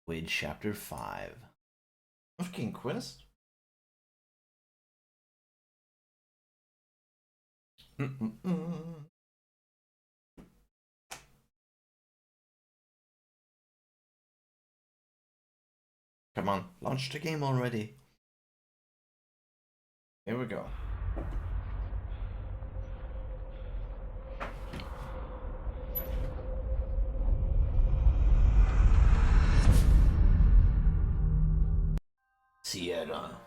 with Chapter 5 of King Quest. Come on, launch the game already. Here we go. Sierra.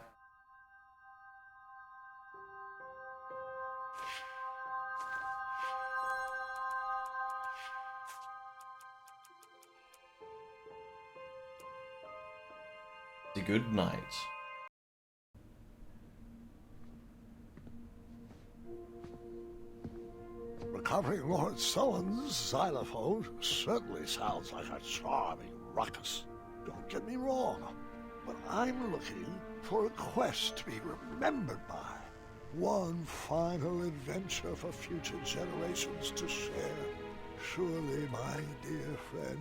The good night. Recovering Lord Sullen's xylophone certainly sounds like a charming ruckus. Don't get me wrong, but I'm looking for a quest to be remembered by. One final adventure for future generations to share. Surely, my dear friend,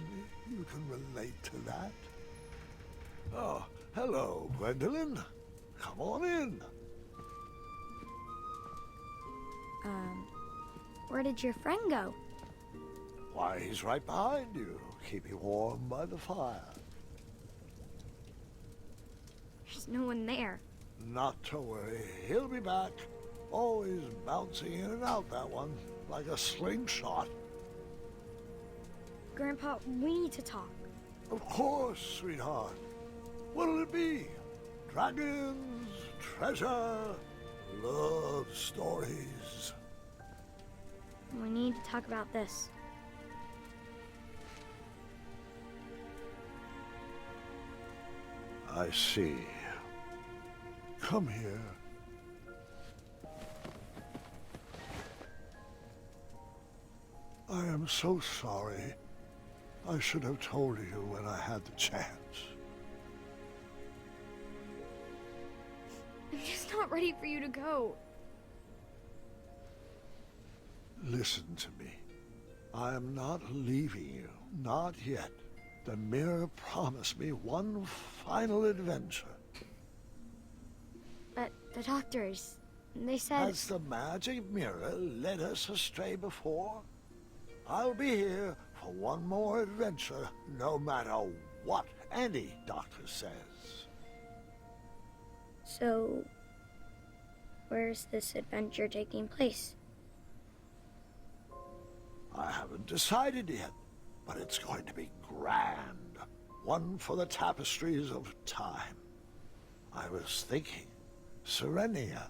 you can relate to that. Oh, hello, Gwendolyn. Come on in. Where did your friend go? Why, he's right behind you, keeping warm by the fire. There's no one there. Not to worry, he'll be back. Always bouncing in and out, that one, like a slingshot. Grandpa, we need to talk. Of course, sweetheart. What'll it be? Dragons, treasure, love stories. We need to talk about this. I see. Come here. I am so sorry. I should have told you when I had the chance. I'm just not ready for you to go. Listen to me. I am not leaving you. Not yet. The mirror promised me one final adventure. But the doctors, they said... Has the magic mirror led us astray before? I'll be here for one more adventure, no matter what any doctor says. So, where's this adventure taking place? I haven't decided yet, but it's going to be grand. One for the tapestries of time. I was thinking, Serenia,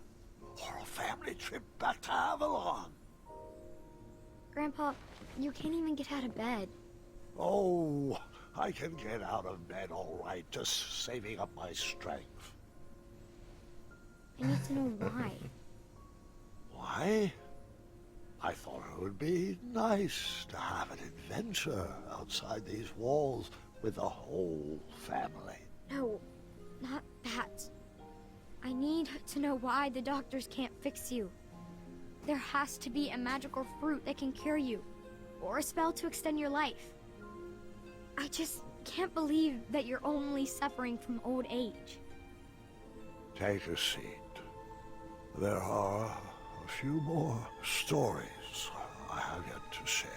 or a family trip back to Avalon. Grandpa, you can't even get out of bed. Oh, I can get out of bed all right, just saving up my strength. I need to know why. Why? I thought it would be nice to have an adventure outside these walls with the whole family. No, not that. I need to know why the doctors can't fix you. There has to be a magical fruit that can cure you, or a spell to extend your life. I just can't believe that you're only suffering from old age. Take a seat. There are a few more stories I have yet to share.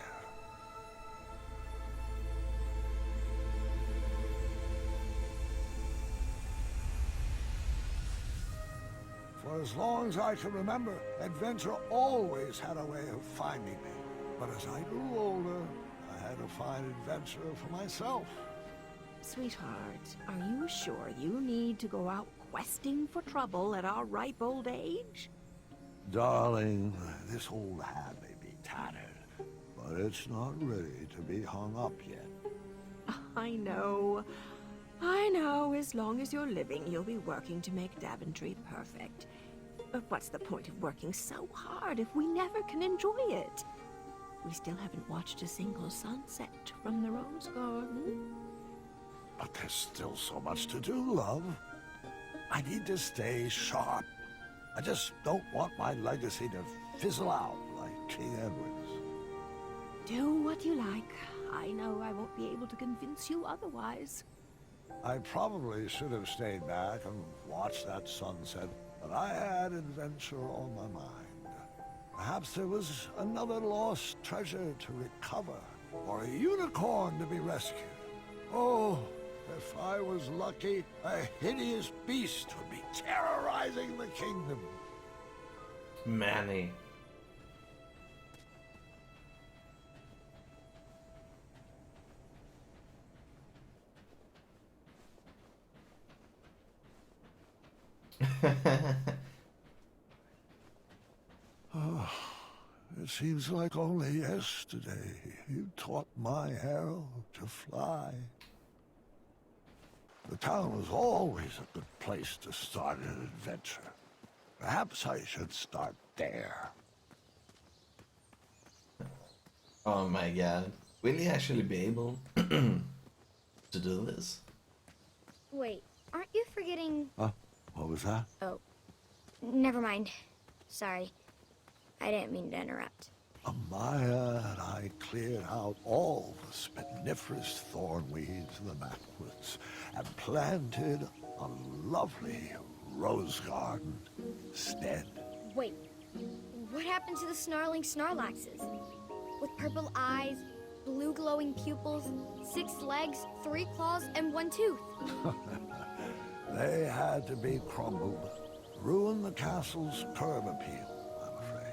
For as long as I can remember, adventure always had a way of finding me. But as I grew older, I had to find adventure for myself. Sweetheart, are you sure you need to go out questing for trouble at our ripe old age? Darling, this old hat may be tattered, but it's not ready to be hung up yet. I know. I know. As long as you're living, you'll be working to make Daventry perfect. But what's the point of working so hard if we never can enjoy it? We still haven't watched a single sunset from the Rose Garden. But there's still so much to do, love. I need to stay sharp. I just don't want my legacy to fizzle out like King Edward's. Do what you like. I know I won't be able to convince you otherwise. I probably should have stayed back and watched that sunset, but I had adventure on my mind. Perhaps there was another lost treasure to recover, or a unicorn to be rescued. Oh, if I was lucky, a hideous beast would be terrorizing the kingdom. Manny. It seems like only yesterday you taught my arrow to fly. The town was always a good place to start an adventure. Perhaps I should start there. Oh my god. Will he actually be able to do this? Wait, aren't you forgetting... Huh? What was that? Oh, never mind. Sorry. I didn't mean to interrupt. Amaya and I cleared out all the spiniferous thornweeds in the backwoods and planted a lovely rose garden instead. Wait, what happened to the snarling Snarlaxes? With purple eyes, blue glowing pupils, 6 legs, 3 claws, and 1 tooth. They had to be crumbled. Ruin the castle's curb appeal, I'm afraid.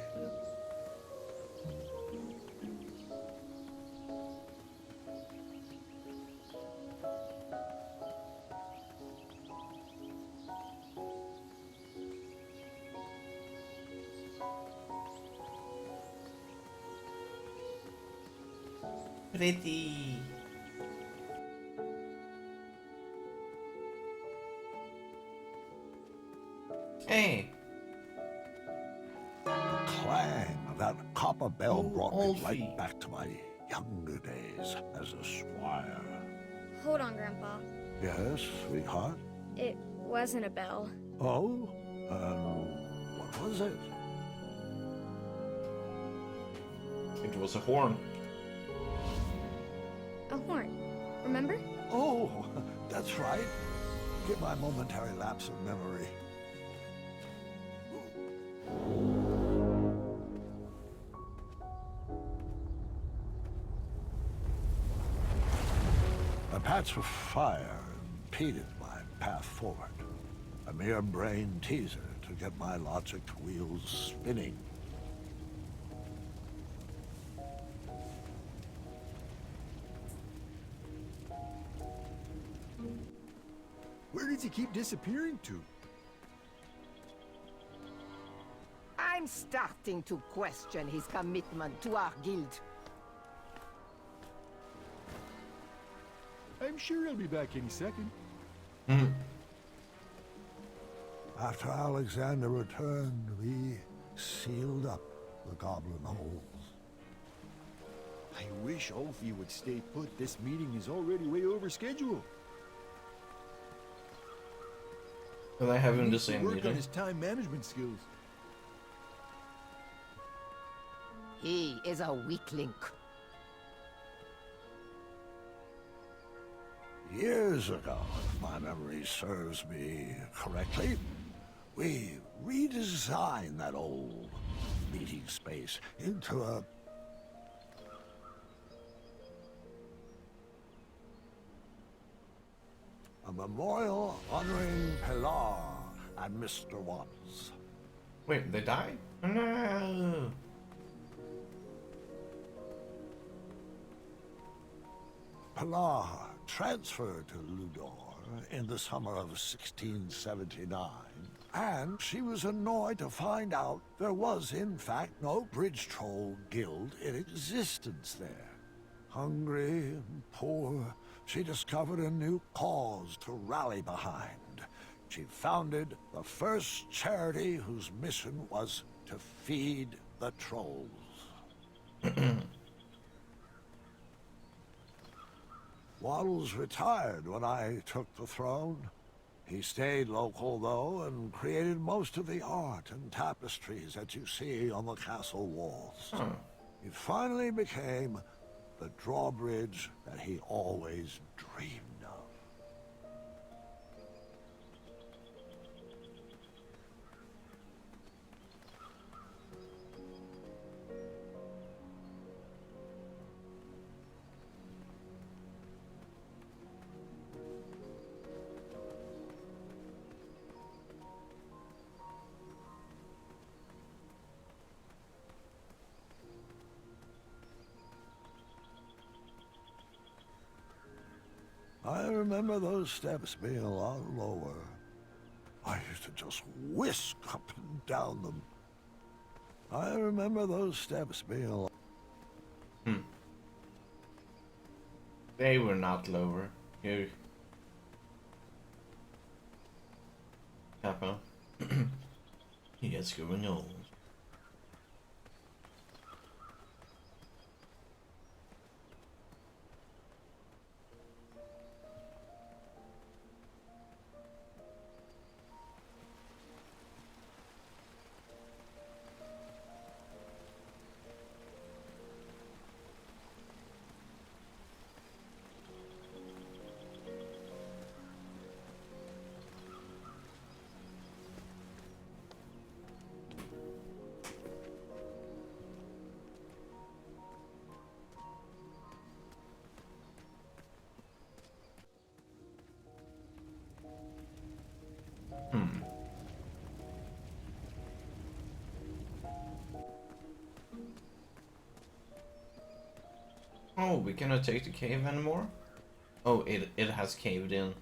Pretty. Hey. Clang! That copper bell Oh, brought me Alfie. right back to my younger days as a squire. Hold on, Grandpa. Yes, sweetheart? It wasn't a bell. Oh? What was it? It was a horn. A horn. Remember? Oh, that's right. Get my momentary lapse of memory. A patch of fire impeded my path forward. A mere brain teaser to get my logic wheels spinning. Where did he keep disappearing to? I'm starting to question his commitment to our guild. I'm sure he'll be back any second. After Alexander returned, we sealed up the goblin holes. I wish Alfie would stay put. This meeting is already way over schedule. Will I have him the Needs to same work on meeting? his time management skills. He is a weak link. Years ago, if my memory serves me correctly, we redesigned that old meeting space into a memorial honoring Pilar and Mr. Watts. Wait, they died? No. Pilar transferred to Ludor in the summer of 1679, and she was annoyed to find out there was, in fact, no Bridge Troll Guild in existence there. Hungry and poor, she discovered a new cause to rally behind. She founded the first charity whose mission was to feed the trolls. Waddles retired when I took the throne. He stayed local, though, and created most of the art and tapestries that you see on the castle walls. It finally became the drawbridge that he always dreamed of. I remember those steps being a lot lower. I used to just whisk up and down them. I remember those steps being a lot... They were not lower. Here. Kappa. He gets going old. Oh, we cannot take the cave anymore? Oh, it has caved in.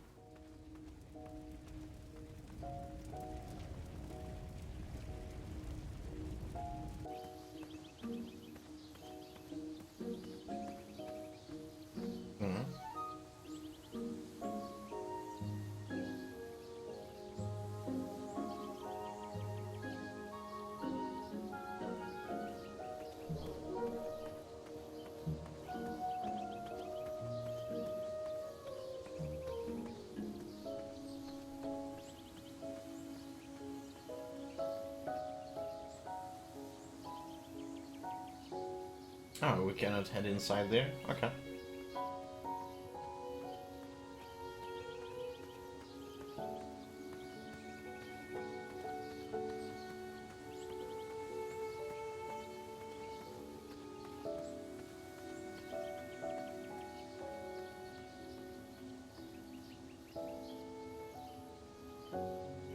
Mhm. Oh, we cannot head inside there? Okay.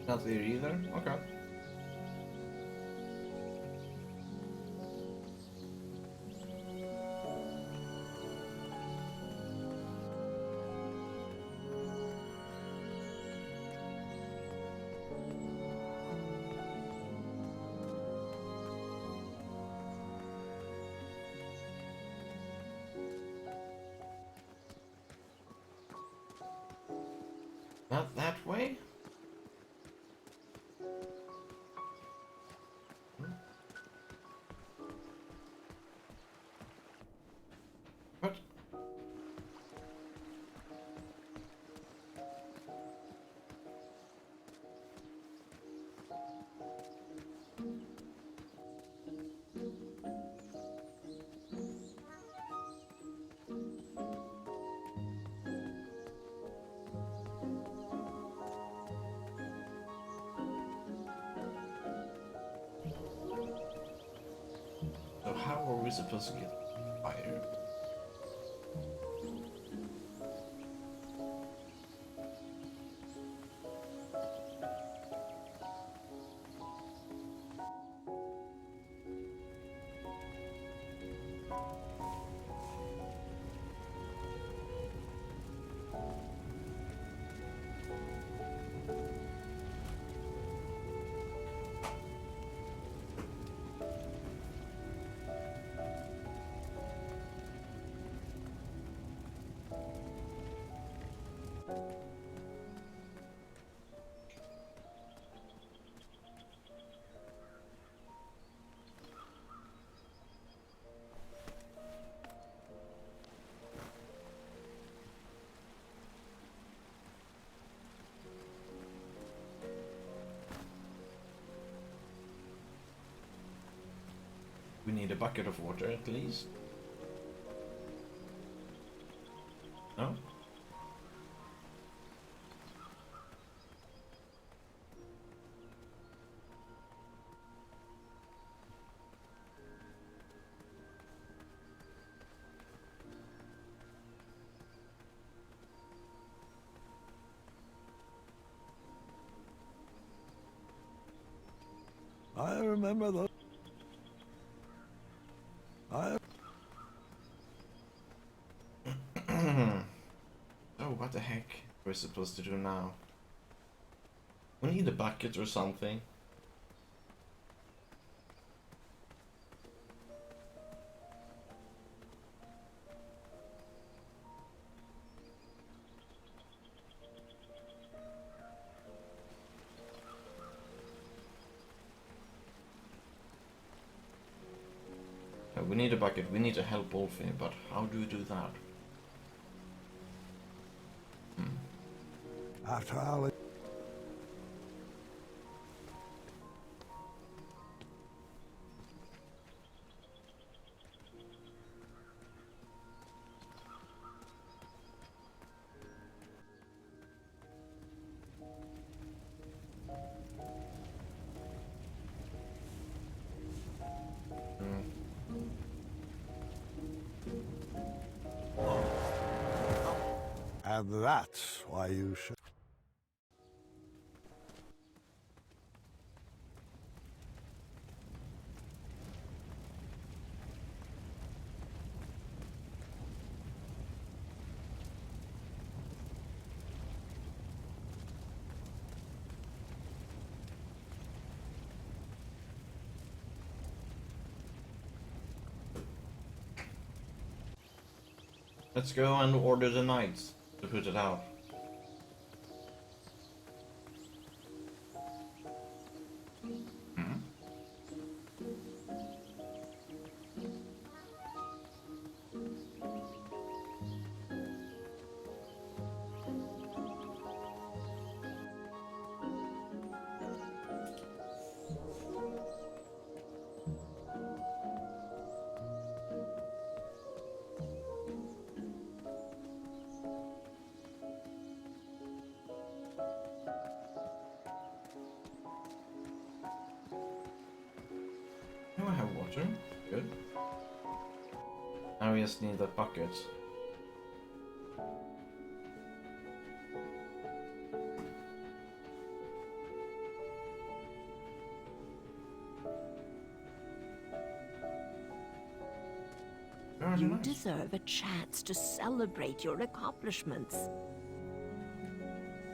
Not there either? Okay. Not that way? What? So how are we supposed to get fire? We need a bucket of water at least. No? I remember those... Oh, what the heck? heck are we supposed to do now? We need a bucket or something. We need a bucket, we need to help Wolfie, but how do we do that? After Alex... And that's why you should... Let's go and order the knights to put it out. Do I have water? Good. Now we just need the bucket. Very You nice. deserve a chance to celebrate your accomplishments.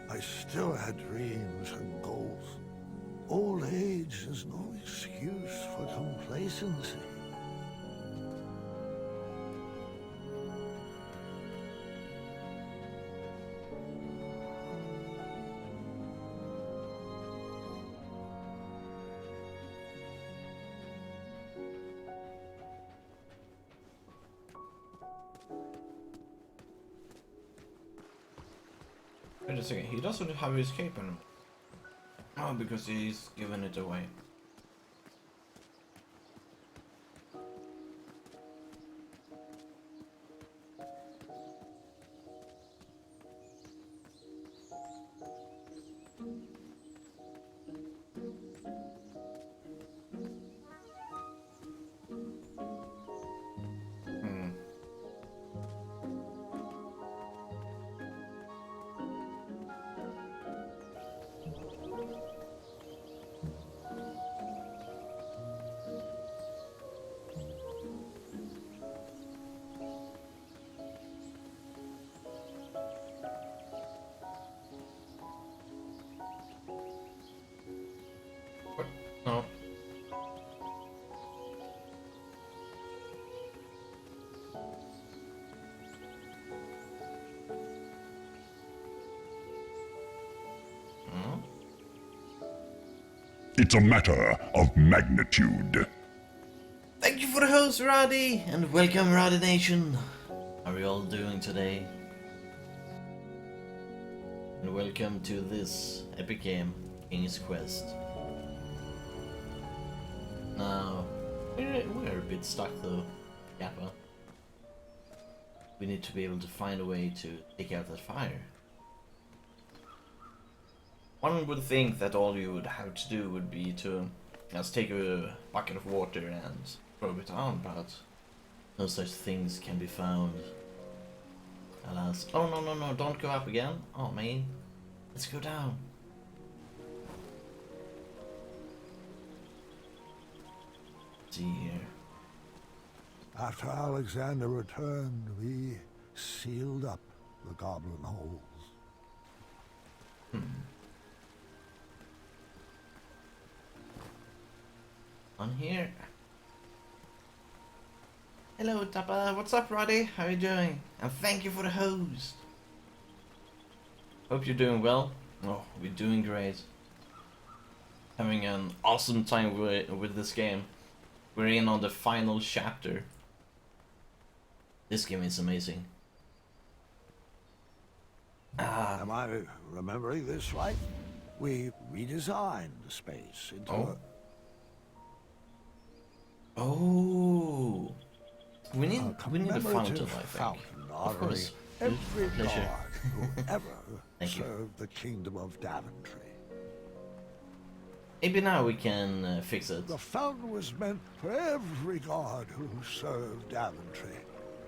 I still had dreams and goals. Old age is no excuse for complacency. Wait a second, he doesn't have his cape anymore. Oh, because he's given it away. What? No. Hmm? It's a matter of magnitude. Thank you for the host, Roddy, and welcome, Roddy Nation. How are you all doing today? And welcome to this epic game, King's Quest. Now, we're a bit stuck though, Kappa. We need to be able to find a way to take out that fire. One would think that all you would have to do would be to just take a bucket of water and throw it on, but no such things can be found. Alas. Oh, no, no, no, don't go up again. Oh, man. Let's go down. Let's see here. After Alexander returned, we sealed up the goblin holes. on here. Hello, Tappa. What's up, Roddy? How you doing? And thank you for the host. Hope you're doing well. Oh, we're doing great. Having an awesome time with this game. We're in on the final chapter. This game is amazing. Am I remembering this right? We redesigned the space into Oh. Oh. We need a commemorative fountain, I think. fountain Of honoring course. every Pleasure. guard who ever Thank you. served the kingdom of Daventry. Maybe now we can fix it. The fountain was meant for every guard who served Daventry.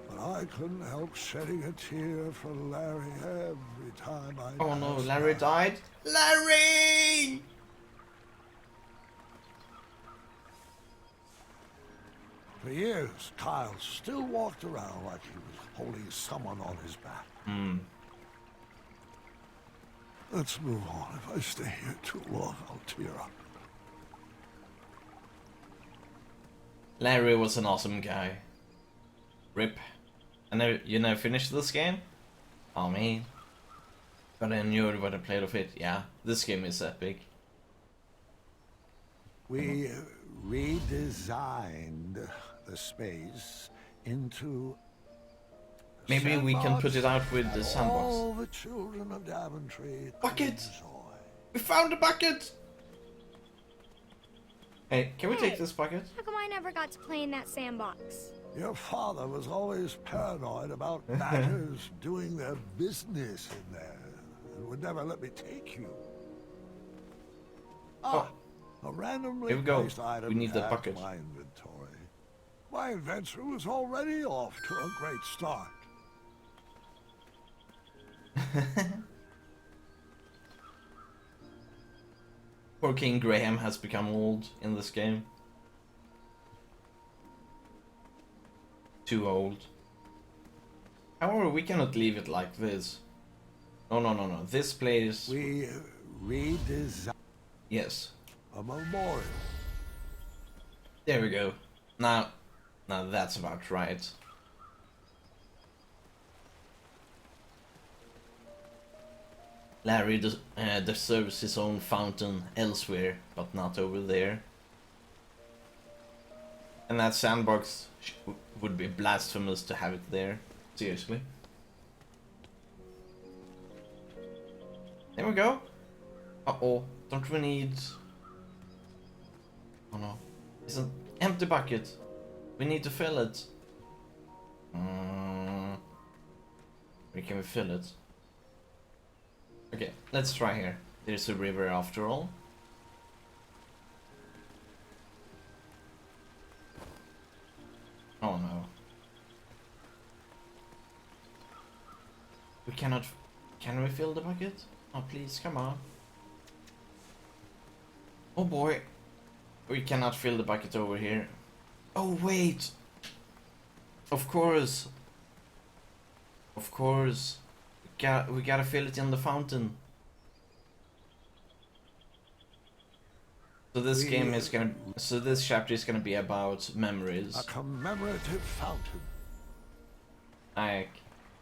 But I couldn't help shedding a tear for Larry every time I Oh no, passed Larry by. died. Larry! For years, Kyle still walked around like he was holding someone on his back. Let's move on. If I stay here too long, I'll tear up. Larry was an awesome guy. Rip. And you never finished this game? Oh man. But I enjoyed what I played of it. Yeah, this game is epic. We redesigned the space into Maybe we can put it out with the that sandbox. all the children of Daventry could Bucket! enjoy. We found a bucket! Hey, can we take this bucket? How come I never got to play in that sandbox? Your father was always paranoid about matters doing their business in there and would never let me take you. A randomly Here we go. placed item We need the tagged bucket. my inventory. My adventure was already off to a great start. Poor King Graham has become old in this game. Too old. However, we cannot leave it like this. No. This place... We redesigned Yes. a memorial. There we go. Now that's about right. Larry deserves his own fountain elsewhere, but not over there. And that sandbox would be blasphemous to have it there. Seriously. There we go. Uh-oh. Don't we need... Oh no. It's an empty bucket. We need to fill it. Where can we fill it? Okay, let's try here. There's a river after all. Oh no. We cannot... Can we fill the bucket? Oh please, come on. Oh boy. We cannot fill the bucket over here. Oh wait! Of course! Of course! We gotta fill it in the fountain. So this game is gonna... So this chapter is gonna be about memories. A commemorative fountain. Like...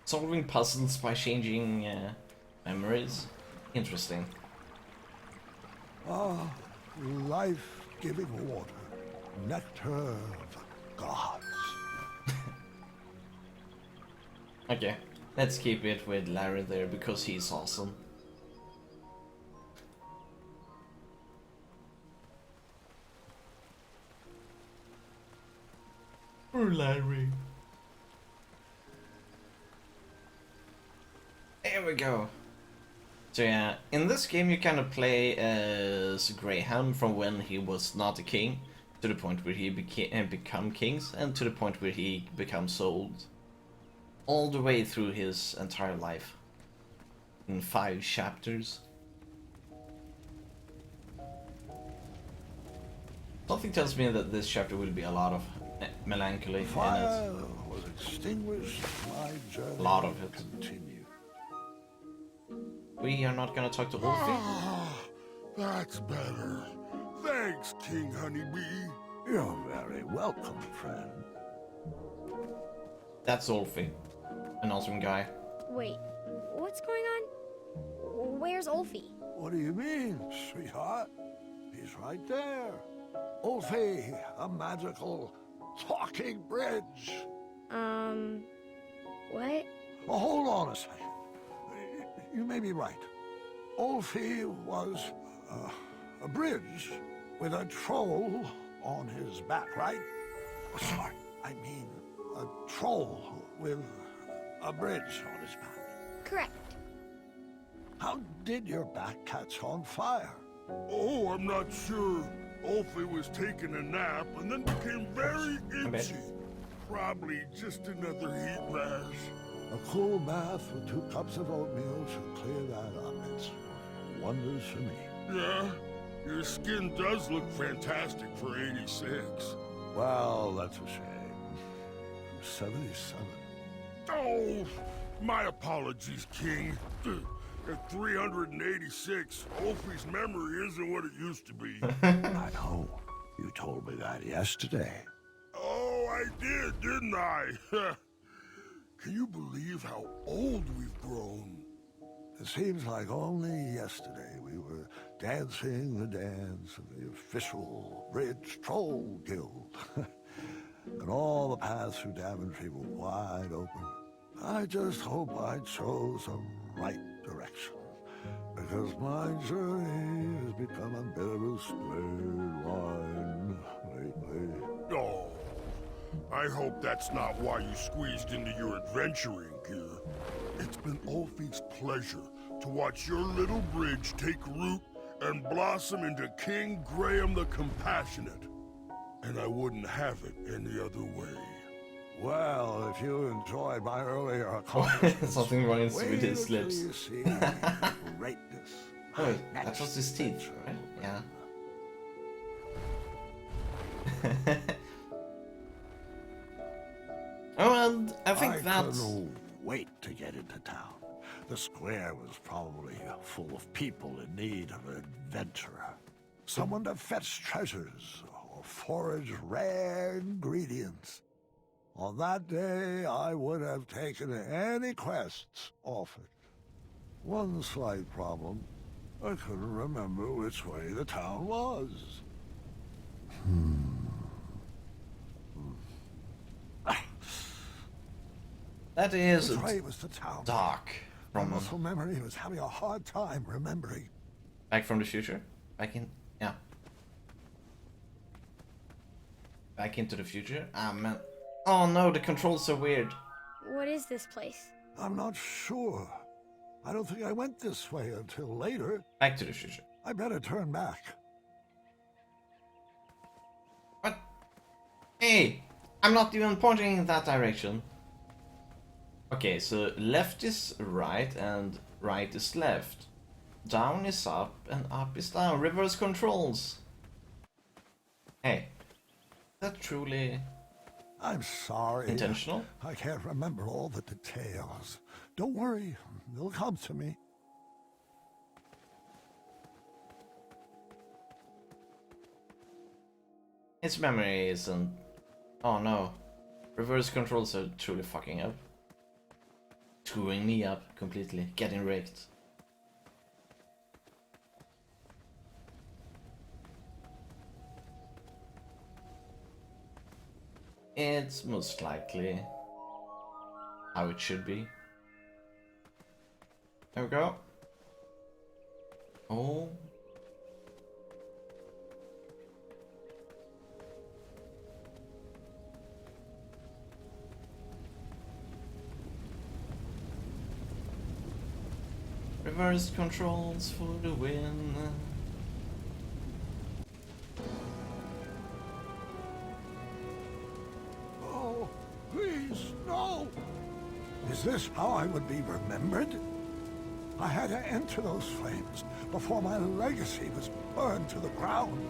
Solving puzzles by changing memories. Interesting. Ah, life-giving water. Nectar of gods. Okay, let's keep it with Larry there because he's awesome. Poor Larry. There we go. So yeah, in this game you kind of play as Graham from when he was not a king, to the point where he become kings, and to the point where he becomes old. All the way through his entire life. In 5 chapters. Something tells me that this chapter will be a lot of melancholy in it. Fire was extinguished. My journey A lot of it. continued. We are not gonna talk to Wolfie. Ah, that's better. Thanks, King Honeybee. You're very welcome, friend. That's Ulfi. An awesome guy. Wait, what's going on? Where's Ulfi? What do you mean, sweetheart? He's right there. Ulfi, a magical talking bridge. What? Oh, hold on a second. You may be right. Ulfi was a bridge with a troll on his back, right? Oh, sorry, I mean a troll with a bridge on his back. Correct. How did your back catch on fire? Oh, I'm not sure. Ulfi was taking a nap and then became very itchy. Probably just another heat rash. A cool bath with 2 cups of oatmeal should clear that up. It's wonders for me. Yeah, your skin does look fantastic for 86. Well, that's a shame. I'm 77. Oh, my apologies, King. At 386, Ulfi's memory isn't what it used to be. I know. You told me that yesterday. Oh, I did, didn't I? Can you believe how old we've grown? It seems like only yesterday we were dancing the dance of the official Bridge Troll Guild. And all the paths through Daventry were wide open. I just hope I chose the right direction, because my journey has become a bit of a straight line lately. Oh, I hope that's not why you squeezed into your adventuring gear. It's been Ulfi's pleasure to watch your little bridge take root and blossom into King Graham the Compassionate. And I wouldn't have it any other way. Well, if you enjoyed my earlier accomplishments, Something wrong wait with his until lips. you see greatness. Oh, that was his teeth, right? Yeah. Oh, and I think that's... couldn't wait to get into town. The square was probably full of people in need of an adventurer. Someone to fetch treasures or forage rare ingredients. On that day, I would have taken any quests offered. One slight problem. I couldn't remember which way the town was. That is Which way was the town? dark. My From muscle memory was having a hard time remembering. Back from the Future? Back in... yeah. Back into the Future? Ah, man. Oh no, the controls are weird. What is this place? I'm not sure. I don't think I went this way until later. Back to the Future. I better turn back. What? Hey! I'm not even pointing in that direction. Okay, so left is right and right is left. Down is up and up is down. Reverse controls. Hey. Is that truly I'm sorry. intentional? I can't remember all the details. Don't worry, they'll come to me. His memory isn't... oh no. Reverse controls are truly fucking up. Screwing me up completely. Getting wrecked. It's most likely how it should be. There we go. Oh. Reverse controls for the win. Oh, please, no! Is this how I would be remembered? I had to enter those flames before my legacy was burned to the ground.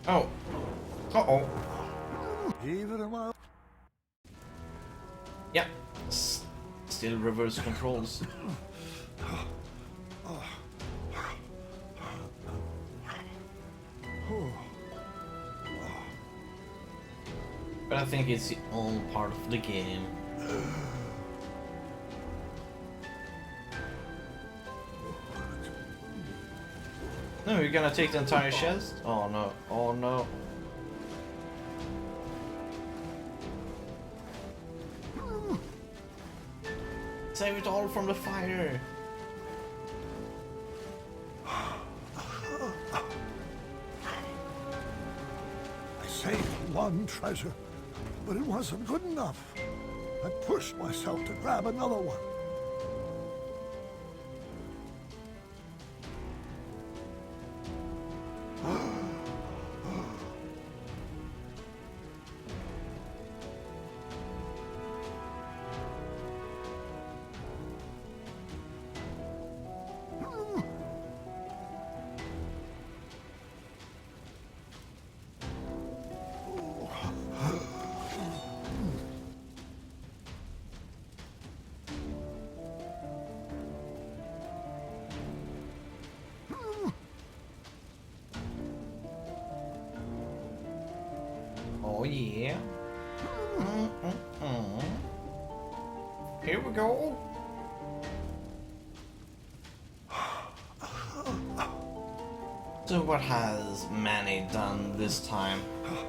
Oh. Uh-oh. Even in my Yeah. Still reverse controls. But I think it's all part of the game. No, you're gonna take the entire chest? Oh no, oh no. Save it all from the fire. I saved one treasure, but it wasn't good enough. I pushed myself to grab another one. Oh yeah. Here we go. So what has Manny done this time?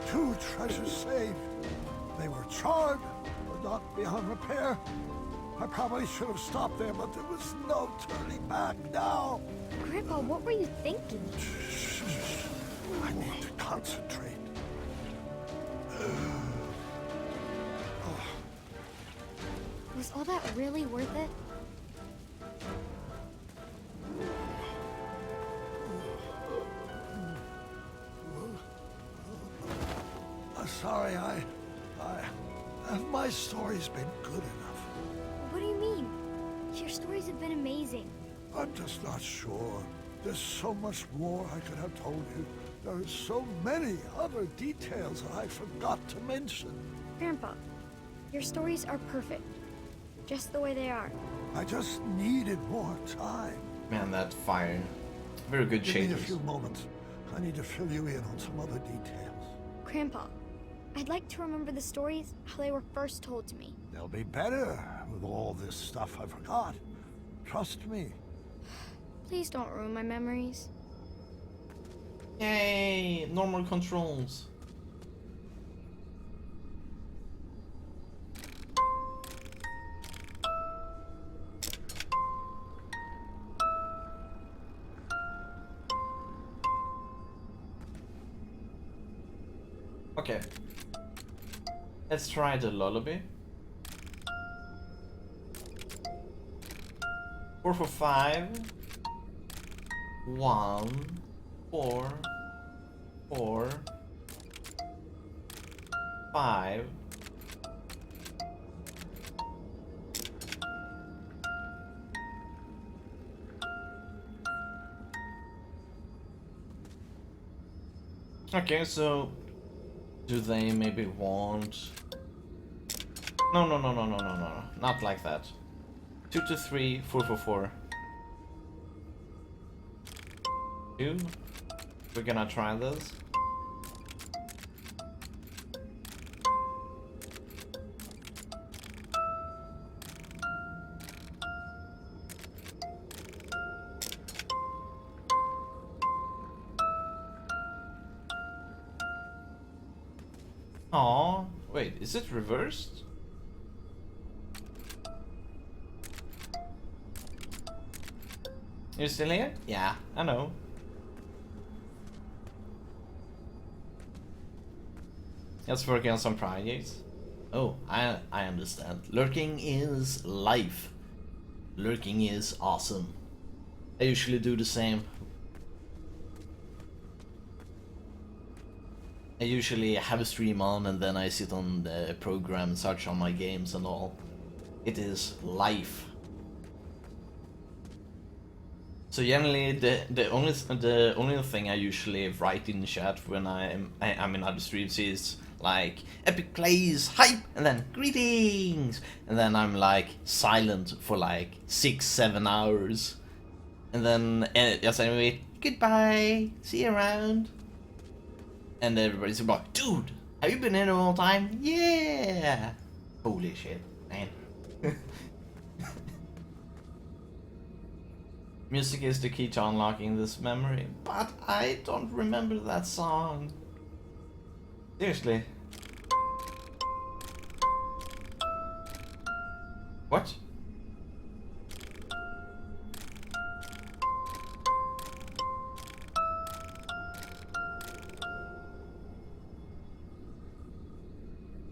2 treasures saved. They were charred, but not beyond repair. I probably should have stopped there, but there was no turning back now. Grandpa, what were you thinking? I need to concentrate. Was all that really worth it? Sorry, have my story's been good enough? What do you mean? Your stories have been amazing. I'm just not sure. There's so much more I could have told you. There are so many other details that I forgot to mention. Grandpa, your stories are perfect. Just the way they are. I just needed more time. Man, that fire. Very good Give me a shaders. few moments. I need to fill you in on some other details. Grandpa, I'd like to remember the stories how they were first told to me. They'll be better with all this stuff I forgot. Trust me. Please don't ruin my memories. Yay! Normal controls. Okay. Let's try the lullaby. 4 for 5. 1, 4, 4, 5. Okay, so do they maybe want? No, not like that. 2 to 3, 4 for 4. 2. We're gonna try this. Aw, wait, is it reversed? You still here? Yeah, I know. Let's work on some projects. Oh, I understand. Lurking is life. Lurking is awesome. I usually do the same. I usually have a stream on and then I sit on the program, search on my games and all. It is life. So generally, the only thing I usually write in the chat when I'm in other streams is like epic plays, hype, and then greetings, and then I'm like silent for like 6-7 hours, and then just anyway, goodbye, see you around, and everybody's like, dude, have you been in the whole time? Yeah, holy shit, man. Music is the key to unlocking this memory, but I don't remember that song. Seriously. What?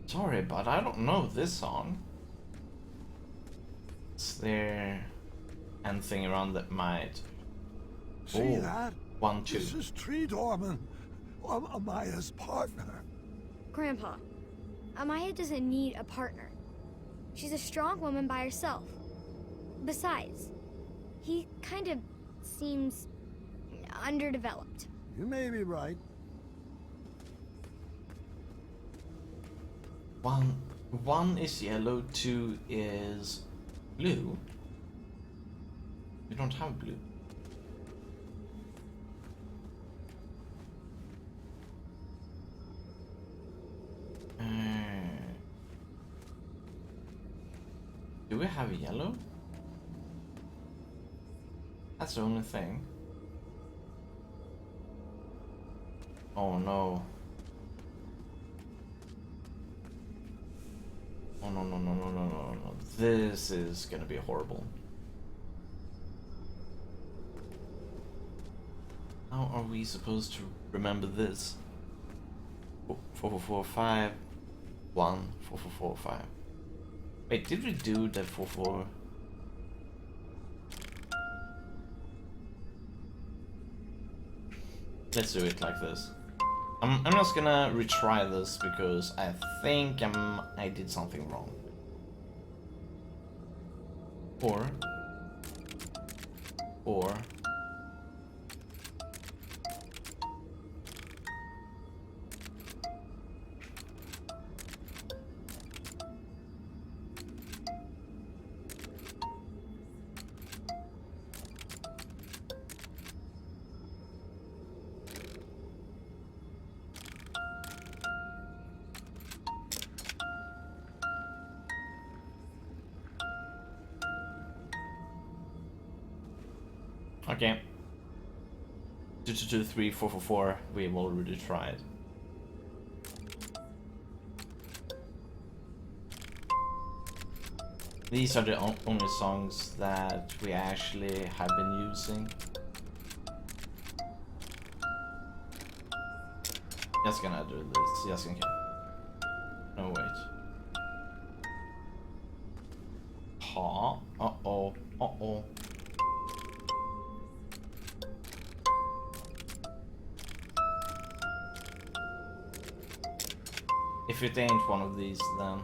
Sorry, but I don't know this song. Is there anything around that might... See that? 1, 2. This is Tree Dorman, Amaya's partner. Grandpa, Amaya doesn't need a partner. She's a strong woman by herself. Besides, he kind of seems underdeveloped. You may be right. One is yellow, 2 is blue. We don't have blue. Do we have yellow? That's the only thing. Oh no. Oh no no no no no no no. This is gonna be horrible. How are we supposed to remember this? 4445 1 4445. Wait, did we do the 44? Let's do it like this. I'm just gonna retry this because I think I did something wrong. 4 4 Okay. 2 2 2 3 4 4 4. We've already tried. These are the only songs that we actually have been using. Just gonna do this. Just in case. No wait. Ha. Uh oh. Uh oh. If it ain't one of these, then...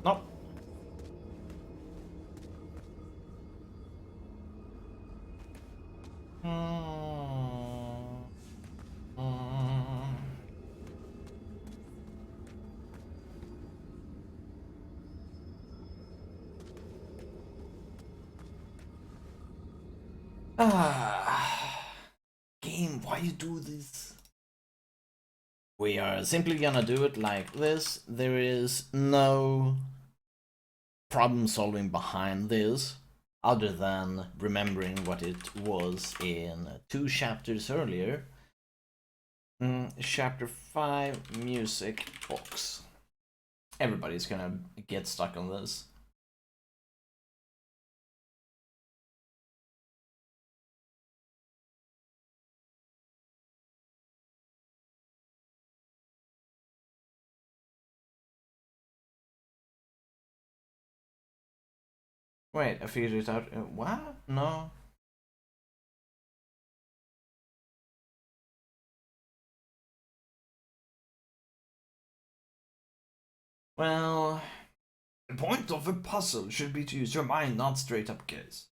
Nope. Game, why you do this? We are simply gonna do it like this. There is no problem solving behind this, other than remembering what it was in 2 chapters earlier. Chapter 5, music box. Everybody's gonna get stuck on this. Wait, I figured it out. What? No. Well, The point of a puzzle should be to use your mind, not straight up guess.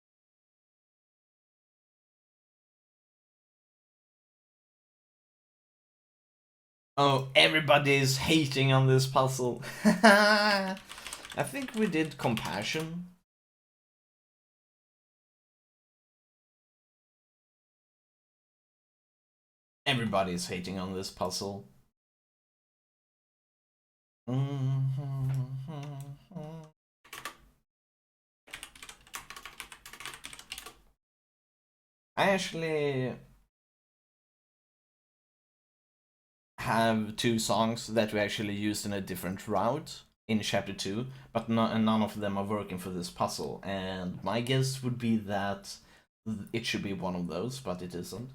Oh, everybody is hating on this puzzle. I think we did compassion. Everybody is hating on this puzzle. I actually have 2 songs that we actually used in a different route in chapter 2, but none of them are working for this puzzle, and my guess would be that it should be one of those, but it isn't.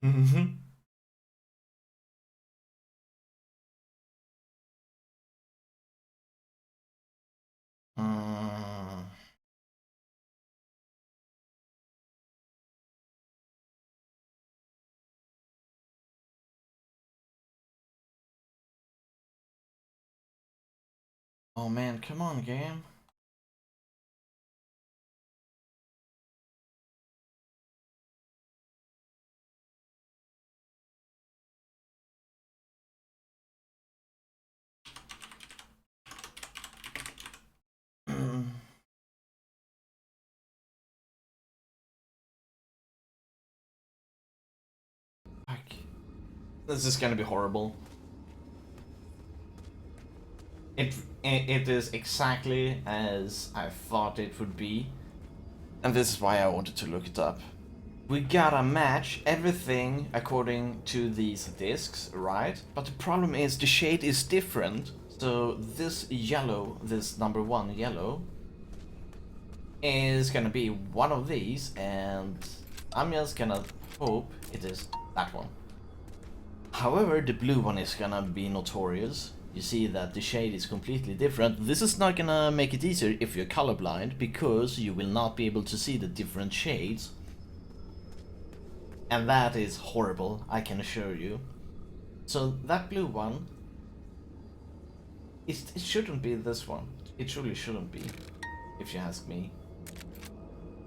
Mm-hmm. Oh man, come on, game. Fuck. This is gonna be horrible. It is exactly as I thought it would be, and this is why I wanted to look it up. We gotta match everything according to these discs, right? But the problem is the shade is different. So this yellow, this number 1 yellow, is gonna be one of these, and I'm just gonna hope it is that one. However, the blue one is gonna be notorious. You see that the shade is completely different. This is not gonna make it easier if you're colorblind, because you will not be able to see the different shades. And that is horrible, I can assure you. So that blue one, it shouldn't be this one. It truly shouldn't be, if you ask me.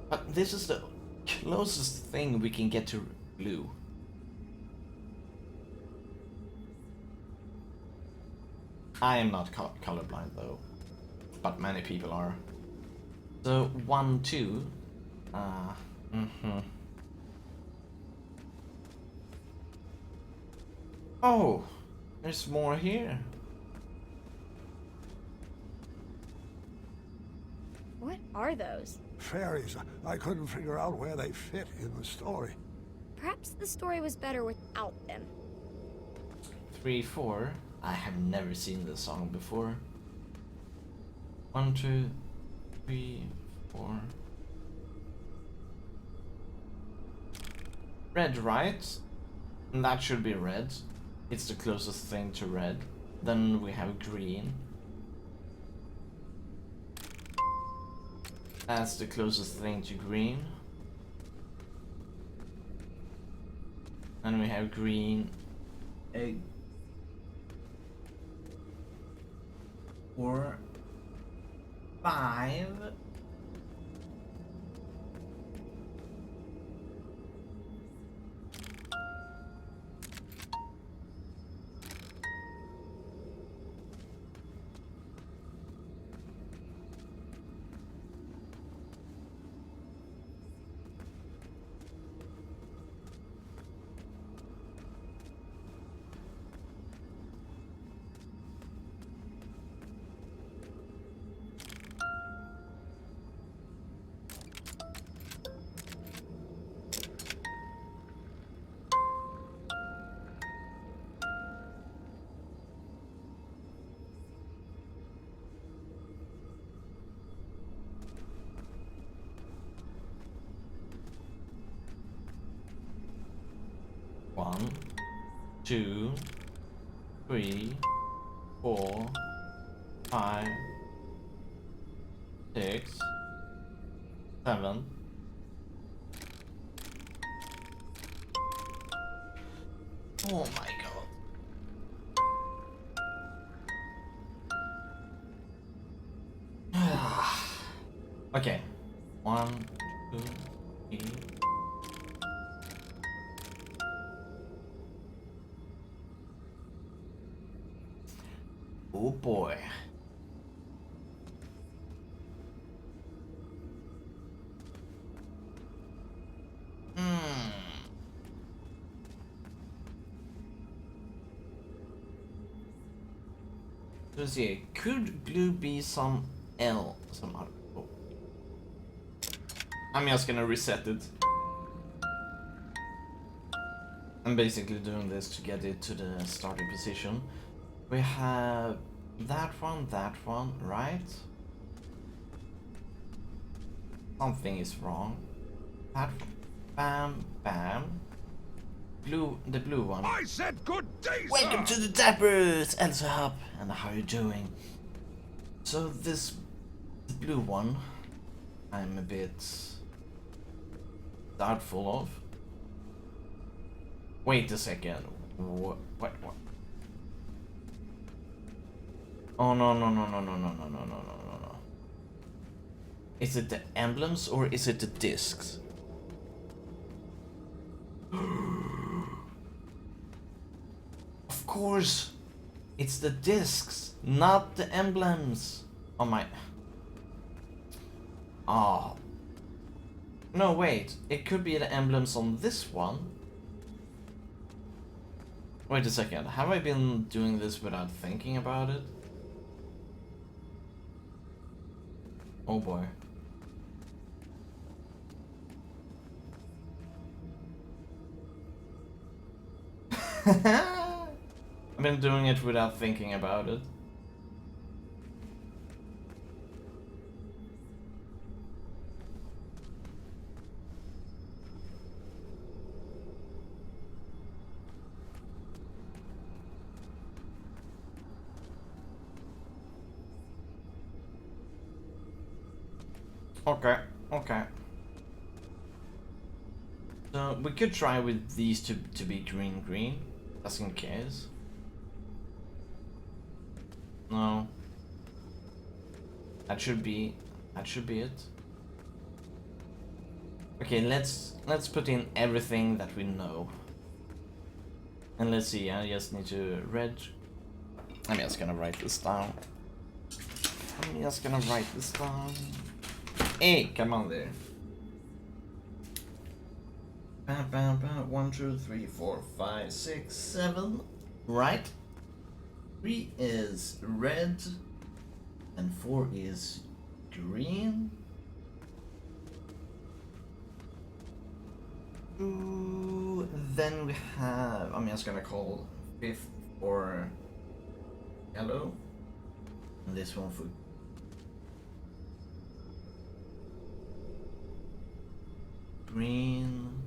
But this is the closest thing we can get to blue. I am not colorblind though, but many people are. So 1, 2. Oh, there's more here. What are those? Fairies. I couldn't figure out where they fit in the story. Perhaps the story was better without them. 3, 4. I have never seen this song before. 1, 2, 3, 4. Red, right? And that should be red. It's the closest thing to red. Then we have green. That's the closest thing to green. And we have green. 4, 5. 1, 2, 3, 4, 5, 6, 7. Oh my god. Okay. 1, 2, 3. Oh boy. Let's see. Could blue be some L? Some other. Oh. I'm just gonna reset it. I'm basically doing this to get it to the starting position. We have that one, right? Something is wrong. That bam, bam. Blue, the blue one. I said good day, Welcome to the Dappers, Elsa Hub, and how are you doing? So this the blue one, I'm a bit doubtful of. Wait a second. What? Oh no. Is it the emblems or is it the discs? Of course, it's the discs, not the emblems. Oh my. Oh. No, wait. It could be the emblems on this one. Wait a second. Have I been doing this without thinking about it? Oh boy. I've been doing it without thinking about it. Okay. So we could try with these to be green, just in case. No. That should be it. Okay, let's put in everything that we know. And let's see, I just need to red. I'm just gonna write this down. Hey, come on there. Bam, bam, bam. 1, 2, 3, 4, 5, 6, 7. Right? 3 is red, and 4 is green. Ooh, then we have. I'm just gonna call 5th for yellow, and this one for green.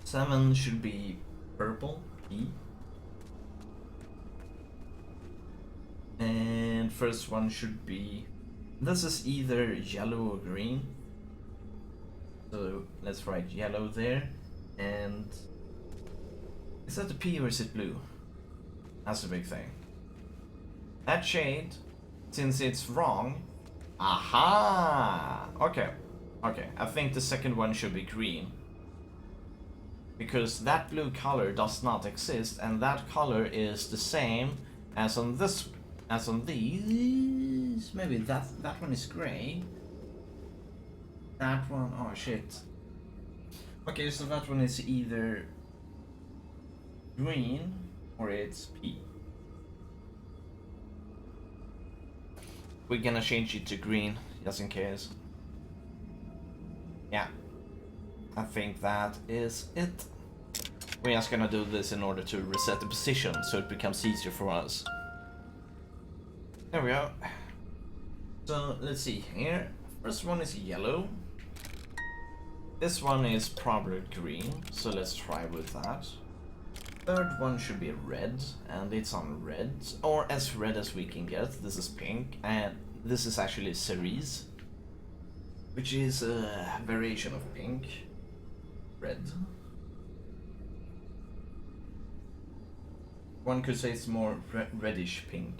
7 should be purple, E. And first one should be. This is either yellow or green. So let's write yellow there. And is that the P or is it blue? That's the big thing. That shade, since it's wrong. Aha! Okay. I think the second one should be green. Because that blue color does not exist, and that color is the same as on this, as on these. Maybe that one is gray. That one, oh shit. Okay, so that one is either green or it's P. We're gonna change it to green, just in case. Yeah. I think that is it. We're just gonna do this in order to reset the position so it becomes easier for us. There we go. So let's see here. First one is yellow. This one is probably green, so let's try with that. Third one should be red, and it's on red, or as red as we can get. This is pink, and this is actually cerise, which is a variation of pink. Red. One could say it's more reddish pink.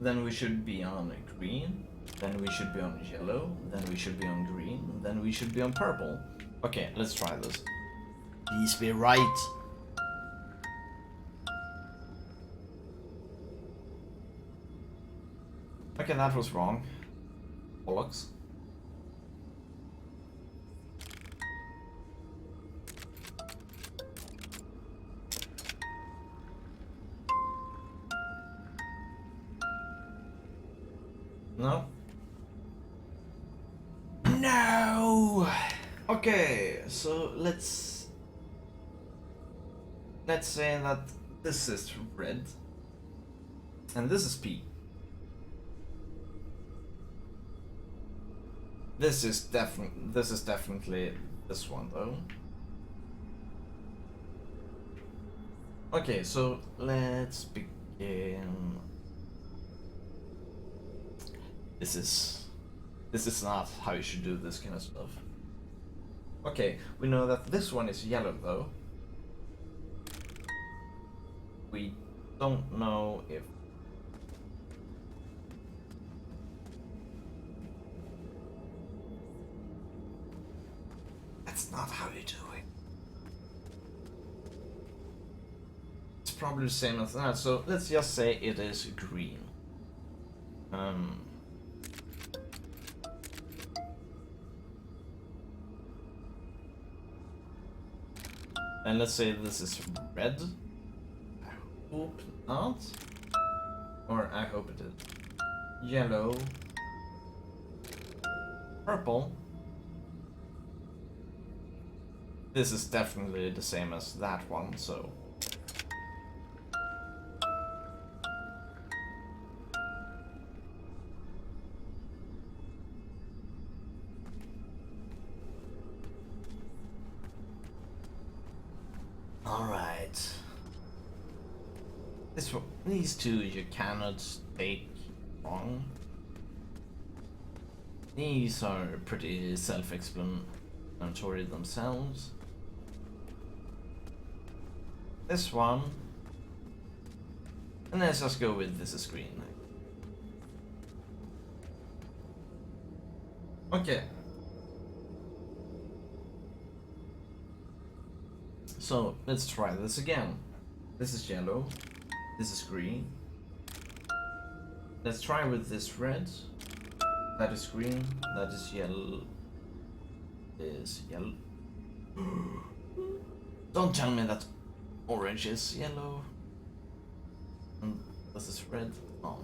Then we should be on green, then we should be on yellow, then we should be on green, then we should be on purple. Okay, let's try this. Please be right. Okay, that was wrong. Bollocks. No. No. Okay, so let's say that this is red and this is P. This is definitely this one though. Okay, so let's begin. This is not how you should do this kind of stuff. Okay, we know that this one is yellow though. We don't know if that's not how you do it. It's probably the same as that, so let's just say it is green. And let's say this is red. I hope not. Or I hope it is. Yellow. Purple. This is definitely the same as that one, so. Alright. These two you cannot take wrong. These are pretty self-explanatory themselves. This one. And let's just go with this is green. Okay. So let's try this again. This is yellow. This is green. Let's try with this red. That is green. That is yellow. Is yellow. Don't tell me that orange is yellow. And this is red. Oh.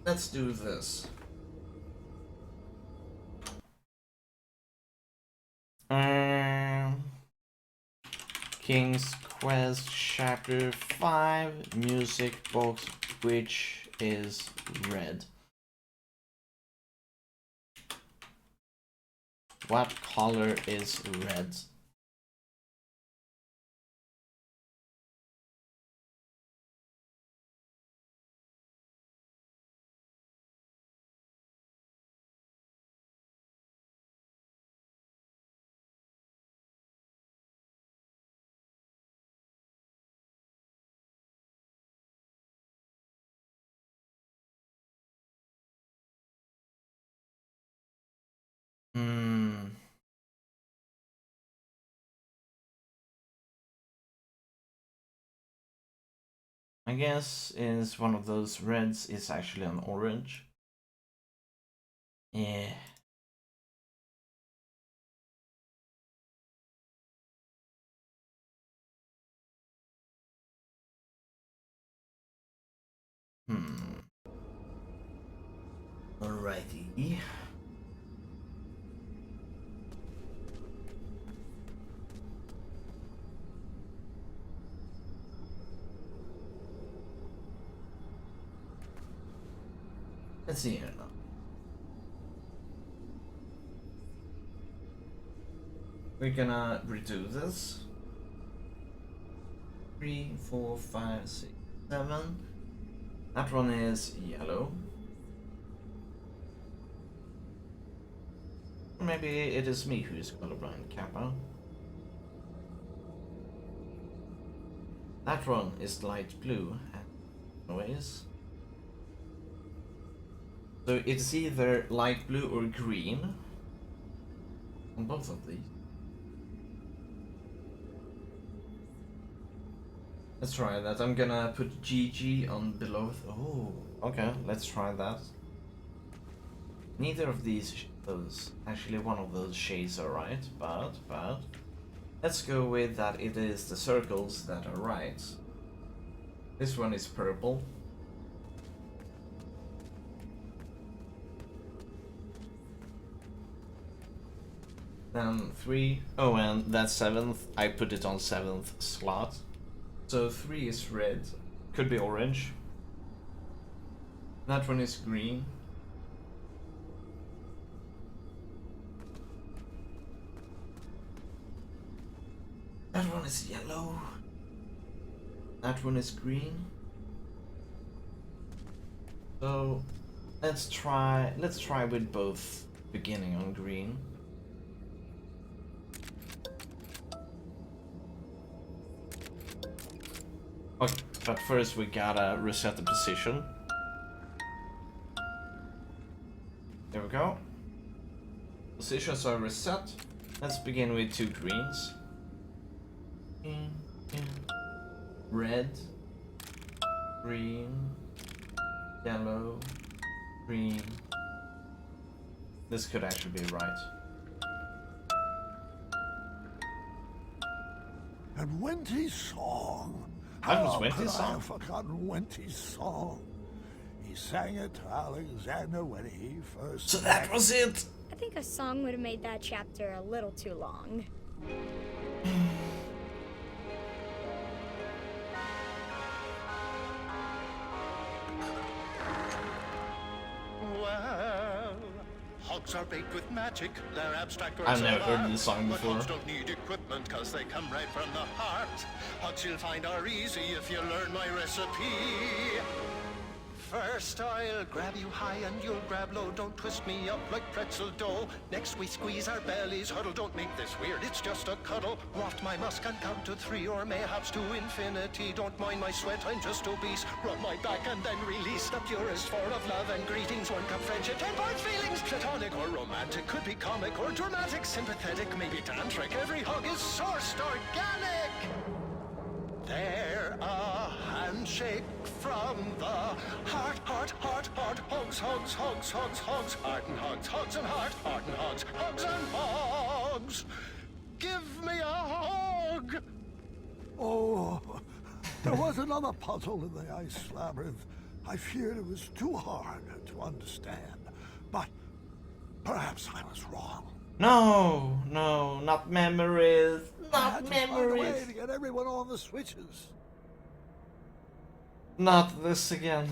Let's do this. King's Quest Chapter 5 Music Box, which is red. What color is red? I guess is one of those reds is actually an orange. Yeah. Alrighty. Let's see here now. We're gonna redo this. 3, 4, 5, 6, 7. That one is yellow. Maybe it is me who is colorblind, Kappa. That one is light blue, anyways. So it's either light blue or green on both of these. Let's try that. I'm gonna put GG on below. Oh, okay, let's try that. Neither of those, actually one of those shades are right, but let's go with that it is the circles that are right. This one is purple. Then 3, oh, and that 7th, I put it on 7th slot. So 3 is red, could be orange. That one is green. That one is yellow. That one is green. So let's try with both beginning on green. Okay, but first we gotta reset the position. There we go. Positions are reset. Let's begin with 2 greens. Red, green, yellow, green. This could actually be right. And Wenty's song. That was How Wenty's could I song? have forgotten Wenty's song? He sang it to Alexander when he first. So that was it! I think a song would have made that chapter a little too long. Well, hogs are baked with magic. They're abstract words I've never of heard art. this song But before. hogs don't need equipment cause they come right from the heart. Hogs you'll find are easy if you learn my recipe. First I'll grab you high and you'll grab low. Don't twist me up like pretzel dough. Next we squeeze our bellies, huddle. Don't make this weird, it's just a cuddle. Waft my musk and count to 3 or mayhaps to infinity. Don't mind my sweat, I'm just obese. Rub my back and then release the purest form of love and greetings. 1 cup friendship, 10 points feelings. Platonic or romantic, could be comic or dramatic. Sympathetic, maybe tantric. Every hug is sourced organic. They're a handshake from the heart, heart, heart, heart. Hugs, hugs, hugs, hugs, hugs. Heart and hugs, hugs and heart, heart and hugs, hugs and hugs. Give me a hug. Oh, there was another puzzle in the ice labyrinth. I feared it was too hard to understand, but perhaps I was wrong. No, no, not memories. I Not had to find a way memories. to get everyone on the switches. Not this again.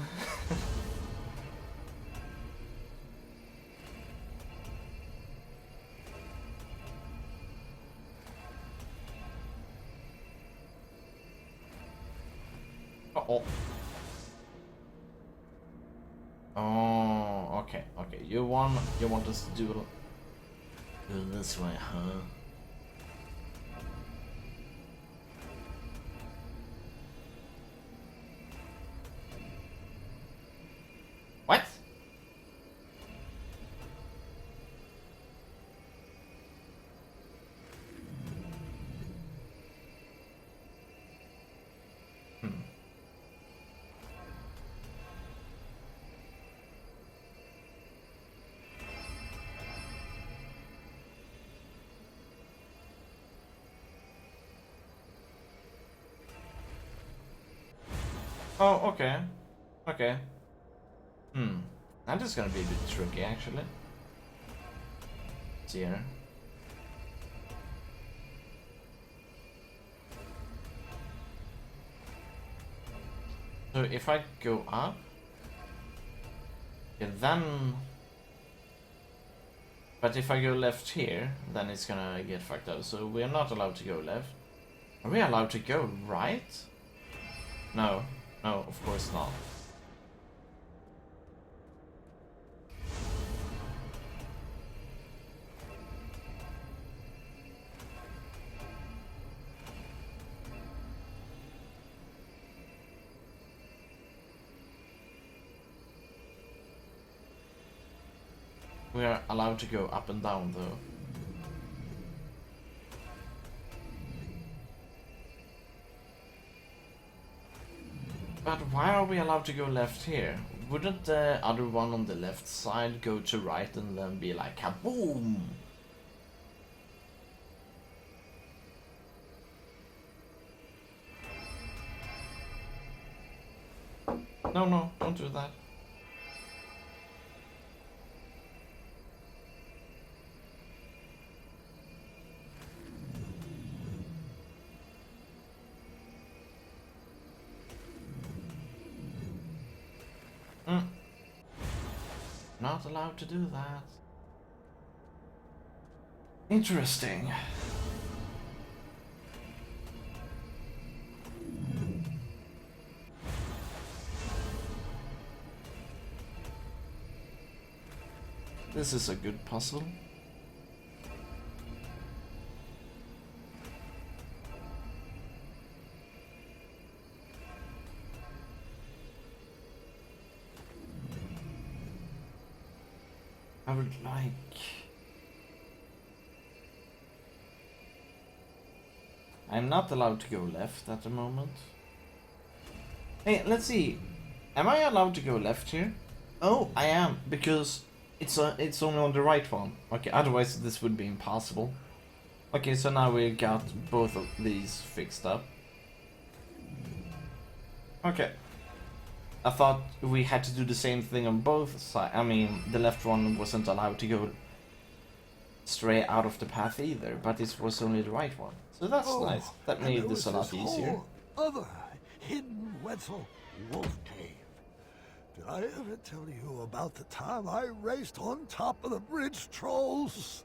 Uh-oh. Oh, okay, okay. You want us to do this way, huh? What? Oh, okay. Okay. That is gonna be a bit tricky, actually. See here. So if I go up, Okay, then... But if I go left here, then it's gonna get fucked up. So we are not allowed to go left. Are we allowed to go right? No. No, of course not. We are allowed to go up and down though. But why are we allowed to go left here? Wouldn't the other one on the left side go to right and then be like kaboom? No, no, don't do that. Not allowed to do that. Interesting. This is a good puzzle. I would like... I'm not allowed to go left at the moment. Hey, let's see. Am I allowed to go left here? Oh, I am, because it's only on the right one. Okay, otherwise this would be impossible. Okay, so now we got both of these fixed up. Okay. I thought we had to do the same thing on both sides. I mean, the left one wasn't allowed to go straight out of the path either, but it was only the right one. So that's nice. That made this a lot easier. Other hidden Wetzel wolf cave. Did I ever tell you about the time I raced on top of the bridge trolls?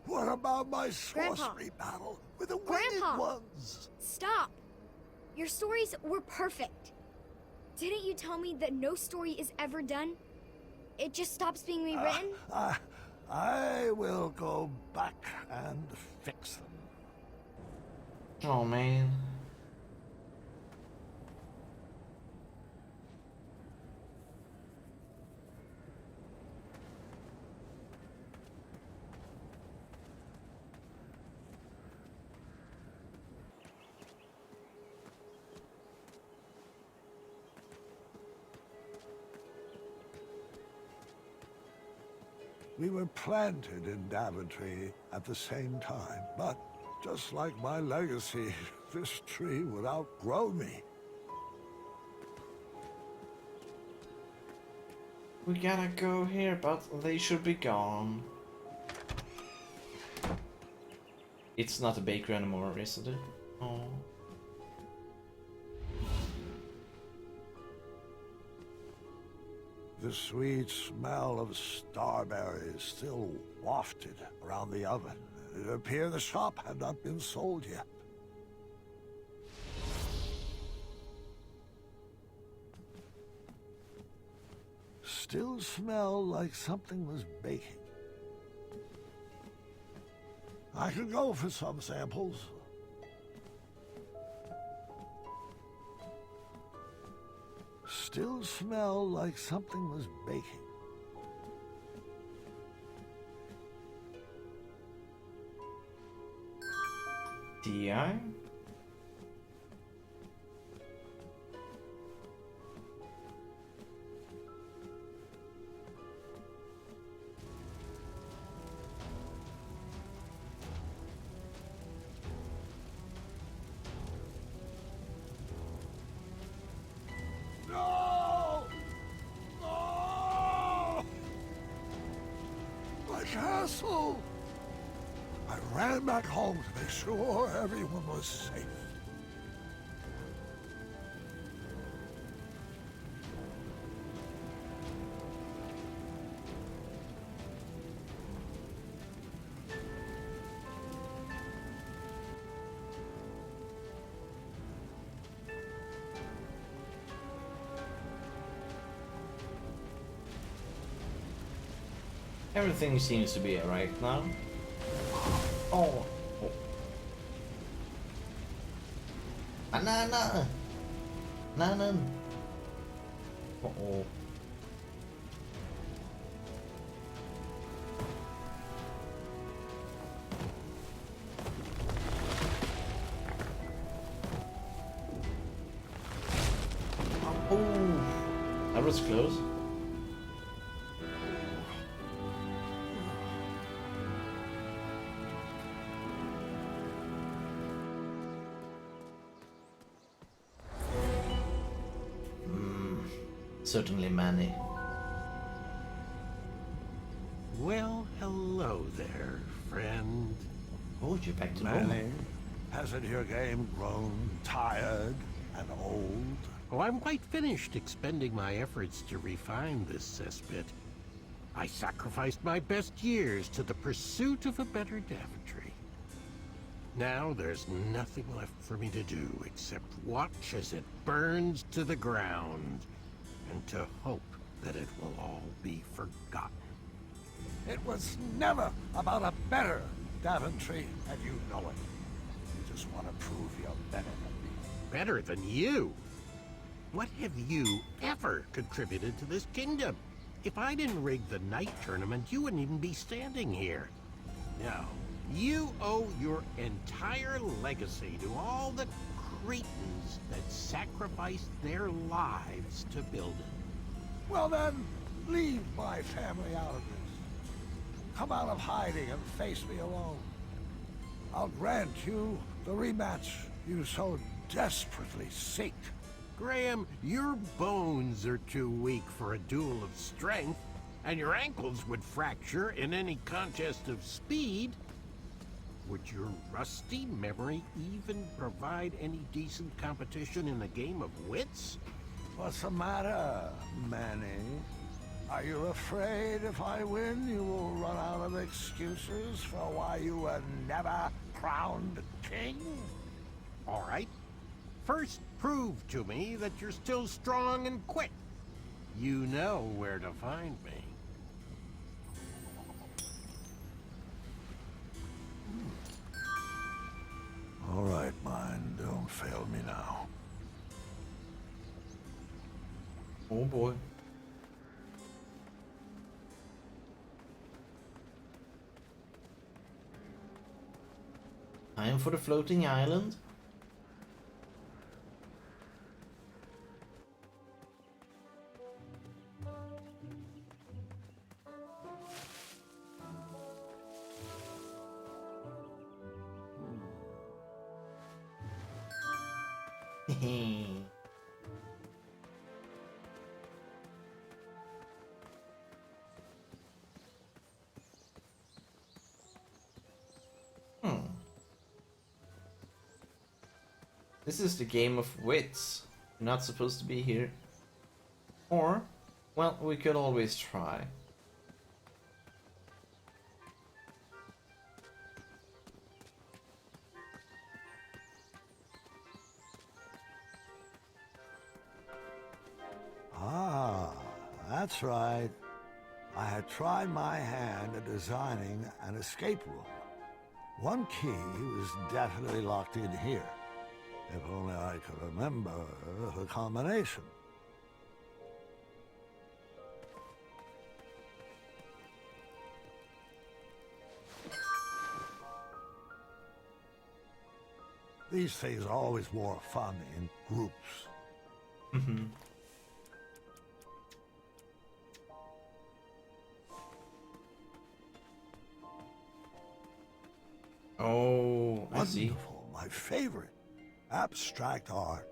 What about my sorcery battle with the winged ones? Stop! Your stories were perfect. Didn't you tell me that no story is ever done? It just stops being rewritten? I will go back and fix them. Oh man. We were planted in Daventry at the same time, but just like my legacy, this tree would outgrow me. We gotta go here, but they should be gone. It's not a bakery anymore, is it? Oh. The sweet smell of starberries still wafted around the oven. It appeared the shop had not been sold yet. Still smell like something was baking. I could go for some samples. Still smell like something was baking. DI? No! No! My castle! I ran back home to make sure everyone was safe. Everything seems to be alright now. Oh. Oh. Banana! Banana! Uh-oh. Oh, that was close. Certainly many. Well, hello there, friend. Oh, you're back to normal. Manny, hasn't your game grown tired and old? Oh, I'm quite finished expending my efforts to refine this cesspit. I sacrificed my best years to the pursuit of a better Daventry. Now there's nothing left for me to do except watch as it burns to the ground, and to hope that it will all be forgotten. It was never about a better Daventry, and you know it. You just want to prove you're better than me. Better than you? What have you ever contributed to this kingdom? If I didn't rig the night tournament, you wouldn't even be standing here. No, you owe your entire legacy to all the Cretans that sacrificed their lives to build it. Well then, leave my family out of this. Come out of hiding and face me alone. I'll grant you the rematch you so desperately seek. Graham, your bones are too weak for a duel of strength, and your ankles would fracture in any contest of speed. Would your rusty memory even provide any decent competition in a game of wits? What's the matter, Manny? Are you afraid if I win, you will run out of excuses for why you were never crowned king? All right. First, prove to me that you're still strong and quick. You know where to find me. All right, mine. Don't fail me now. Oh boy. Time for the floating island. This is the game of wits. You're not supposed to be here. Or, well, we could always try. Ah, that's right. I had tried my hand at designing an escape room. One key was definitely locked in here. If only I could remember the combination. These things are always more fun in groups. Mm-hmm. Oh, I see. Wonderful, my favorite. Abstract art.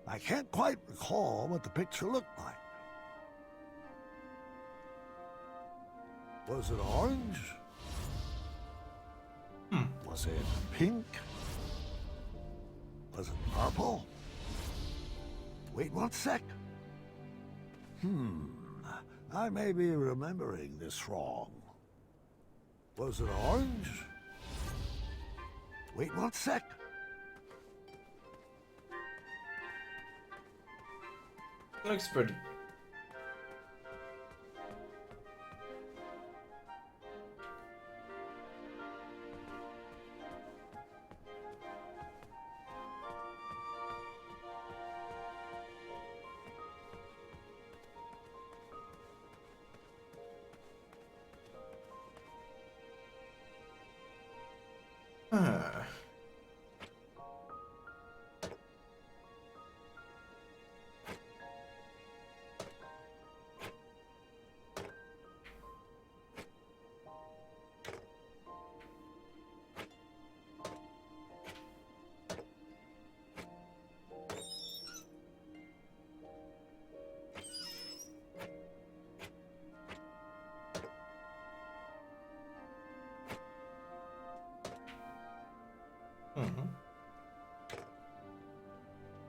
I can't quite recall what the picture looked like. Was it orange? Was it pink? Was it purple? Wait 1 sec. I may be remembering this wrong. Was it orange? Wait 1 sec. Looks pretty.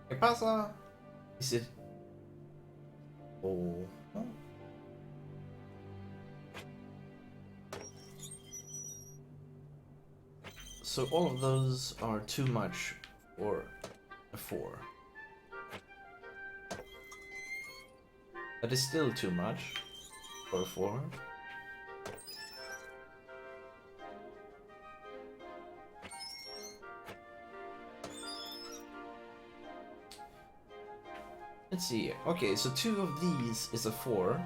¿Qué pasa? Is it... Oh... So all of those are too much for a 4. That is still too much for a 4. Let's see. Okay, so 2 of these is a 4.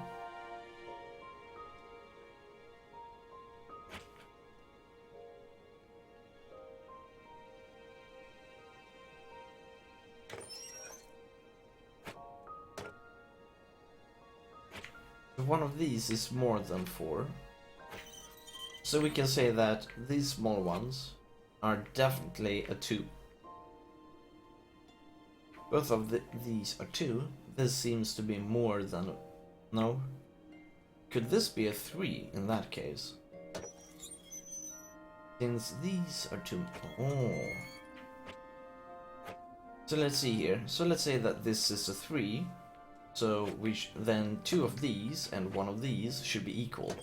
One of these is more than 4. So we can say that these small ones are definitely a 2. Both of these are 2. This seems to be more than... No? Could this be a 3 in that case? Since these are 2... Oh. So let's see here. So let's say that this is a 3. So then 2 of these and 1 of these should be equal.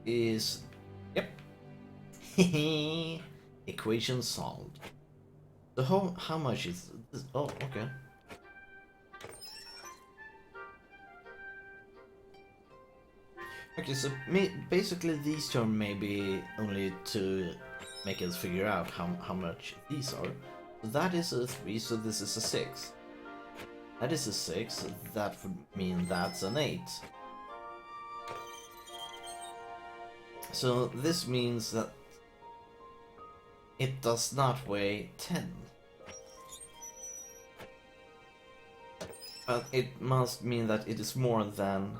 Is... Yep. Equation solved. So how much is this? Oh, okay. Okay, so basically these two may be only to make us figure out how much these are. So that is a 3, so this is a 6. That is a 6, that would mean that's an 8. So this means that it does not weigh 10. But it must mean that it is more than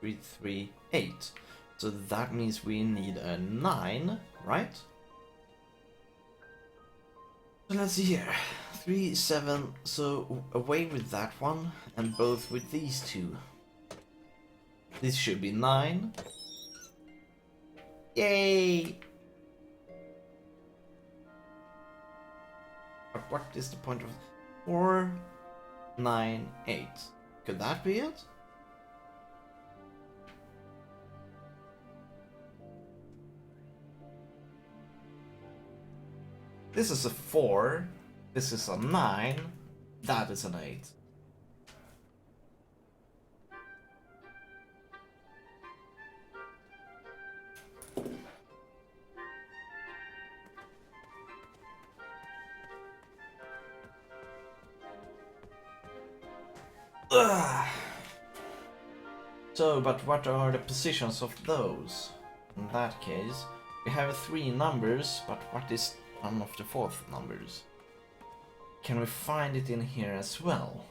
338. So that means we need a 9, right? So let's see here. 3, 7, so away with that one, and both with these two. This should be 9. Yay! But what is the point of 4, 9, 8? Could that be it? This is a 4. This is a 9. That is an 8. Ugh. So, but what are the positions of those? In that case, we have 3 numbers, but what is one of the 4th numbers? Can we find it in here as well?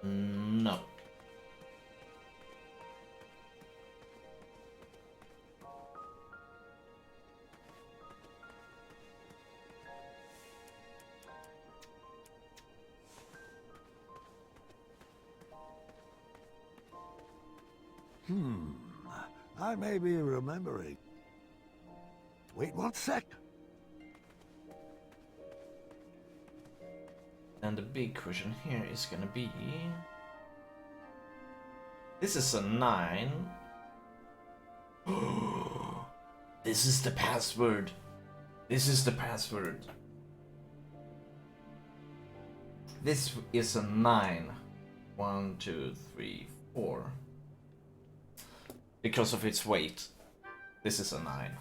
No. I may be remembering. Wait 1 sec. And the big question here is gonna be... This is a 9. This is the password. This is the password. This is a 9. 1, 2, 3, 4. Because of its weight. This is a 9.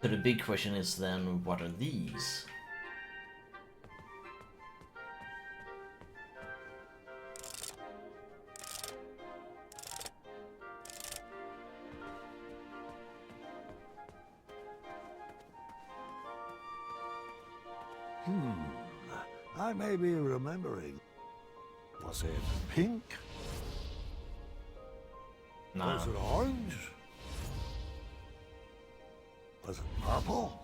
So the big question is then, what are these? I may be remembering. Was it pink? No. Was it orange? Was it purple?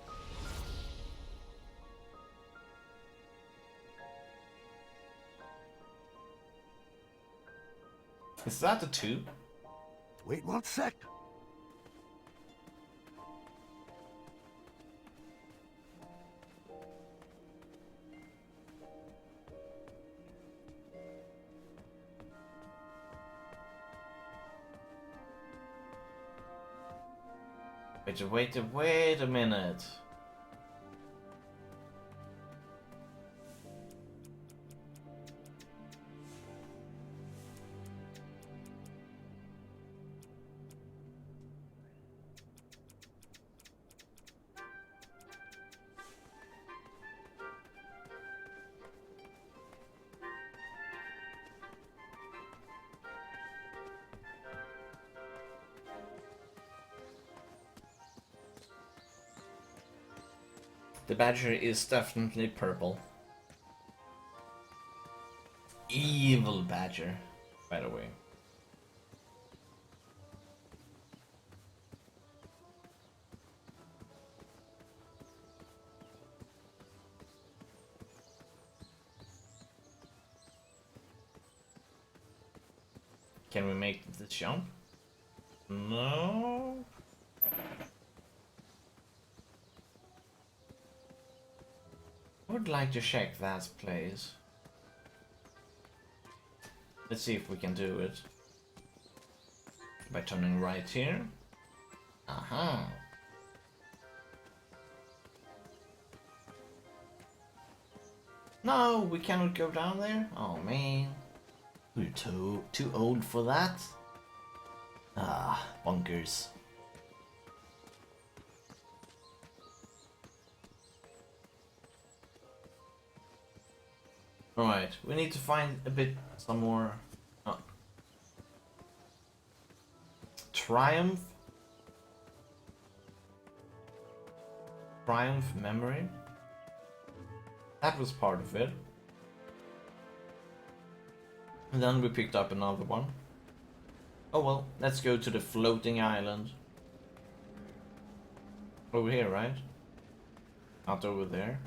Is that a 2? Wait 1 sec. Wait a minute. The badger is definitely purple. Evil badger, by the way. Can we make this jump? No. I would like to check that place. Let's see if we can do it. By turning right here. Aha. No, we cannot go down there? Oh man. We're too old for that. Ah, bunkers. Alright, we need to find some more Triumph memory. That was part of it. And then we picked up another one. Oh well, let's go to the floating island. Over here, right? Not over there.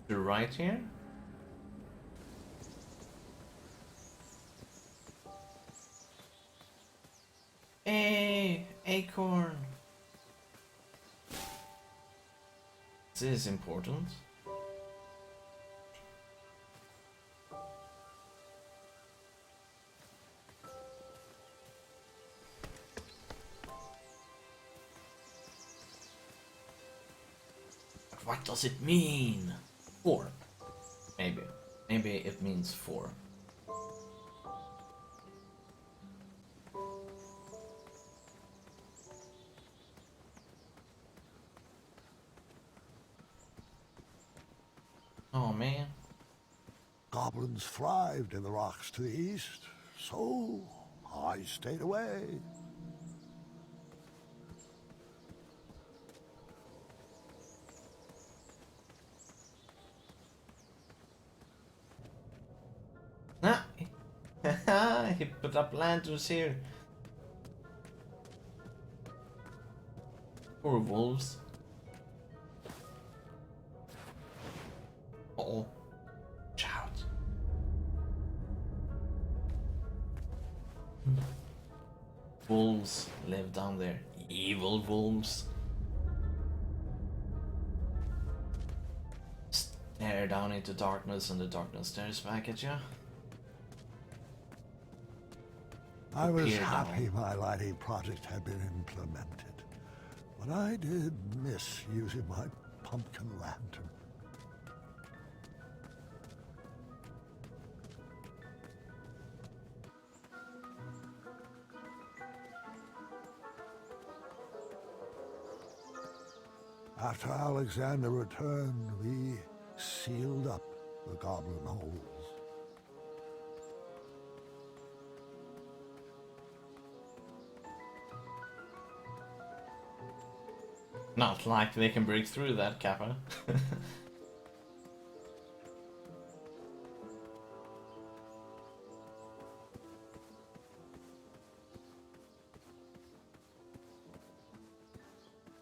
To right here? Hey, acorn. This is important. But what does it mean? 4. Maybe. Maybe it means 4. Oh man. Goblins thrived in the rocks to the east, so I stayed away. He put up lanterns here. Poor wolves. Uh-oh. Shout. Wolves live down there. Evil wolves. Stare down into darkness and the darkness stares back at you. I was happy my lighting project had been implemented, but I did miss using my pumpkin lantern. After Alexander returned, we sealed up the goblin holes. Not like they can break through that, Kappa.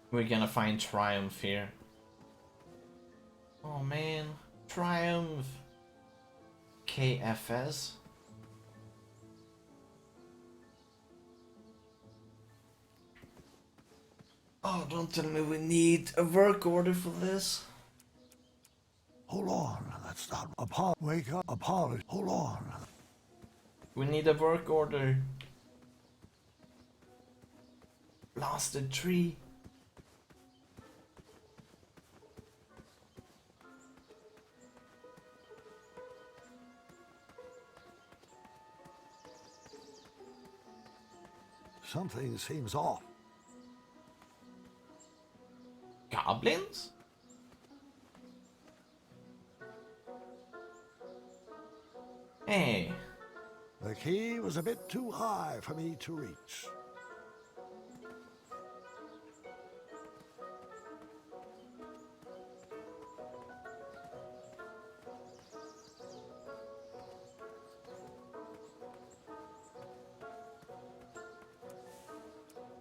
We're gonna find Triumph here. Oh man, Triumph. KFS. Oh, don't tell me we need a work order for this. Hold on, that's not wake up, apology. Hold on. We need a work order. Blasted tree. Something seems off. Goblins? Hey. The key was a bit too high for me to reach.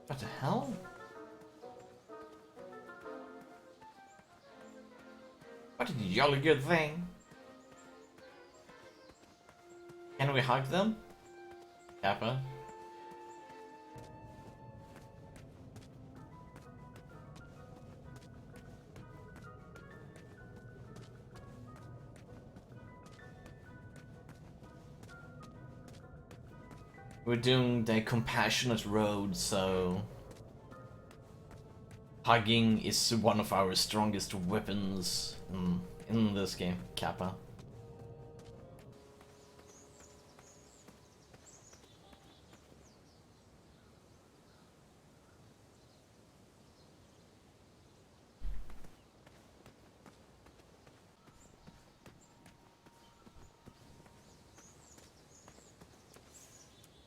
What the hell? What a jolly good thing. Can we hug them? Kappa? We're doing the compassionate road, so hugging is one of our strongest weapons in this game, Kappa.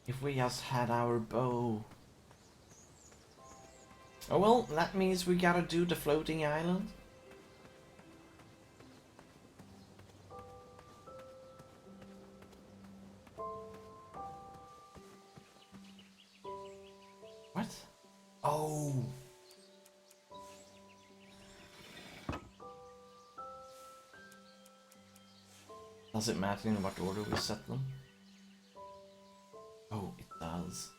If we just had our bow. Oh well, that means we gotta do the floating island. What? Oh. Does it matter in what order we set them? Oh, it does.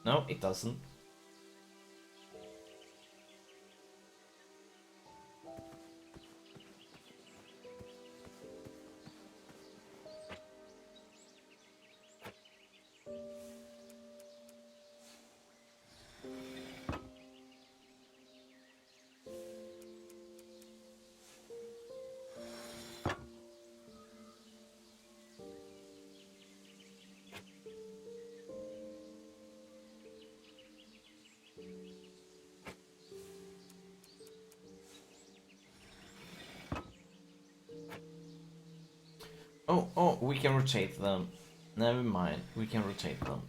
No, it doesn't. Oh, we can rotate them. Never mind, we can rotate them.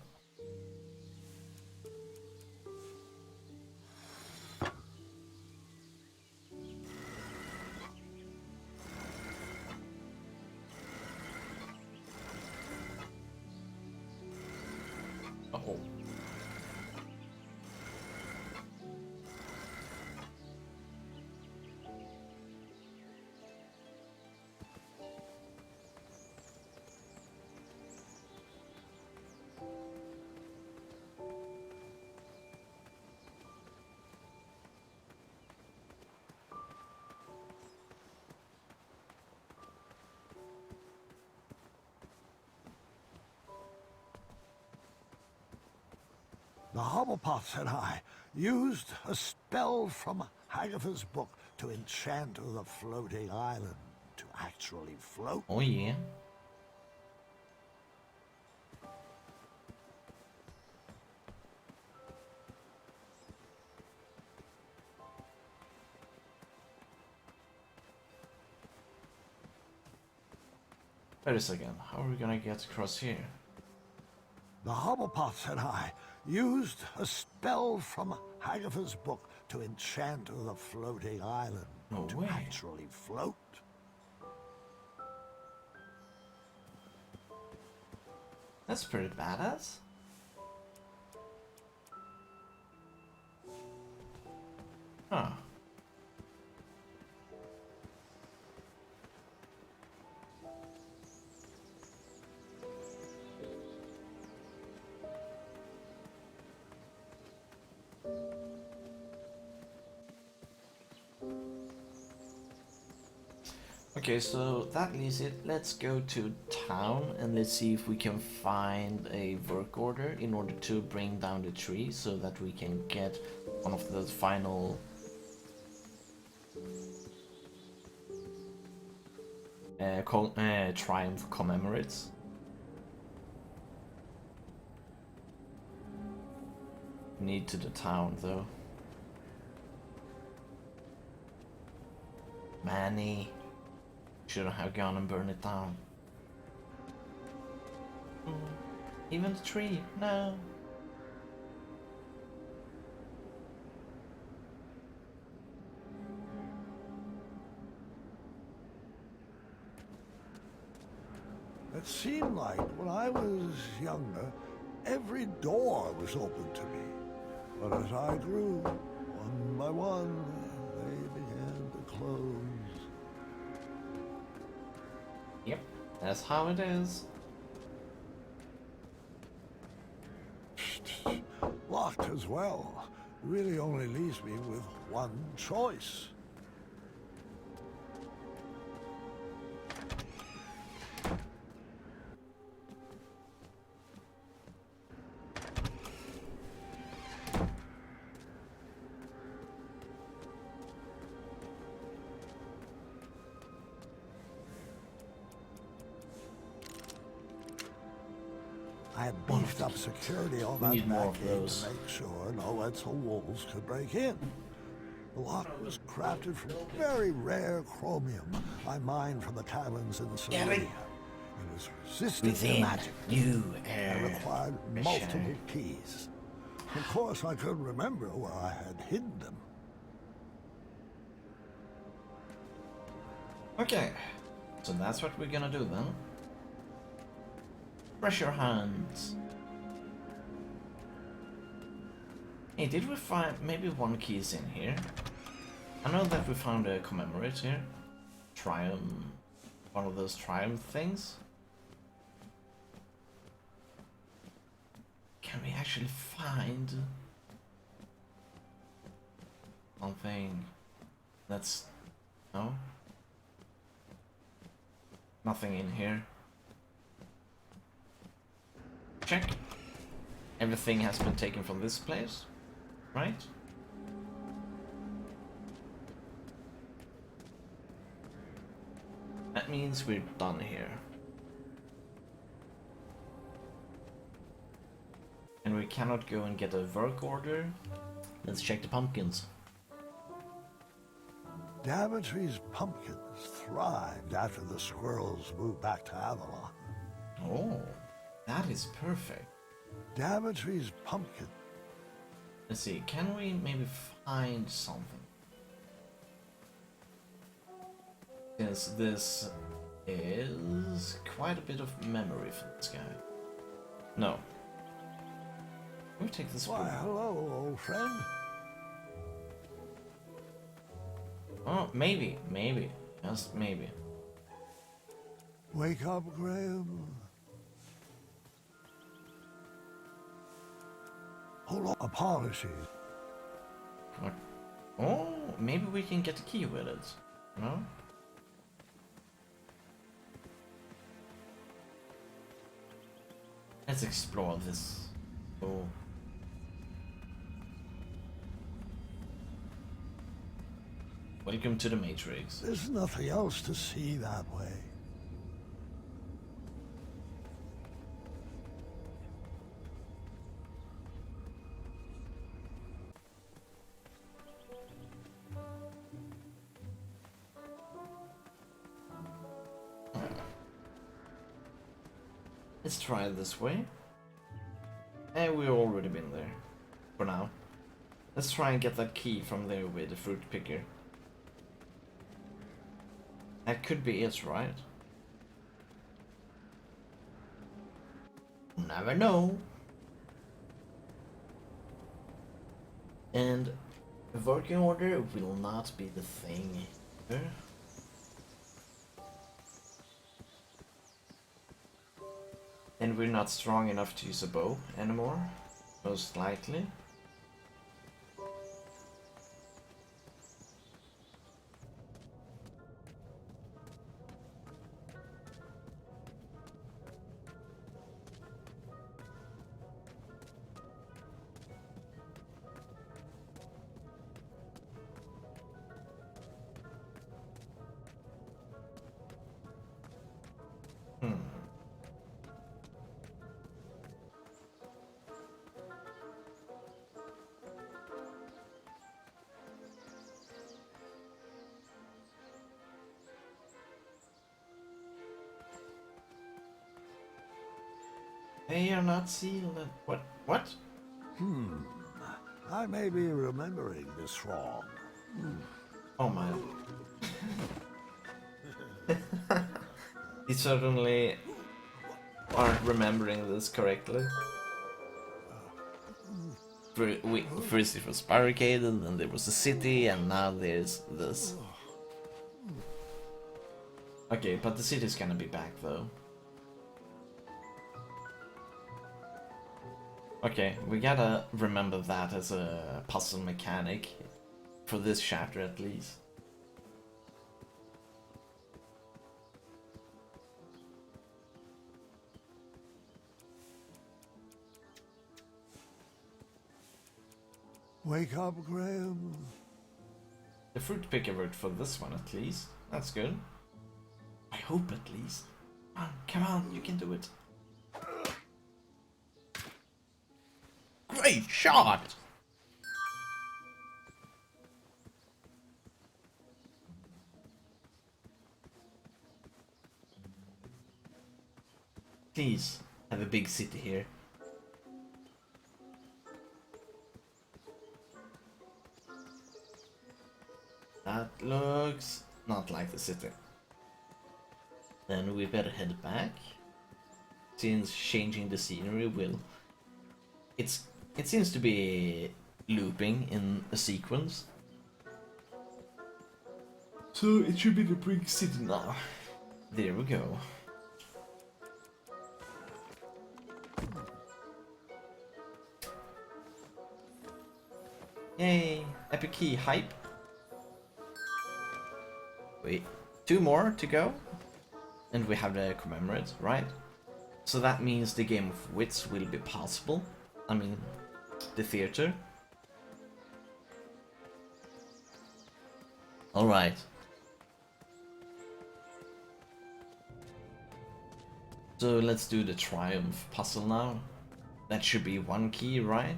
Oh. The Hobblepots and I used a spell from Hagatha's book to enchant the floating island to actually float. Oh yeah. Wait a second, how are we gonna get across here? The Hobblepots and I used a spell from Hagatha's book to enchant the floating island to actually float. That's pretty badass. Huh. Okay, so that leaves it. Let's go to town and let's see if we can find a work order in order to bring down the tree so that we can get one of the final triumph commemorates. Need to the town though. Manny. Shouldn't have gone and burned it down. Even the tree, no. It seemed like when I was younger, every door was open to me. But as I grew, one by one, they began to close. Yep, that's how it is. Locked as well. Really only leaves me with one choice. I had beefed up security on that need more back of gate those. to make sure no Etzel wolves could break in. The lock was crafted from very rare chromium I mined from the caverns in Celia. It was resistant to Within magic you and air. required multiple keys. Of course, I couldn't remember where I had hidden them. Okay, so that's what we're gonna do then. Brush your hands. Hey, did we find maybe one key is in here? I know that we found a commemorate here. Triumph, one of those triumph things. Can we actually find something that's no? Nothing in here. Check. Everything has been taken from this place, right? That means we're done here. And we cannot go and get a work order. Let's check the pumpkins. Daventry's pumpkins thrived after the squirrels moved back to Avalon. Oh, that is perfect. Daventry's pumpkin. Let's see, can we maybe find something? Since this is quite a bit of memory for this guy. No. Can we take this Why, book? hello, old friend. Oh, maybe, just maybe. Wake up, Graham. Hold on. Apologies. What? Oh, maybe we can get a key with it. No? Let's explore this. Oh. Welcome to the Matrix. There's nothing else to see that way. Let's try it this way. And we've already been there. For now. Let's try and get that key from there with the fruit picker. That could be it, right? Never know. And a working order will not be the thing here. And we're not strong enough to use a bow anymore, most likely. They are not sealed. What? What? I may be remembering this wrong. Oh my. You certainly aren't remembering this correctly. First it was barricaded, then there was a city, and now there's this. Okay, but the city's gonna be back though. Okay, we gotta remember that as a puzzle mechanic for this chapter at least. Wake up, Graham. The fruit picker worked for this one at least. That's good. I hope at least. Come on, you can do it. Great shot! Please, have a big city here. That looks not like the city. Then we better head back, since changing the scenery will... It seems to be looping in a sequence. So it should be the big city now. There we go. Yay! Epic key hype. Wait, 2 more to go? And we have the commemorate, right? So that means the game of wits will be possible. I mean, the theater. Alright. So let's do the triumph puzzle now. That should be 1 key, right?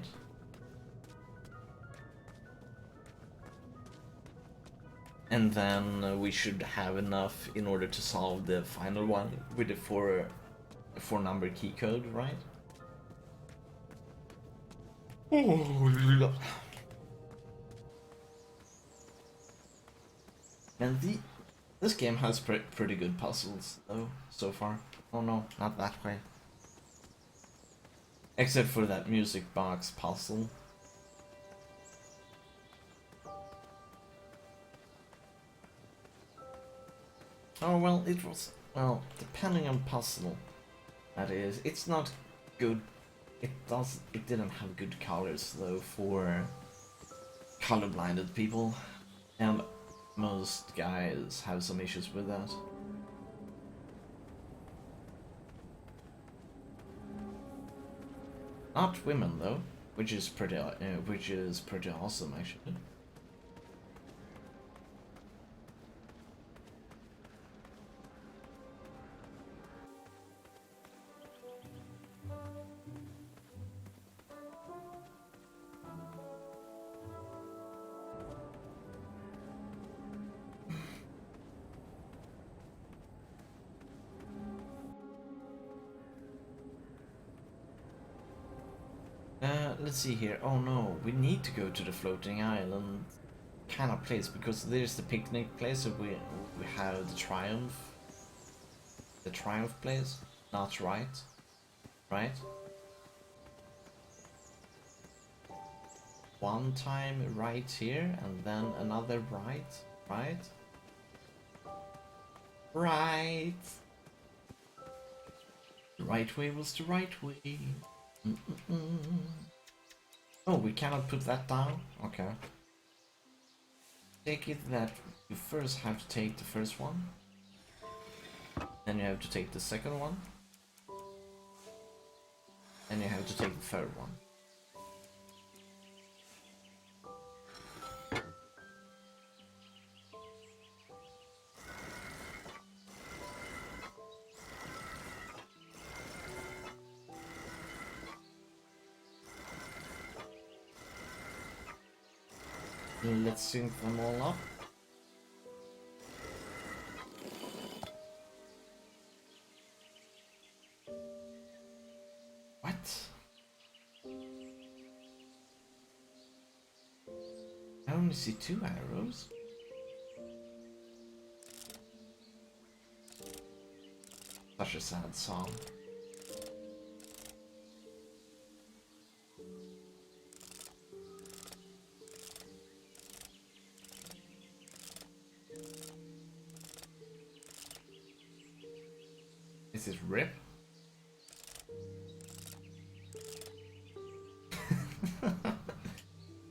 And then we should have enough in order to solve the final one with the 4 number key code, right? And this game has pretty good puzzles though so far. Oh no, not that way. Except for that music box puzzle. Oh well, it was, well, depending on puzzle, that is, it's not good. It didn't have good colors though for colorblinded people, and most guys have some issues with that. Not women though, which is pretty awesome actually. Let's see here. Oh no, we need to go to the floating island kind of place because there's the picnic place, so we have the triumph place. Not right, right? One time right here and then another right. The right way was the right way. Oh, we cannot put that down? Okay. Take it that you first have to take the first one. Then you have to take the second one. And you have to take the third one. Let's sync them all up. only see 2 arrows. Such a sad song. Is it Rip?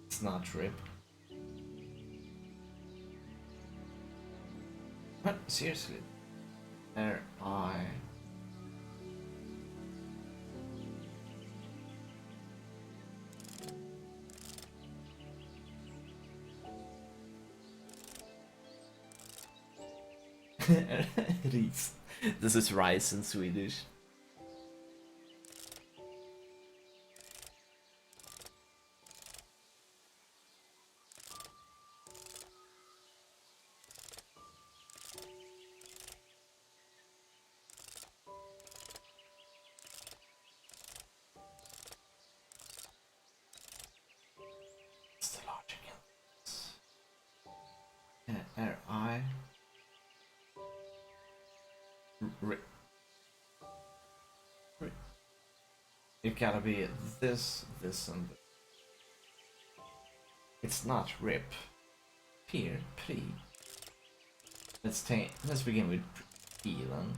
It's not Rip. What? Seriously? There I... Ris. This is rice in Swedish. What's the logic in this? R-I... It gotta be this, this, and this. It's not Rip. Peer, Pri. Let's begin with P then.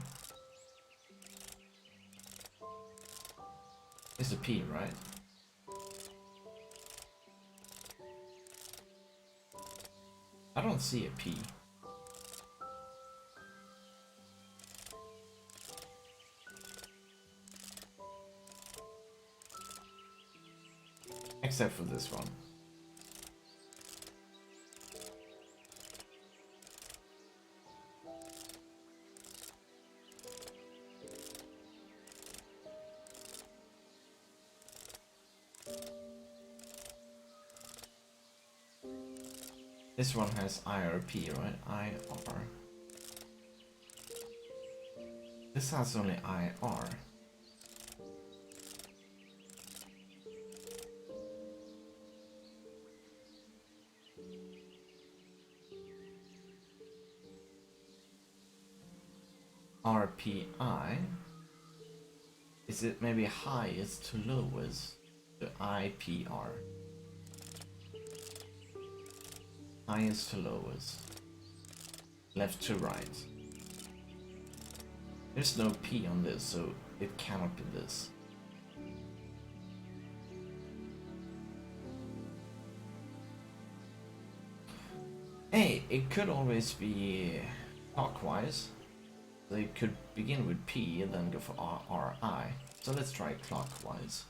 It's a P, right? I don't see a P. Except for this one. This one has IRP, right? IR. This has only IR. RPI. Is it maybe highest to lowest? The IPR. Highest to lowest. Left to right. There's no P on this, so it cannot be this. Hey, it could always be clockwise. They could begin with P and then go for RI. So let's try clockwise.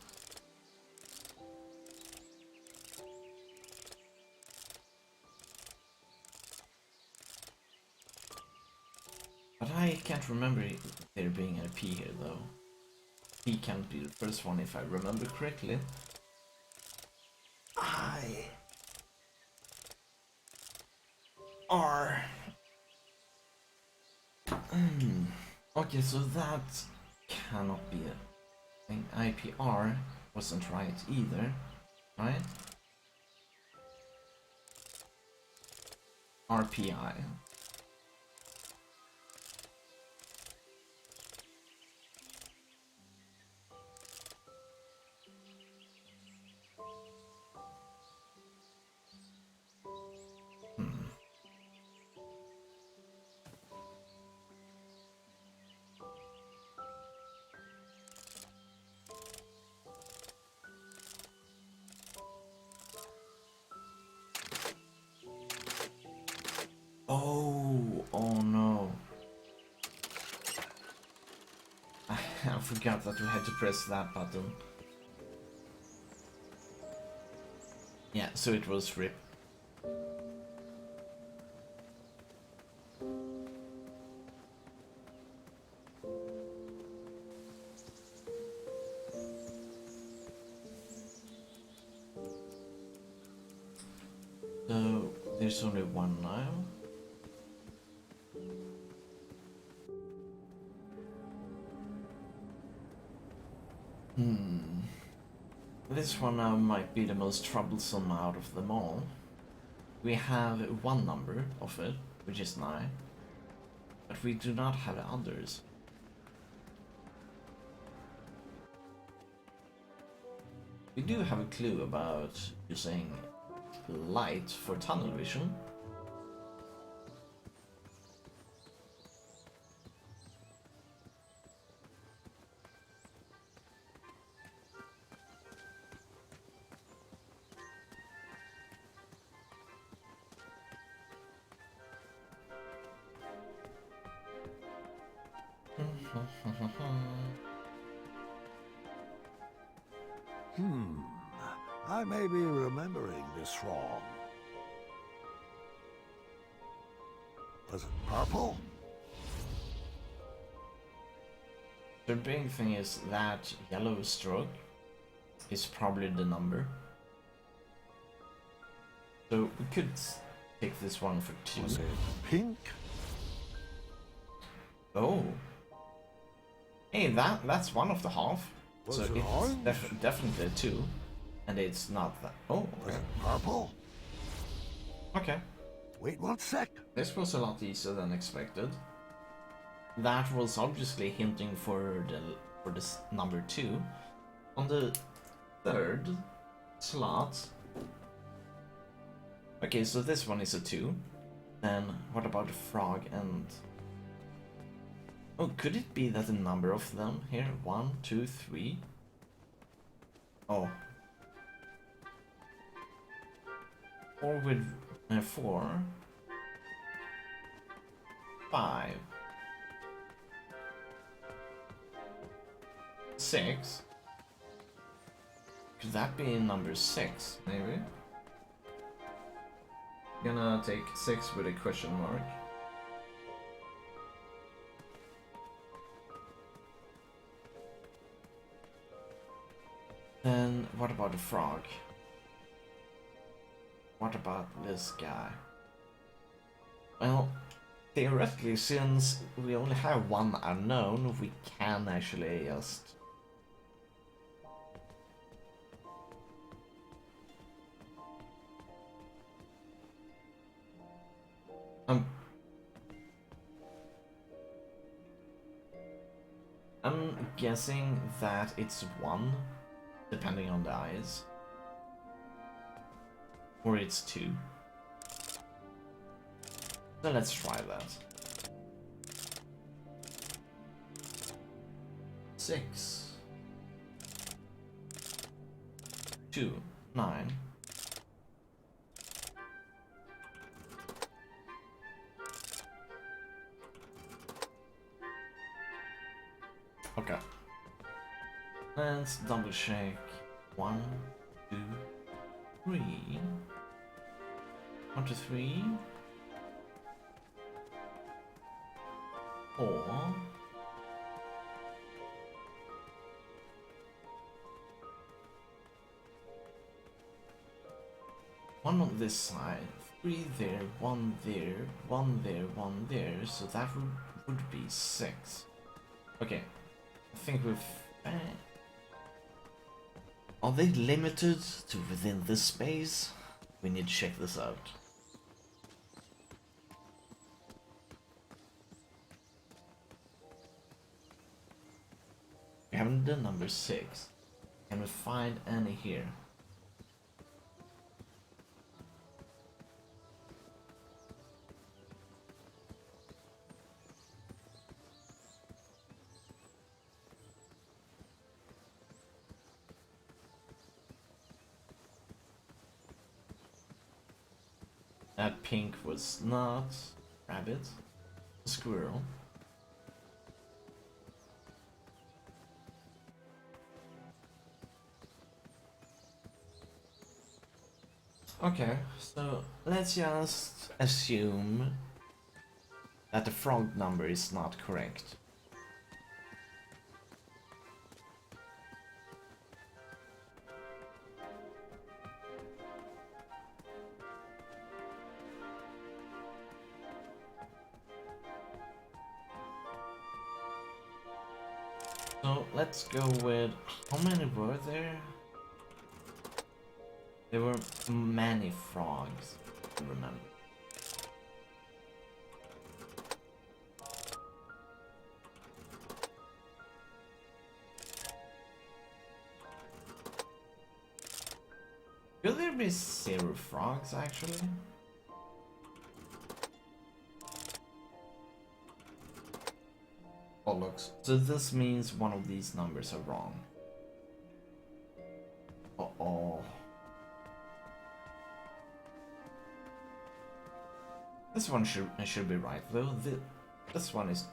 But I can't remember there being a P here though. P can't be the first one if I remember correctly. I R. Okay, so that cannot be it. I think IPR wasn't right either, right? RPI. Oh no. I forgot that we had to press that button. Yeah, so it was RIP. So there's only one now. This one now might be the most troublesome out of them all. We have one number of it, which is 9, but we do not have others. We do have a clue about using light for tunnel vision. I may be remembering this wrong. Was it purple? The big thing is that yellow stroke is probably the number. So we could take this one for 2. Was it pink? Oh. Hey, that's one of the half. Was so it it's orange? definitely a 2. And it's not that. Oh, Was okay. it purple? Okay. Wait 1 sec. This was a lot easier than expected. That was obviously hinting for this number 2. On the 3rd slot. Okay, so this one is a 2. Then what about the frog and... Oh, could it be that the number of them here? 1, 2, 3? Oh. Or with 4, 5, 6. Could that be number 6, maybe? Gonna take 6 with a question mark. Then what about the frog? What about this guy? Well, theoretically, since we only have one unknown, we can actually just... I'm guessing that it's 1, depending on the eyes. Or it's 2. So let's try that. 6, 2, 9. Okay. Let's double check. 1, 2, 3. 1, 2, 3. 4. 1 on this side, 3 there, 1 there, 1 there, 1 there, so that would be 6. Okay, I think we've... Are they limited to within this space? We need to check this out. We haven't done number 6. Can we find any here? That pink was not rabbit, squirrel. Okay, so let's just assume that the frog number is not correct. So let's go with, how many were there? There were many frogs. remember. Will there be 0 frogs actually? Bollocks. So this means one of these numbers are wrong. Uh-oh. This one should be right though. This one is.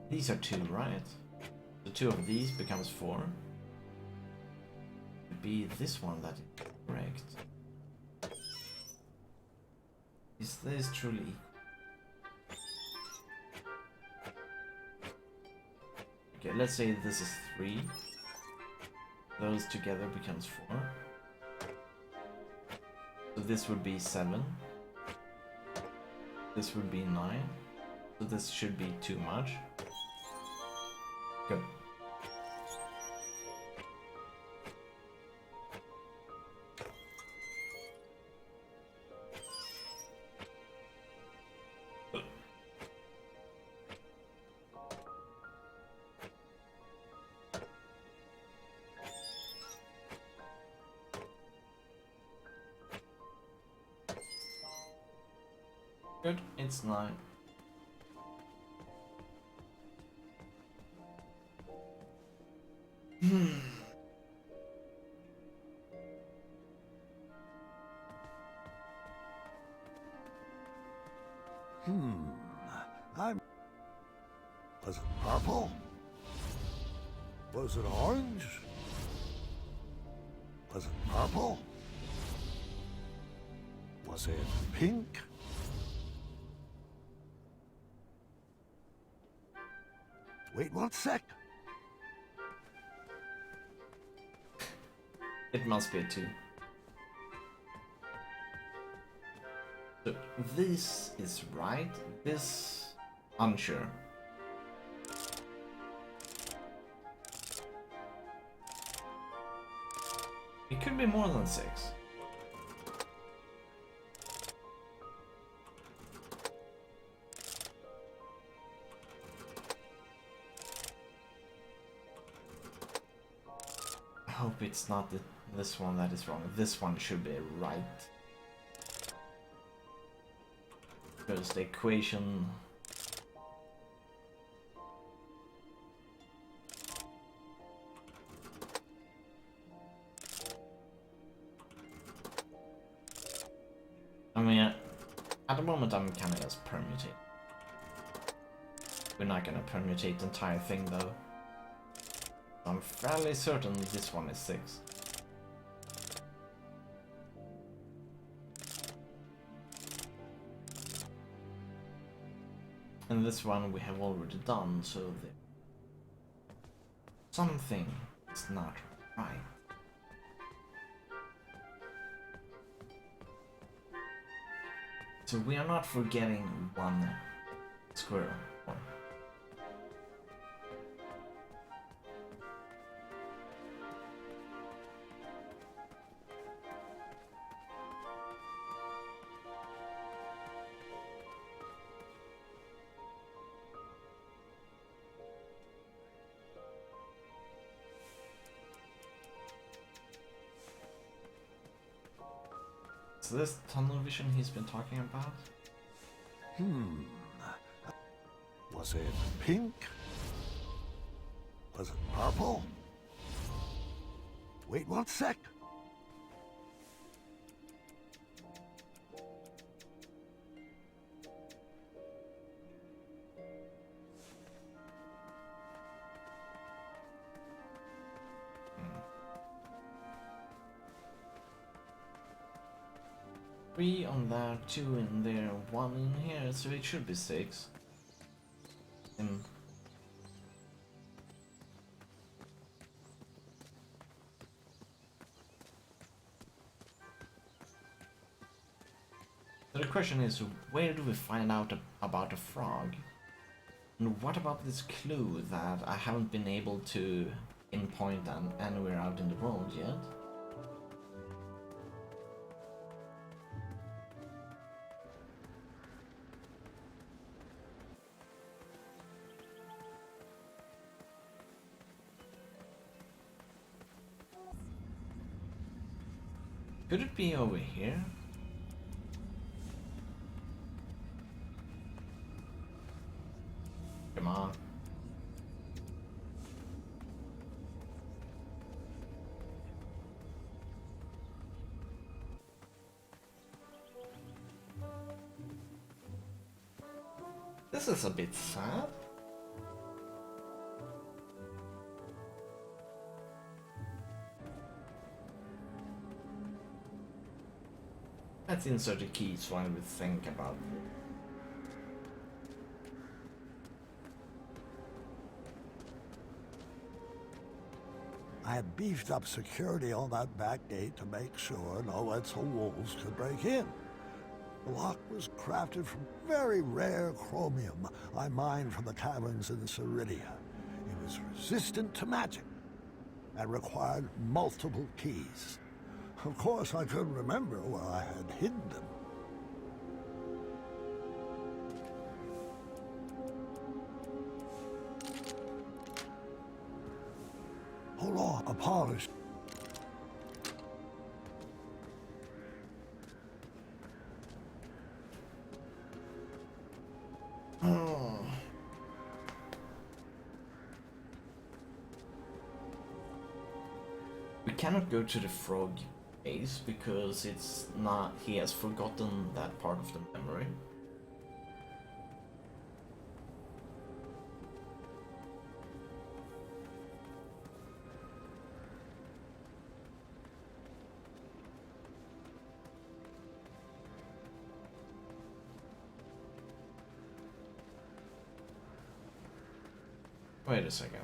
These are 2, right? The 2 of these becomes 4. It'd be this one that is correct. Is this truly equal? Okay, let's say this is 3. Those together becomes 4. So this would be 7. This would be 9. So this should be too much. Good. Good, it's 9. Was it purple? Was it orange? Was it purple? Was it pink? Wait 1 sec. It must be a 2. So this is right, this unsure. It could be more than 6. I hope it's not this one that is wrong. This one should be right. Because the equation... I mean, at the moment I'm kinda just permutate. We're not gonna permutate the entire thing though. I'm fairly certain this one is 6. And this one we have already done, so something is not right. So we are not forgetting one squirrel. Is this tunnel vision he's been talking about? Was it pink? Was it purple? Wait 1 sec. Three on there, 2 in there, 1 in here, so it should be 6. So the question is, where do we find out about a frog? And what about this clue that I haven't been able to pinpoint anywhere out in the world yet? Could it be over here? Come on. This is a bit sad. Let's insert the keys while we think about it. I had beefed up security on that back gate to make sure no Etzel wolves could break in. The lock was crafted from very rare chromium I mined from the caverns in Ceridia. It was resistant to magic and required multiple keys. Of course, I couldn't remember where I had hidden them. Hold on, a polish. We cannot go to the frog base because it's not. He has forgotten that part of the memory. Wait a second.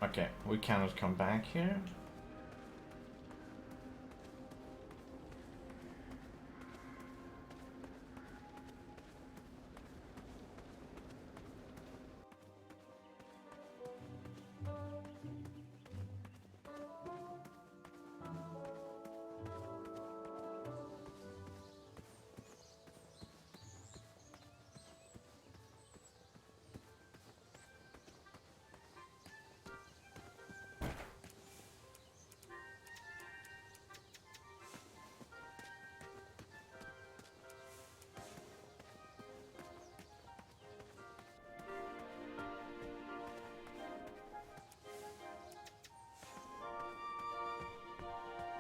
Okay, we cannot come back here.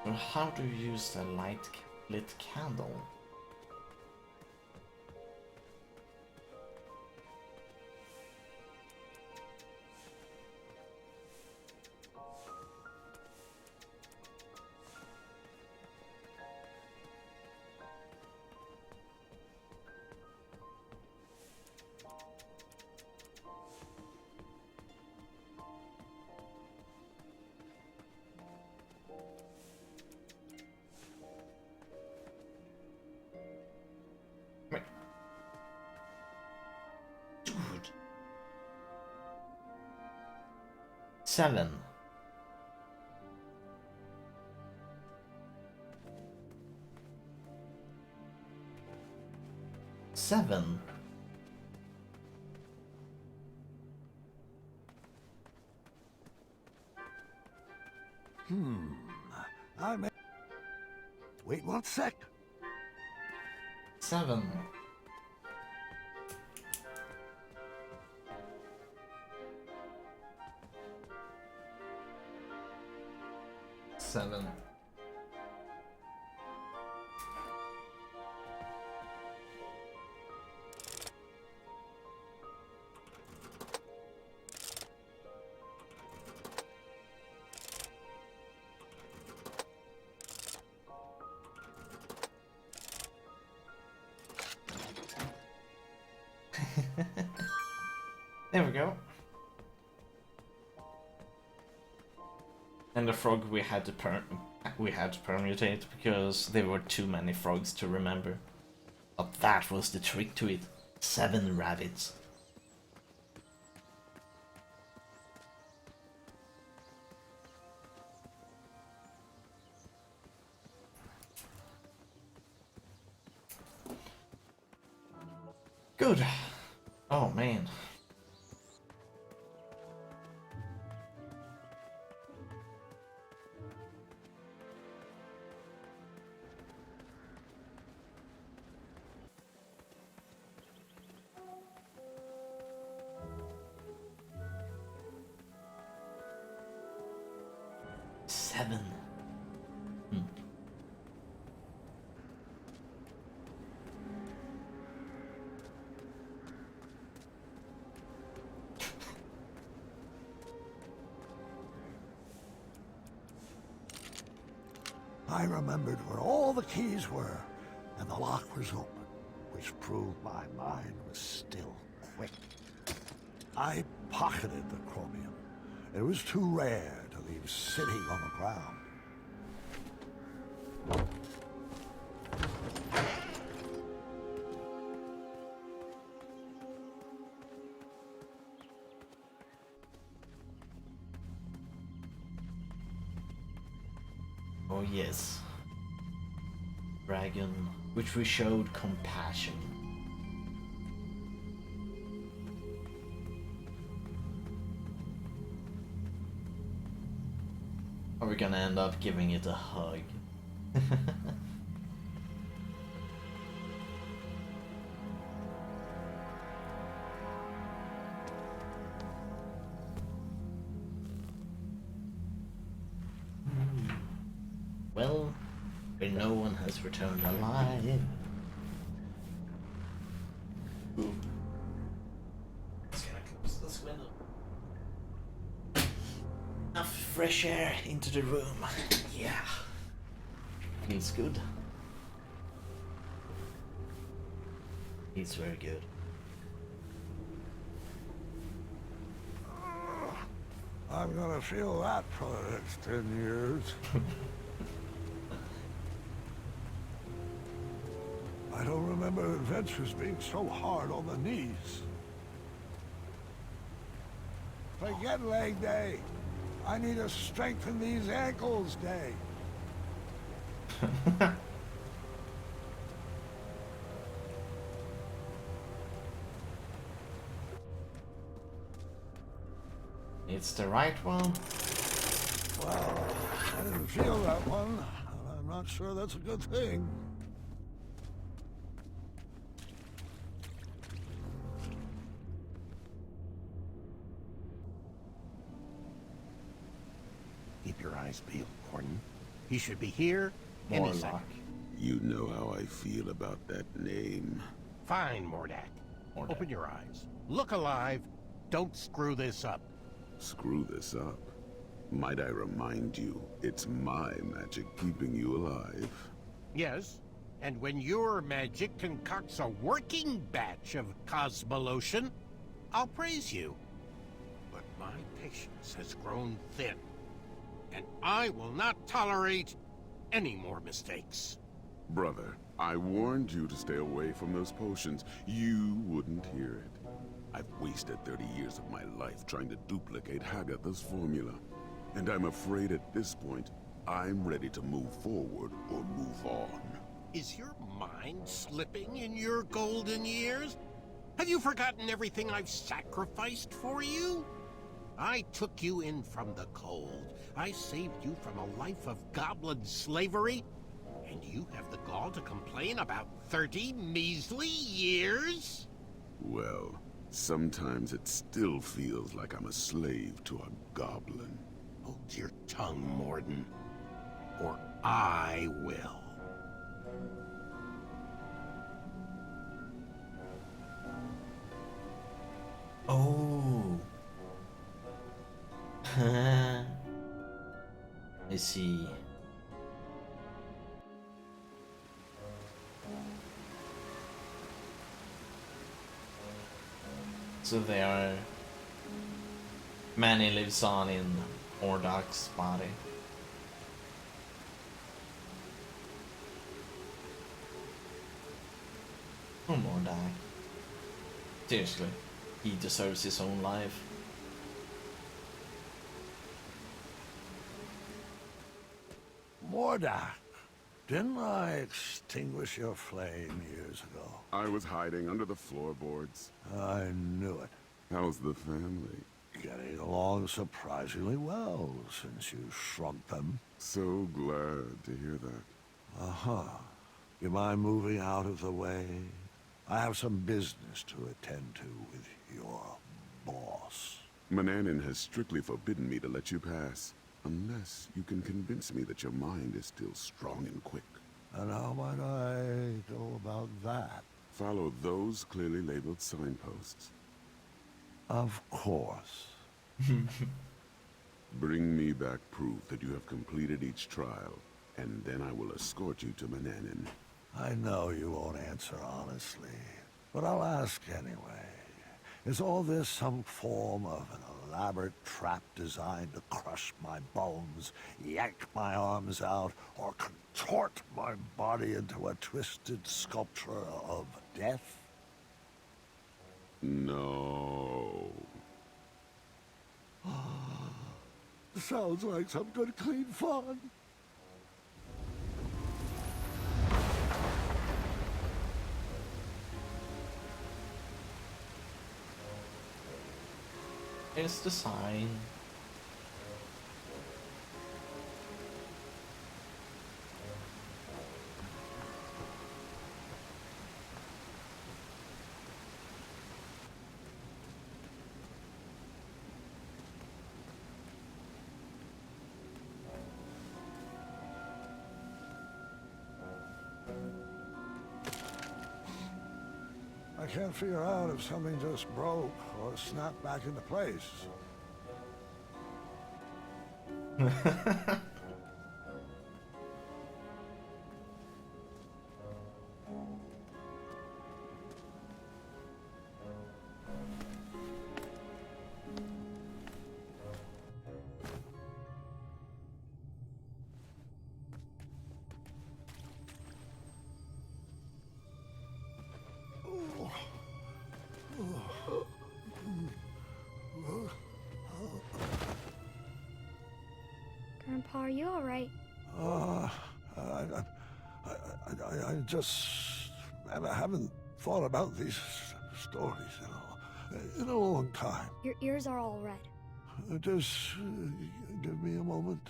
So how do you use the lit candle? Dude. 7. I may... Wait 1 sec. 7. There we go. And the frog we had to permutate because there were too many frogs to remember. But that was the trick to it. 7 rabbits. Good. Oh man. 7. I remembered where all the keys were, and the lock was open, which proved my mind was still quick. I pocketed the chromium. It was too rare to leave sitting on the ground. Oh yes. Dragon, which we showed compassion. Are we gonna end up giving it a hug? Well, no one has returned alive. Ooh. Just gonna close this window. Enough fresh air into the room. Yeah. Feels good. It's very good. I'm gonna feel that for the next 10 years. I don't remember adventures being so hard on the knees. Forget leg day. I need to strengthen these ankles day. It's the right one. Well, I didn't feel that one, and I'm not sure that's a good thing. Keep your eyes peeled, Gordon. He should be here any second. Morlock. You know how I feel about that name. Fine, Mordak. Open your eyes. Look alive. Don't screw this up. Screw this up. Might I remind you, it's my magic keeping you alive. Yes, and when your magic concocts a working batch of Cosmolotion, I'll praise you. But my patience has grown thin, and I will not tolerate any more mistakes. Brother, I warned you to stay away from those potions. You wouldn't hear it. I've wasted 30 years of my life trying to duplicate Hagatha's formula. And I'm afraid at this point, I'm ready to move forward or move on. Is your mind slipping in your golden years? Have you forgotten everything I've sacrificed for you? I took you in from the cold. I saved you from a life of goblin slavery. And you have the gall to complain about 30 measly years? Well, sometimes it still feels like I'm a slave to a goblin. Hold your tongue, Morden, or I will. Oh. I see. So Manny lives on in Mordak's body. Oh, Mordak. Seriously, he deserves his own life. Mordak, didn't I extinguish your flame years ago? I was hiding under the floorboards. I knew it. How's the family? Getting along surprisingly well since you shrunk them. So glad to hear that. Uh-huh. You mind moving out of the way? I have some business to attend to with your boss. Manannan has strictly forbidden me to let you pass. Unless you can convince me that your mind is still strong and quick. And how might I go about that? Follow those clearly labeled signposts. Of course. Bring me back proof that you have completed each trial, and then I will escort you to Manannan. I know you won't answer honestly, but I'll ask anyway. Is all this some form of an elaborate trap designed to crush my bones, yank my arms out, or contort my body into a twisted sculpture of death? No. Sounds like some good clean fun. Here's the sign. I can't figure out if something just broke or snapped back into place. Grandpa, are you all right? I just haven't thought about these stories in a long time. Your ears are all red. Just give me a moment.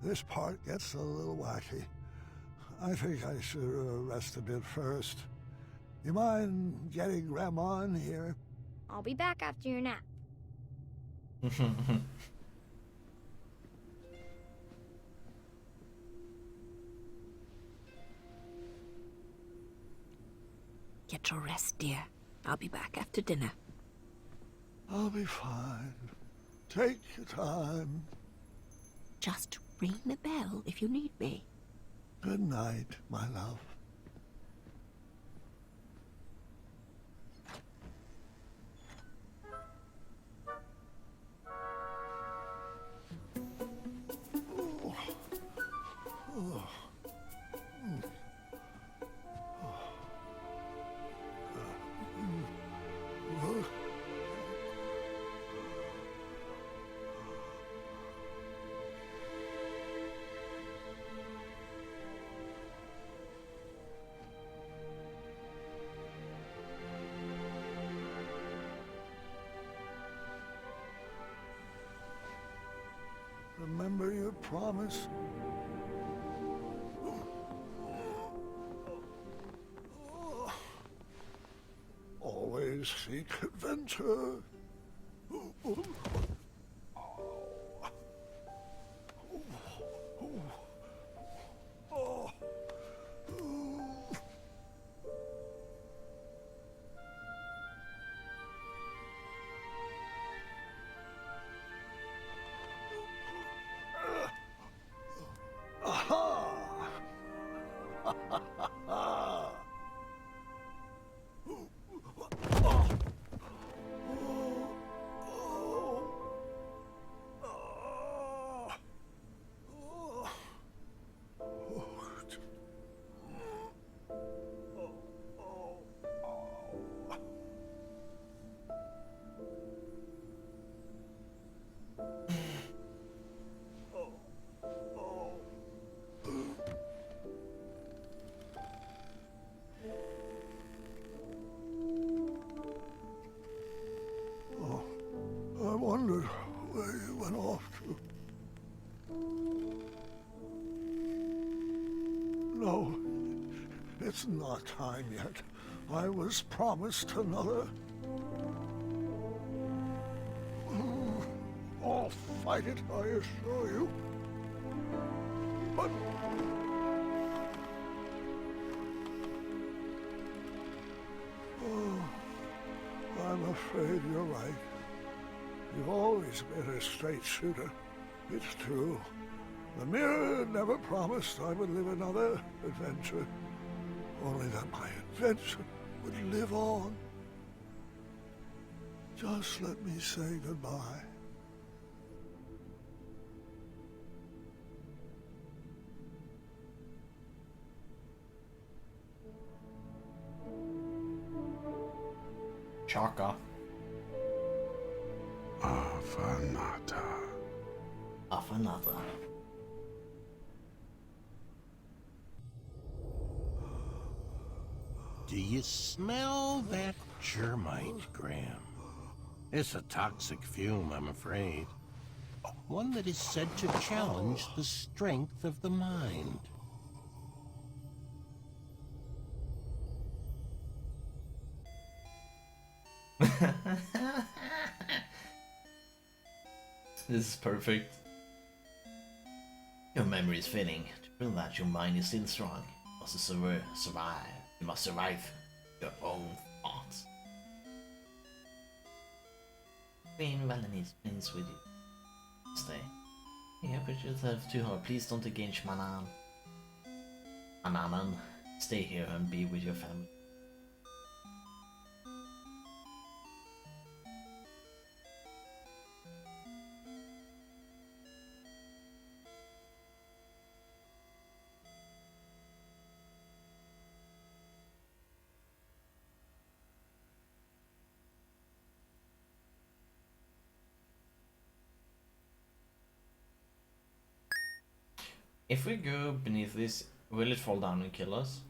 This part gets a little wacky. I think I should rest a bit first. You mind getting Grandma in here? I'll be back after your nap. Get your rest, dear. I'll be back after dinner. I'll be fine. Take your time. Just ring the bell if you need me. Good night, my love. Remember your promise? Always seek adventure. I wondered where you went off to. No, it's not time yet. I was promised another. I'll fight it, I assure you. But... oh, I'm afraid you're right. You've always been a straight shooter. It's true. The mirror never promised I would live another adventure. Only that my adventure would live on. Just let me say goodbye. Chaka. Afanata. Afanata. Do you smell that germite, Graham? It's a toxic fume, I'm afraid. One that is said to challenge the strength of the mind. This is perfect. Your memory is fading. To prove that your mind is still strong, you must survive. You must survive your own thoughts. Queen Valenice is with you. Stay. Yeah, but you have too hard. Please don't engage Manan. Mananan. Stay here and be with your family. If we go beneath this, will it fall down and kill us?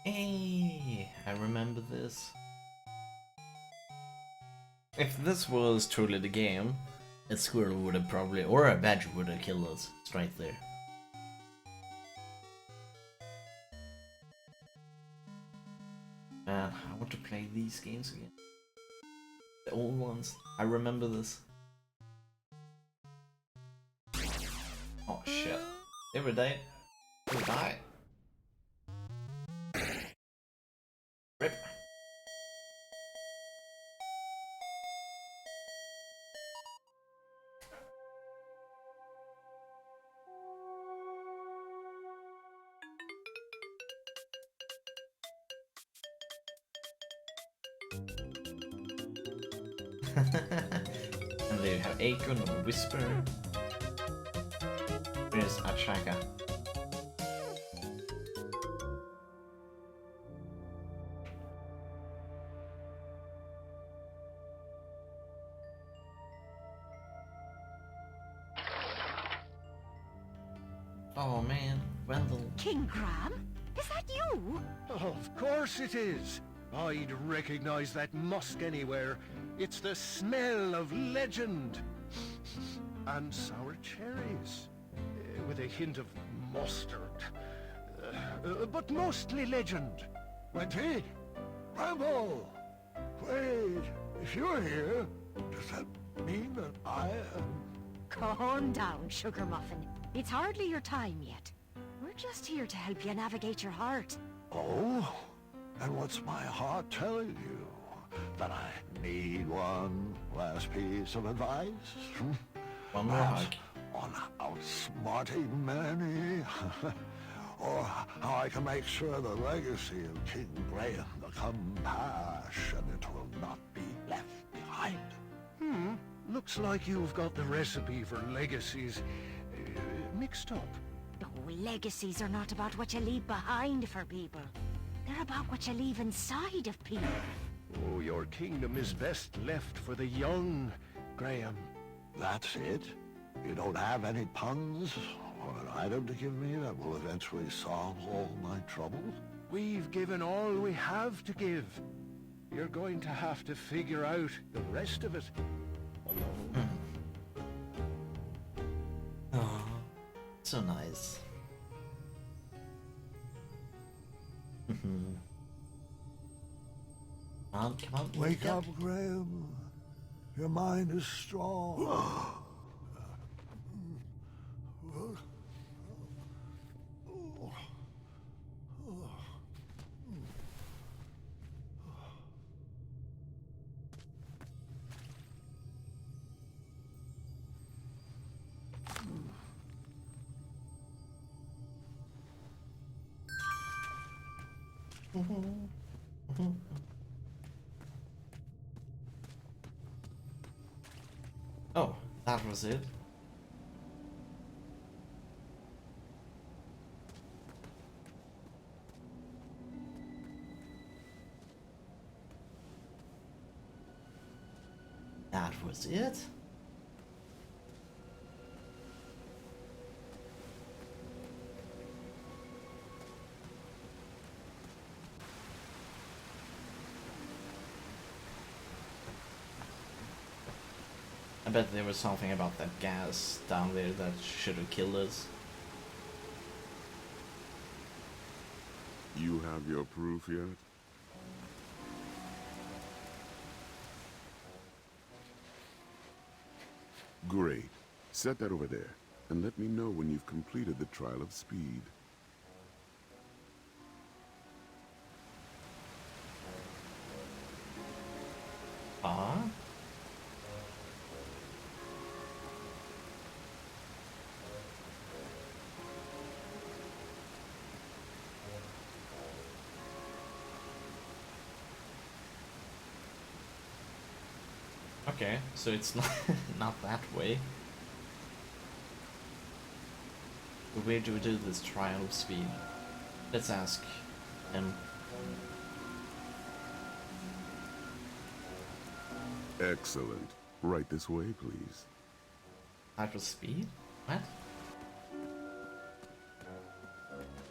Hey, I remember this. If this was truly the game, a squirrel would have probably, or a badger would have killed us straight there. Man, I want to play these games again. The old ones. I remember this. Oh shit. Every day. Every die. Rip. And they have Acorn or Whisper. Here's Achaka. Oh man, Wendell. King Graham? Is that you? Of course it is. I'd recognize that musk anywhere. It's the smell of legend. And sour cherries. With a hint of mustard. But mostly legend. Wenty? Rambo! Wait, if you're here, does that mean that I am... Calm down, Sugar Muffin. It's hardly your time yet. We're just here to help you navigate your heart. Oh? And what's my heart telling you? That I need one last piece of advice? One more hug. On outsmarting many? Or how I can make sure the legacy of King Graham, the compassionate, will not be left behind? Looks like you've got the recipe for legacies mixed up. No, legacies are not about what you leave behind for people. They're about what you leave inside of people. Oh, your kingdom is best left for the young, Graham. That's it? You don't have any puns or an item to give me that will eventually solve all my troubles? We've given all we have to give. You're going to have to figure out the rest of it alone. Oh, so nice. Come on, Wake up, Graham. Your mind is strong. Oh, that was it. That was it? I bet there was something about that gas down there that should have killed us. You have your proof yet? Great. Set that over there, and let me know when you've completed the trial of speed. Okay, so it's not not that way. But where do we do this trial of speed? Let's ask him. Excellent. Right this way, please. Trial of speed? What?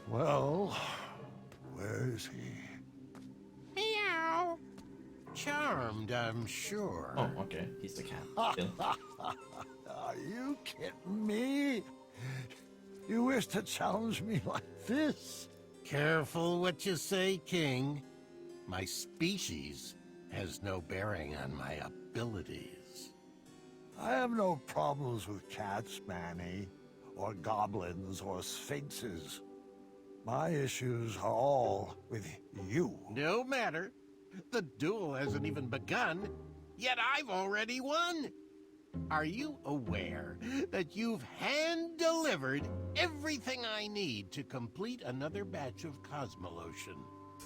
Well, where is he? Meow. Charmed, I'm sure. Oh, okay. He's the cat. Still. Are you kidding me? You wish to challenge me like this? Careful what you say, King. My species has no bearing on my abilities. I have no problems with cats, Manny, or goblins, or sphinxes. My issues are all with you. No matter. The duel hasn't even begun, yet I've already won. Are you aware that you've hand-delivered everything I need to complete another batch of Cosmolotion?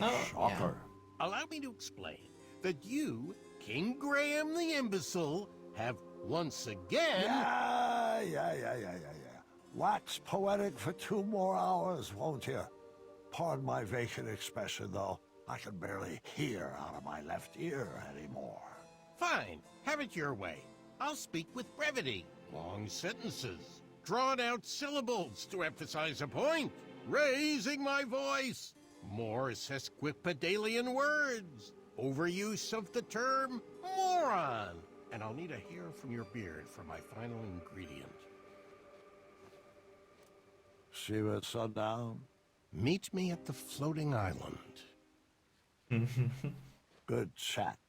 Oh, Shocker. Yeah. Allow me to explain that you, King Graham the Imbecile, have once again... Yeah. Wax poetic for 2 more hours, won't you? Pardon my vacant expression, though. I can barely hear out of my left ear anymore. Fine, have it your way. I'll speak with brevity, long sentences, drawn-out syllables to emphasize a point, raising my voice, more sesquipedalian words, overuse of the term moron, and I'll need a hair from your beard for my final ingredient. See you at sundown? Meet me at the floating island. Good chat.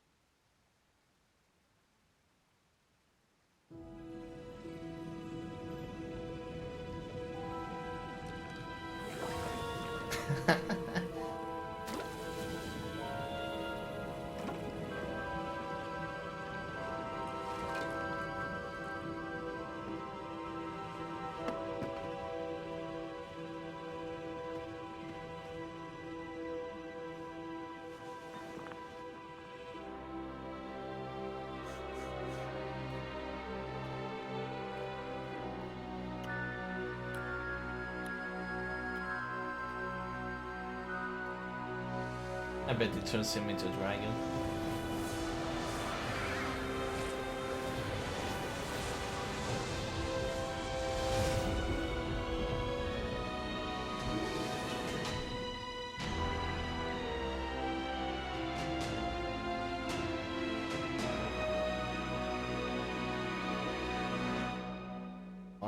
I bet it turns him into a dragon.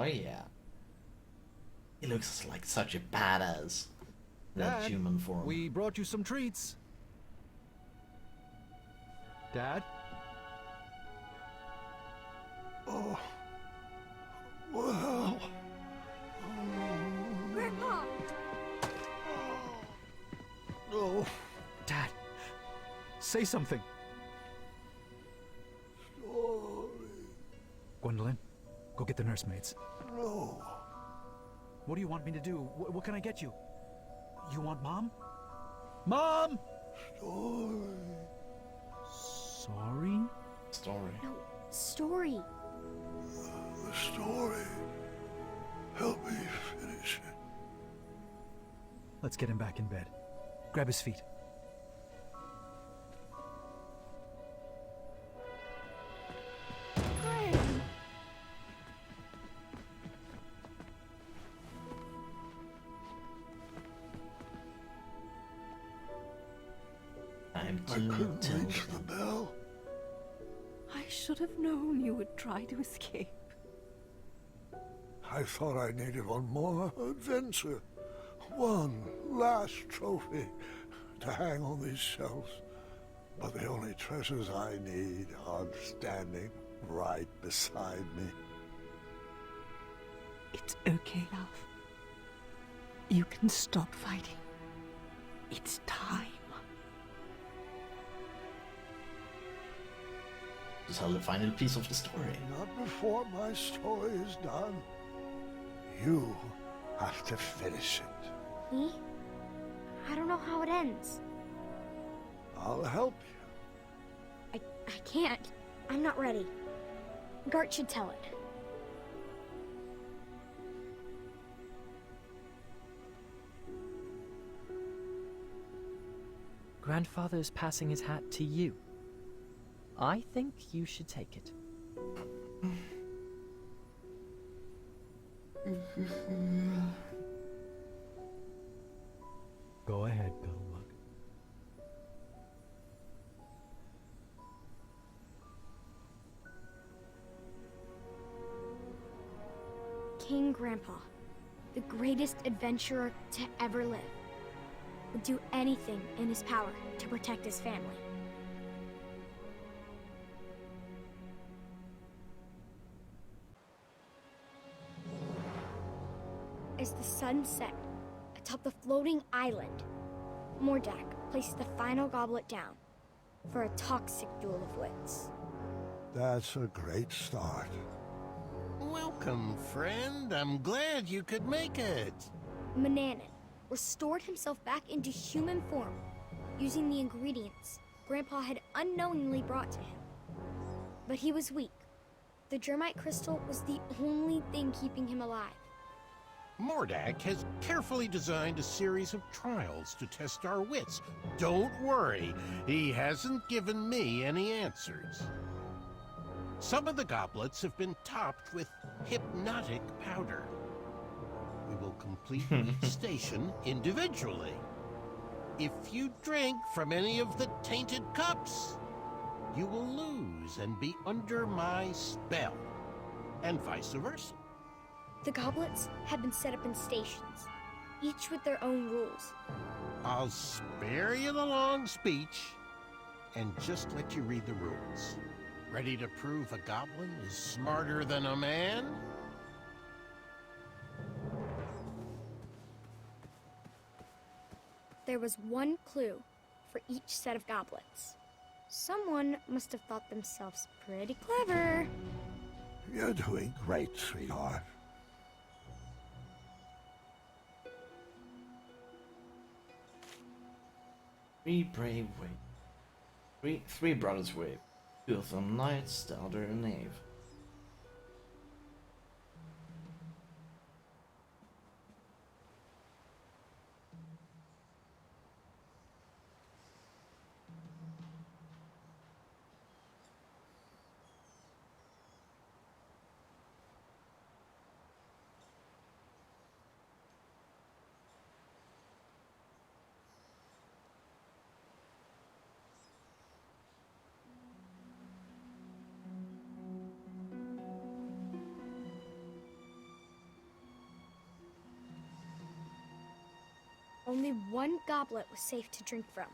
Oh yeah. He looks like such a badass. In that Dad, human form. we brought you some treats. Dad? Oh. Well. Grandpa! No. Dad, say something. Story. Gwendolyn, go get the nursemaids. No. What do you want me to do? What can I get you? You want Mom? Mom! Story. Sorry? Story. No, story. The story. Help me finish it. Let's get him back in bed. Grab his feet. I couldn't reach the bell. I should have known you would try to escape. I thought I needed one more adventure. One last trophy to hang on these shelves. But the only treasures I need are standing right beside me. It's okay, love. You can stop fighting. It's time. To tell the final piece of the story. Not before my story is done. You have to finish it. Me? I don't know how it ends. I'll help you. I can't. I'm not ready. Gart should tell it. Grandfather's passing his hat to you. I think you should take it. Go ahead, Bellbug. King Grandpa, the greatest adventurer to ever live, would do anything in his power to protect his family. As the sun set atop the floating island, Mordak placed the final goblet down for a toxic duel of wits. That's a great start. Welcome, friend. I'm glad you could make it. Manannan restored himself back into human form using the ingredients Grandpa had unknowingly brought to him. But he was weak. The Germite crystal was the only thing keeping him alive. Mordak has carefully designed a series of trials to test our wits. Don't worry, he hasn't given me any answers. Some of the goblets have been topped with hypnotic powder. We will complete each station individually. If you drink from any of the tainted cups, you will lose and be under my spell, and vice versa. The goblets had been set up in stations, each with their own rules. I'll spare you the long speech and just let you read the rules. Ready to prove a goblin is smarter than a man? There was one clue for each set of goblets. Someone must have thought themselves pretty clever. You're doing great, sweetheart. Three brave wait. Three brothers wait. Two of them knights, the other a knave. Only one goblet was safe to drink from.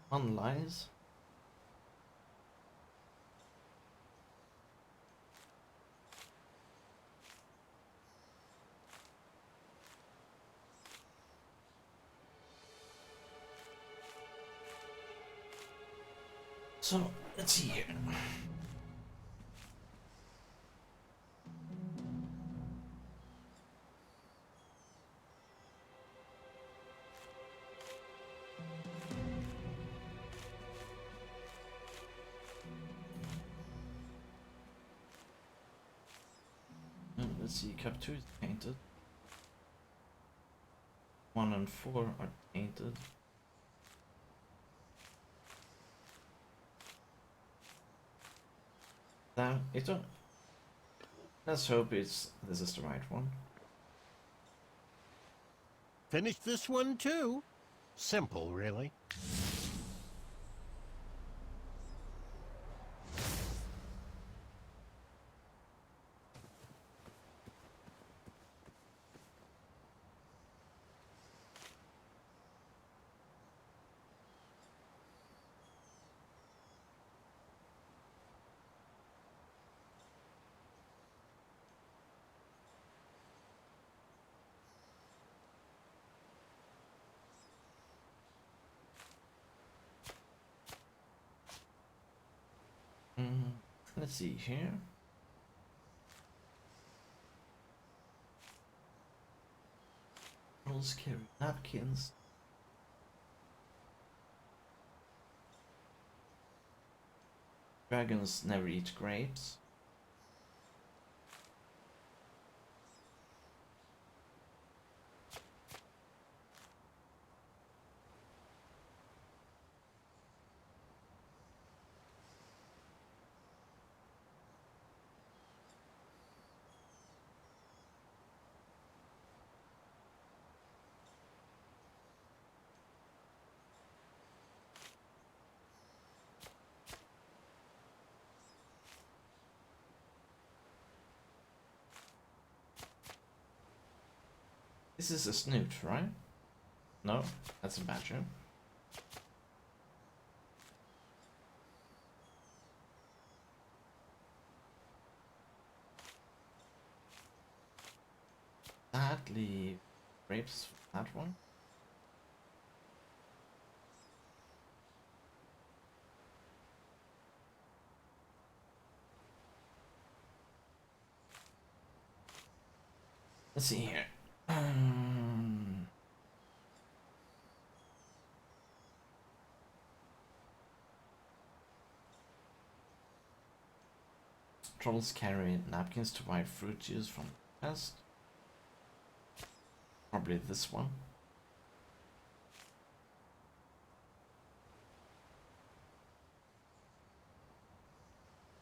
One lies. So, let's see here. Let's see, Cup 2 is painted. 1 and 4 are painted. Now, let's hope this is the right one. Finish this one too. Simple, really. Let's see here. Trolls carry napkins. Dragons never eat grapes. This is a snoot, right? No, that's a badger. Sadly, grapes for that one. Let's see here. Trolls carry napkins to wipe fruit juice from the chest. Probably this one.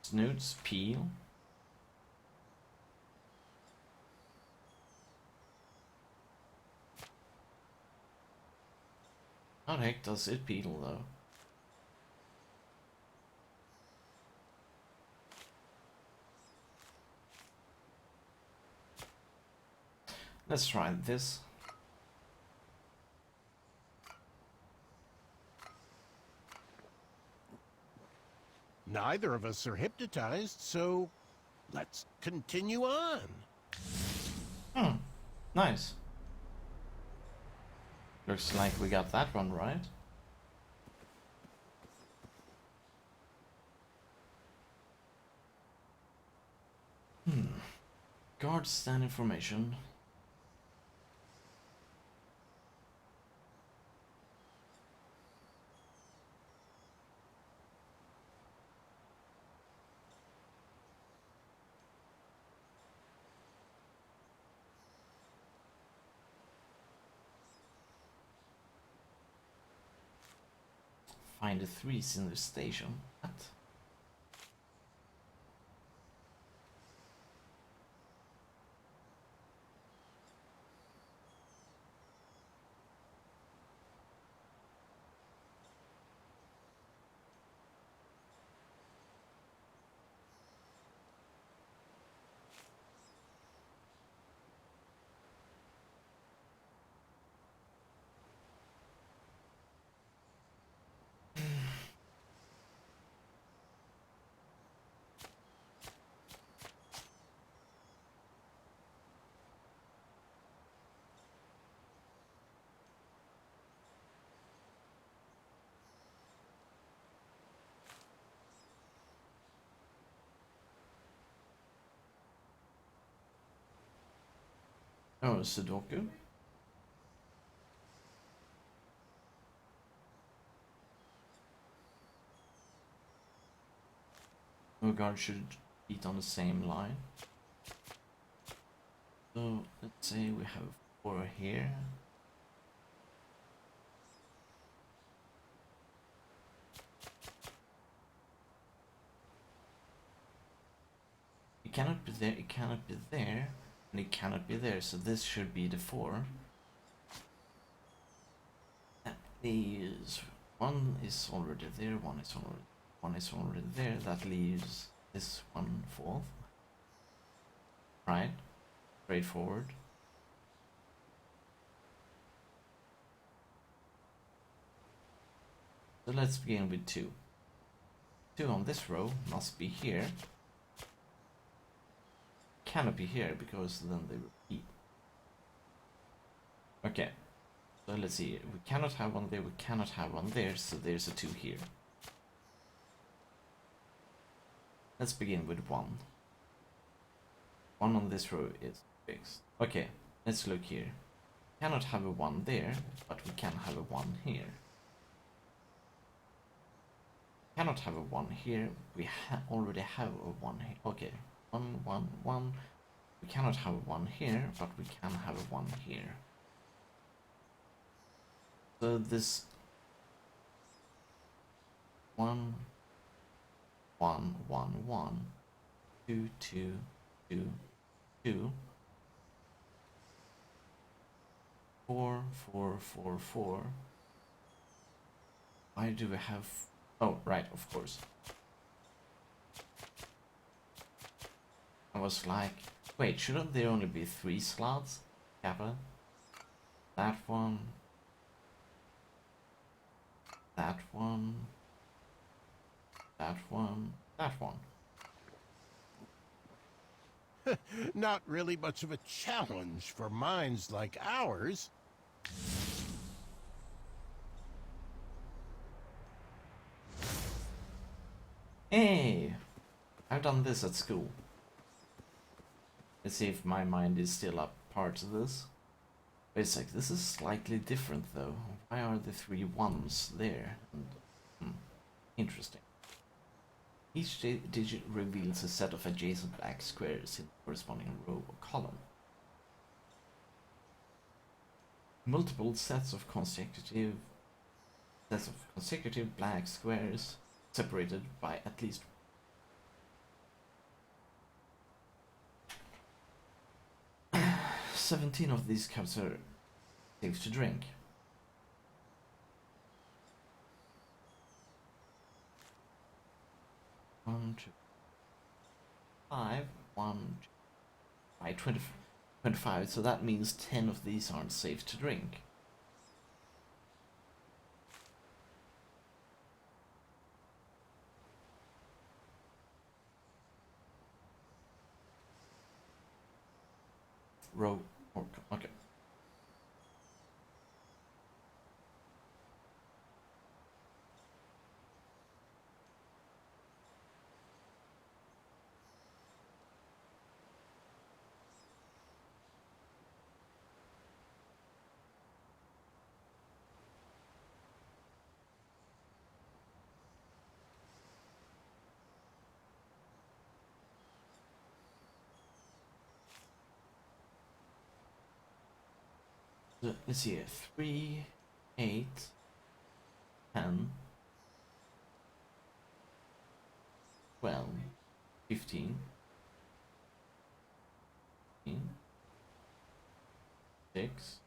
Snoots peel. How the heck does it peel though? Let's try this. Neither of us are hypnotized, so let's continue on. Nice. Looks like we got that one right. Guard stand information. Find the threes in the station. What? Oh, Sudoku. No guard should eat on the same line. So let's say we have 4 here. It cannot be there, it cannot be there, and it cannot be there, so this should be the 4. That leaves 1 is already there, 1 is already there, that leaves this 1 4th. Right? Straightforward. So let's begin with 2. 2 on this row must be here. Cannot be here because then they repeat. Okay. So let's see. We cannot have one there, we cannot have one there, so there's a 2 here. Let's begin with 1. 1 on this row is fixed. Okay, let's look here. Cannot have a 1 there, but we can have a 1 here. Cannot have a 1 here, we already have a 1 here. Okay, 1, 1, 1. We cannot have a 1 here, but we can have a 1 here. So this 1, 1, 1, 1, 2, 2, 2, 2, 4, 4, 4, 4. Why do we have... Oh, right, of course. I was like, wait, shouldn't there only be 3 slots? Kappa. That one. That one. That one. That one. Not really much of a challenge for minds like ours. Hey! I've done this at school. Let's see if my mind is still up part of this. Wait a sec, this is slightly different though. Why are the 3 1s there? And, interesting. Each digit reveals a set of adjacent black squares in the corresponding row or column. Multiple sets of consecutive black squares separated by at least 17 of these cups are safe to drink. One, 2, 5, 1, 2, 5, 25, so that means 10 of these aren't safe to drink. Row. Okay. So, let's see here. 3, 8, 10, 12, 15, 6,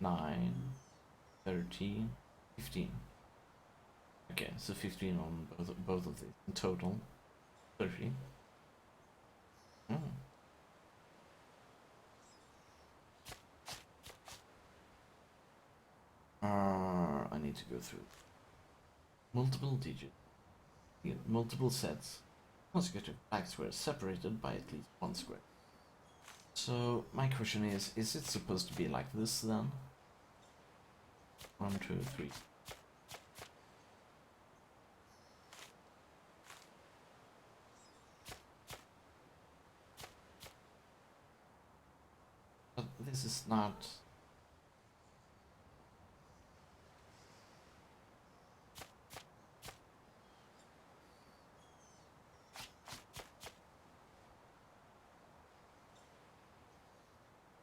9, 13, 15. Okay, so 15 on both of these. In total, 30. I need to go through multiple digits. Multiple sets. Consecutive black squares separated by at least one square. So my question is it supposed to be like this then? 1, 2, 3. But this is not.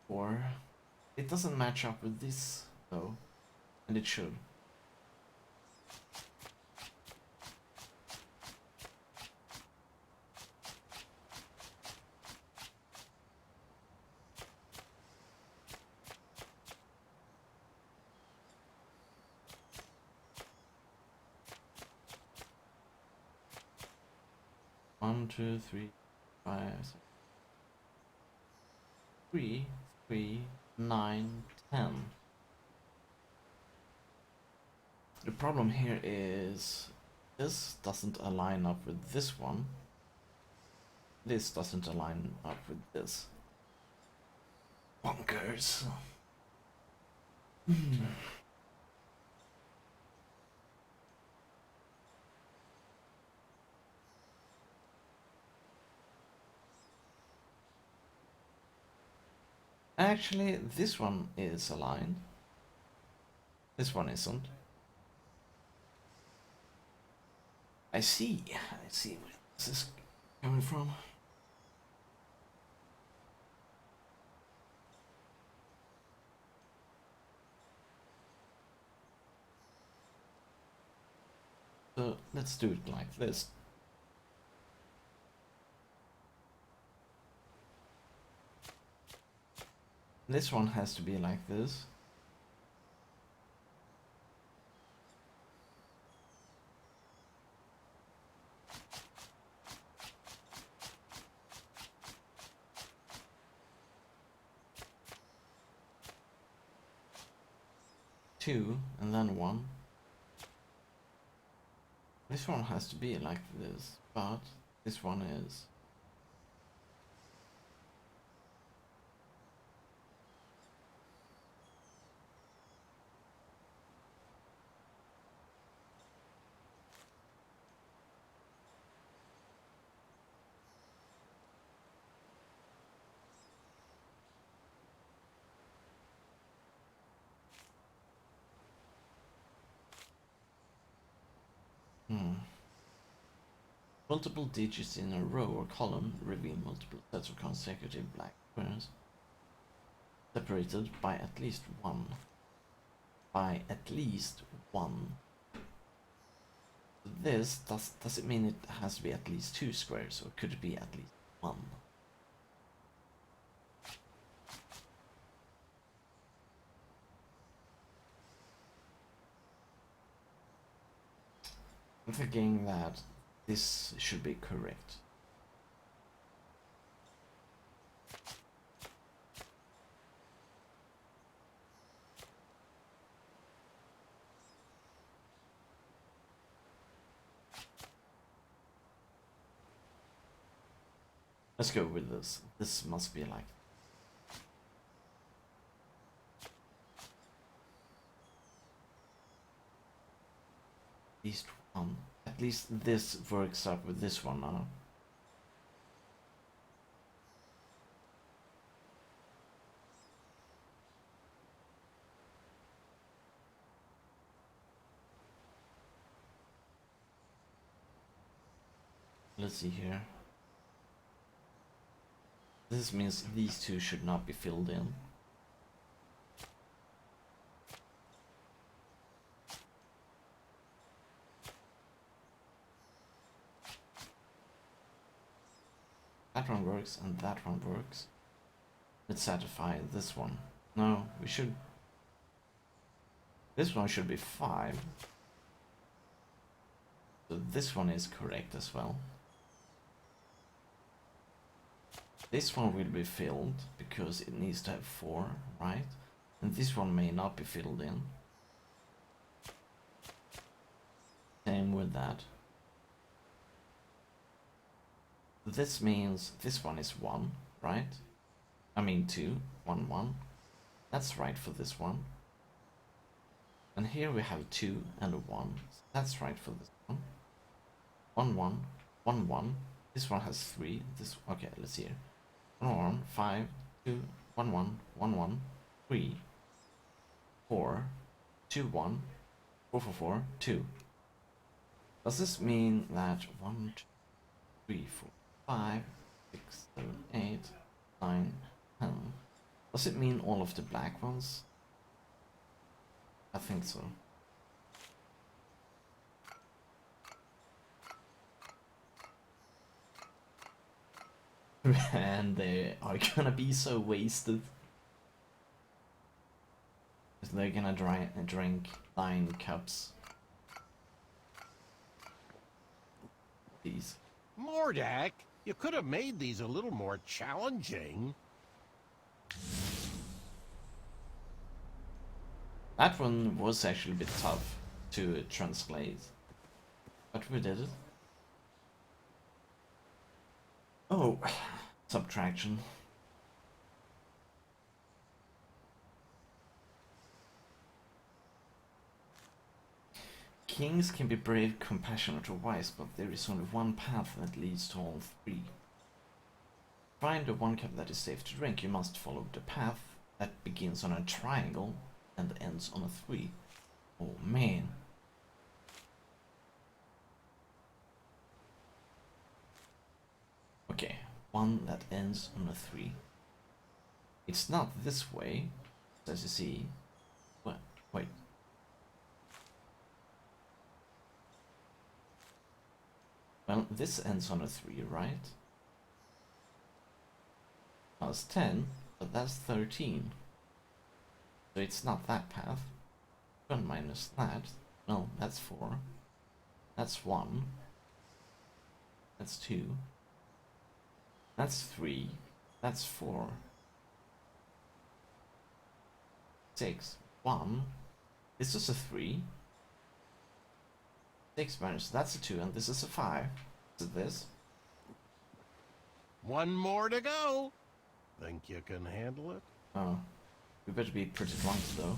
Or it doesn't match up with this though, and it should. One, 2, 3, 5, 6. 3, 3, 9, 10. The problem here is this doesn't align up with this one. This doesn't align up with this. Bonkers. Actually, this one is aligned. This one isn't. I see where this is coming from. So let's do it like this. This one has to be like this. Two, and then one. This one has to be like this, but this one is. Multiple digits in a row or column reveal multiple sets of consecutive black squares, separated by at least one. By at least one. This, does it mean it has to be at least 2 squares, or could it be at least 1? I'm thinking that this should be correct. Let's go with this. This must be like... At least one. At least this works up with this one now. Let's see here. This means these two should not be filled in. That one works and that one works. Let's satisfy this one. No, we should... This one should be 5. So this one is correct as well. This one will be filled because it needs to have 4, right? And this one may not be filled in. Same with that. This means this one is 1, right? I mean 2, 1, 1. That's right for this one. And here we have 2 and a 1. So that's right for this one. 1, 1, 1, 1. This one has 3. This, okay, let's see here. 1, 1, 5, 2, 1, 1, 1, 1, 3, 4, 2, 1, 4, 4, 4, 2. Does this mean that 1, 2, 3, 4, 5, 6, 7, 8, 9, 10? Does it mean all of the black ones? I think so. And they are gonna be so wasted. They're gonna drink 9 cups. These. Mordak, you could have made these a little more challenging. That one was actually a bit tough to translate, but we did it. Oh, subtraction. Kings can be brave, compassionate, or wise, but there is only one path that leads to all 3. Find the one cup that is safe to drink. You must follow the path that begins on a triangle and ends on a 3. Oh man. Okay, one that ends on a 3. It's not this way, as you see. What? Wait. Well, this ends on a 3, right? That's 10, but that's 13. So it's not that path. 1 minus that. Well, that's 4. That's 1. That's 2. That's 3. That's 4. 6. 1. This is a 3. 6 minus that's a 2, and this is a 5. Is it this? One more to go. Think you can handle it? Oh. We better be pretty drunk though.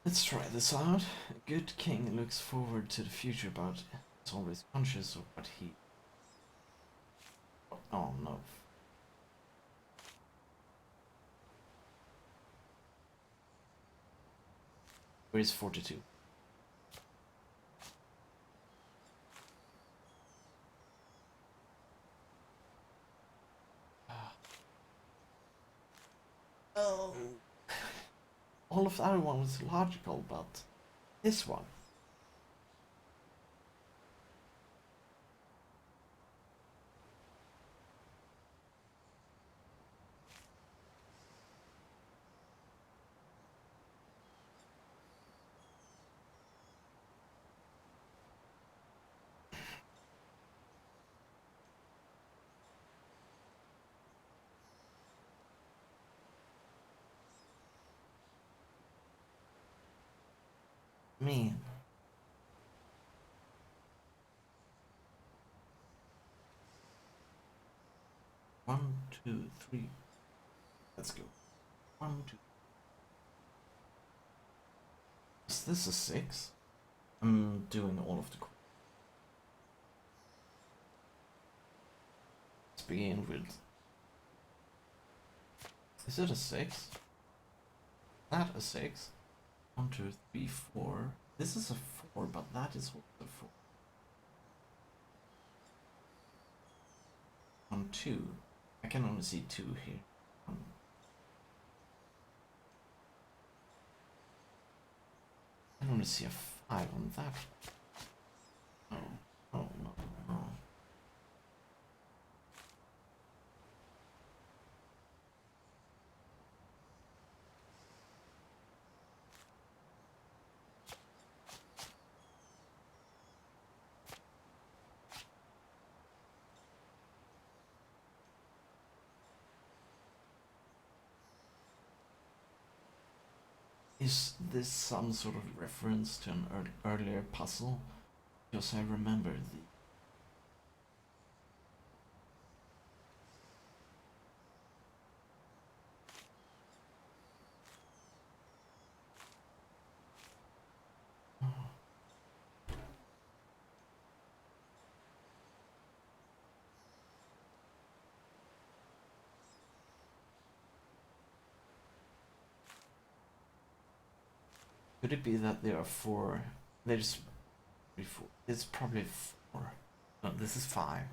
Let's try this out. A good king looks forward to the future, but is always conscious of what he... Oh no. Where is 42? Oh. All of the other one was logical, but this one. Man. One, two, three. Let's go. 1, 2. Is this a 6? I'm doing all of the. Let's begin with. Is it a 6? That a 6? 1, 2, 3, 4. This is a 4, but that is also a 4. 1, 2. I can only see 2 here. I can only see a 5 on that. Oh, oh no, no. Is this some sort of reference to an earlier puzzle? Because I remember the... Could it be that there are 4? There's 3, 4. It's probably 4. No, this is 5.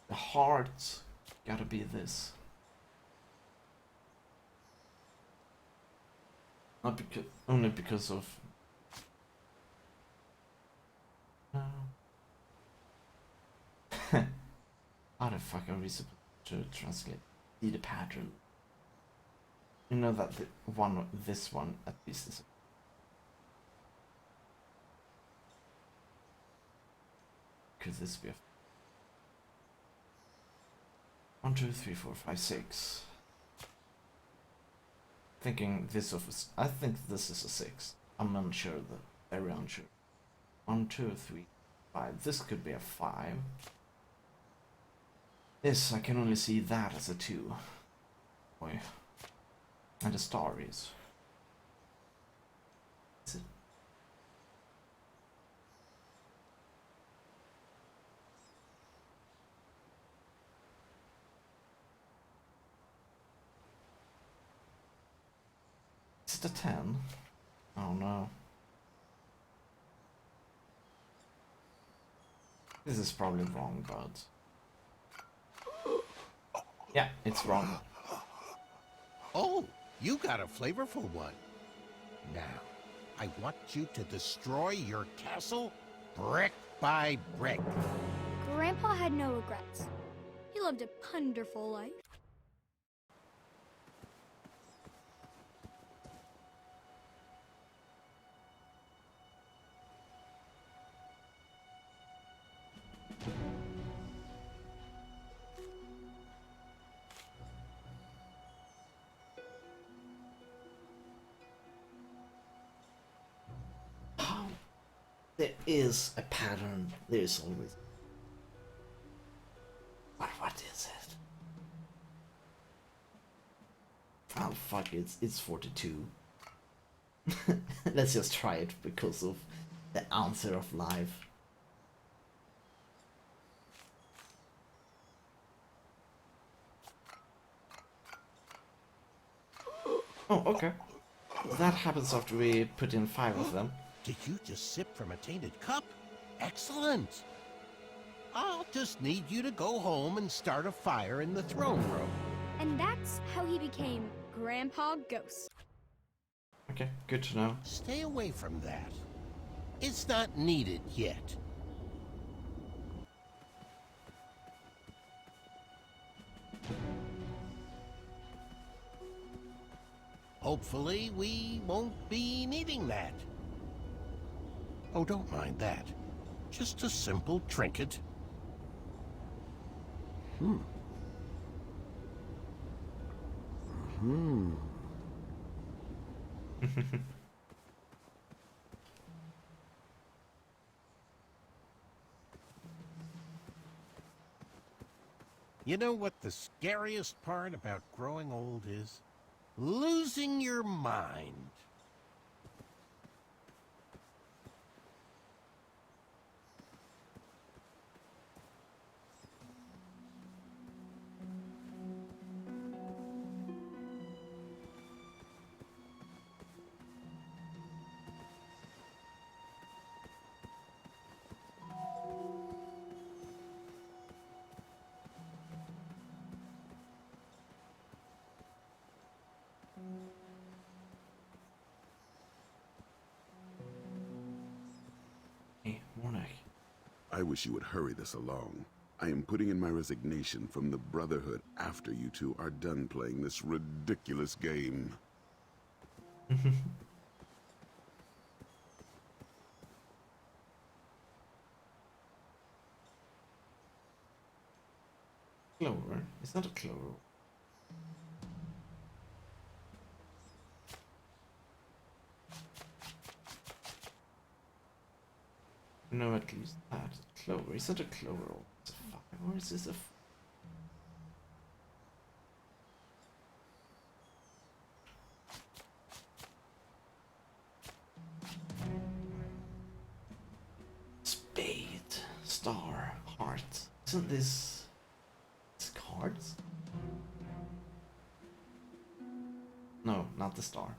The heart gotta be this. Not because only because of. No. How the fuck are we supposed to translate? See the pattern. You know that this one at least is. Could this be a 1, 2, 3, 4, 5, 6? Thinking this of I think this is a 6. I'm unsure though. Very unsure. 1, 2, 3, 5. This could be a 5. This I can only see that as a 2. Boy. And the star is. Is it? Is it a 10? Oh no. This is probably wrong, but... Yeah, it's wrong. Oh, you got a flavorful one. Now, I want you to destroy your castle brick by brick. Grandpa had no regrets. He lived a wonderful life. There is a pattern. There is always. But what is it? Oh fuck it! It's 42. Let's just try it because of the answer of life. Oh, okay. That happens after we put in 5 of them. Did you just sip from a tainted cup? Excellent! I'll just need you to go home and start a fire in the throne room. And that's how he became Grandpa Ghost. Okay, good to know. Stay away from that. It's not needed yet. Hopefully, we won't be needing that. Oh, don't mind that. Just a simple trinket. You know what the scariest part about growing old is? Losing your mind. Hey, Mornak. I wish you would hurry this along. I am putting in my resignation from the Brotherhood after you two are done playing this ridiculous game. Clover? It's not a clover. No, at least that. Clover. Is that a clover or it's a fire? Or is this a... Spade. Star. Heart. Isn't this... It's cards? No, not the star.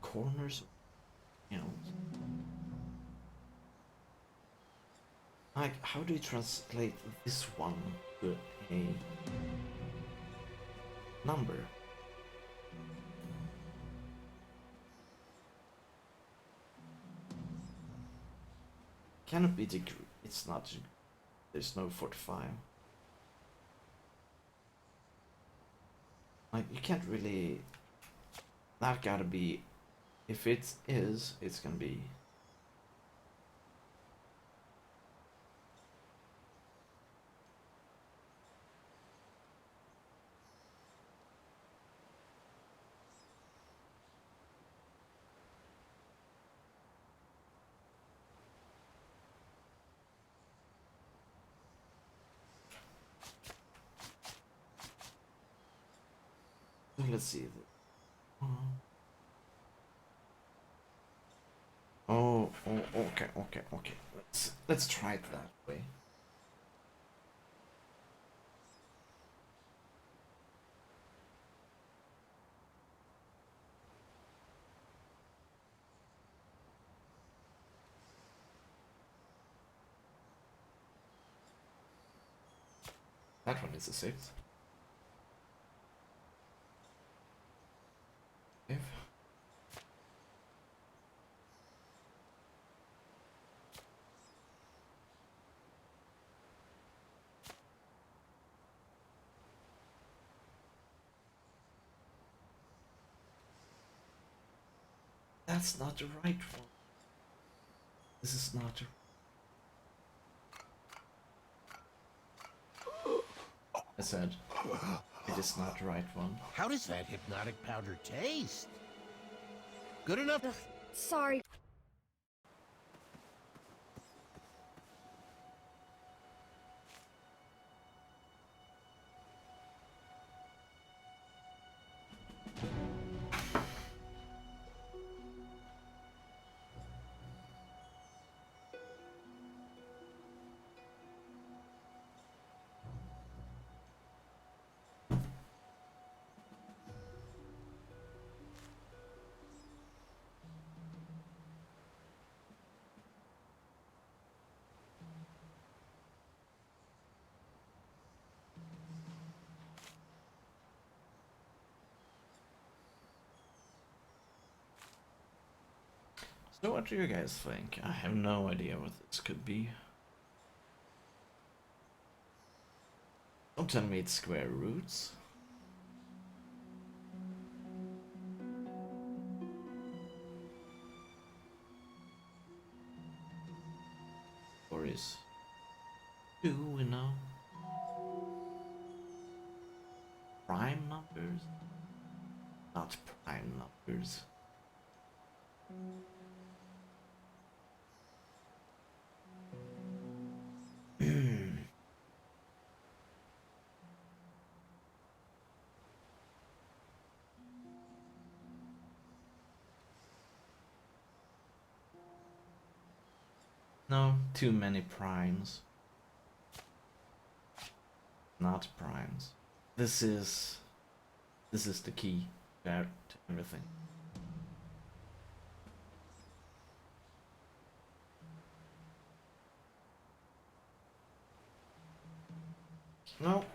Corners, you know. Like, how do you translate this one to a number? Cannot be degree. It's not. There's no 45. Like, you can't really. That gotta be. If it is, it's gonna be. Let's see. Oh, okay. Let's try it that way. That one is a 6. If that's not the right one. This is not. I said, it is not the right one. How does that hypnotic powder taste? Good enough? Sorry. So what do you guys think? I have no idea what this could be. Don't tell me it's square roots. Or is 2, we know? Prime numbers? Not prime numbers. No, too many primes. Not primes. This is the key to everything. No,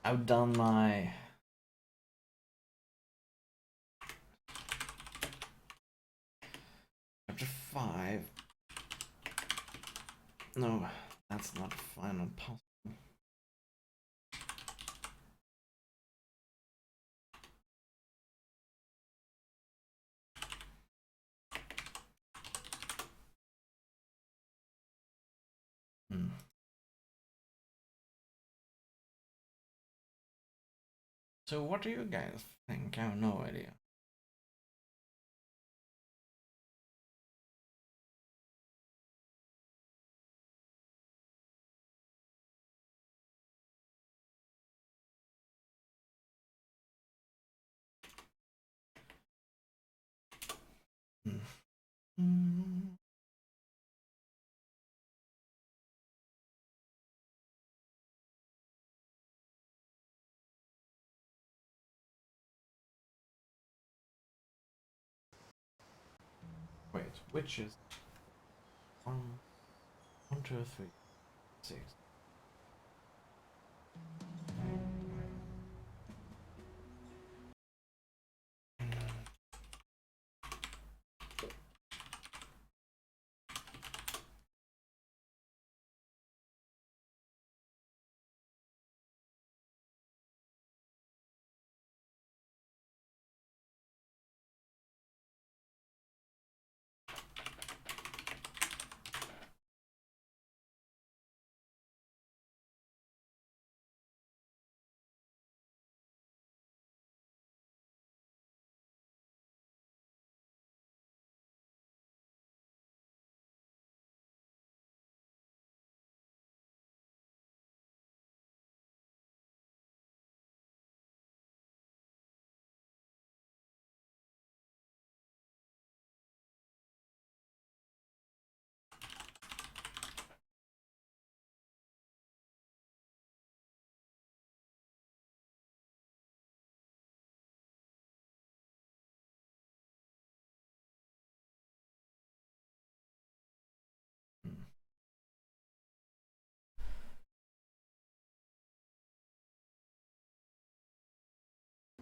I've done my chapter 5. No, that's not final puzzle. So what do you guys think? I have no idea. Wait, which is 1, 2, 3, 6.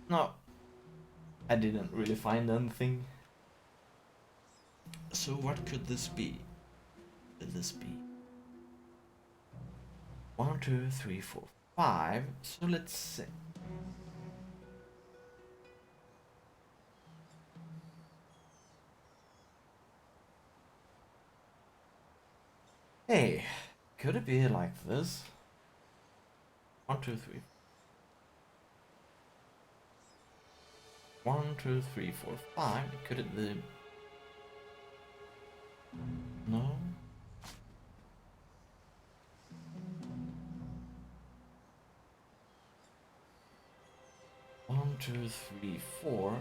No, I didn't really find anything. So what could this be? Could this be 1, 2, 3, 4, 5? So let's see. Hey, could it be like this? 1, 2, 3. 1, 2, 3, 4, 5. Could it be? No. One, 2, 3, 4.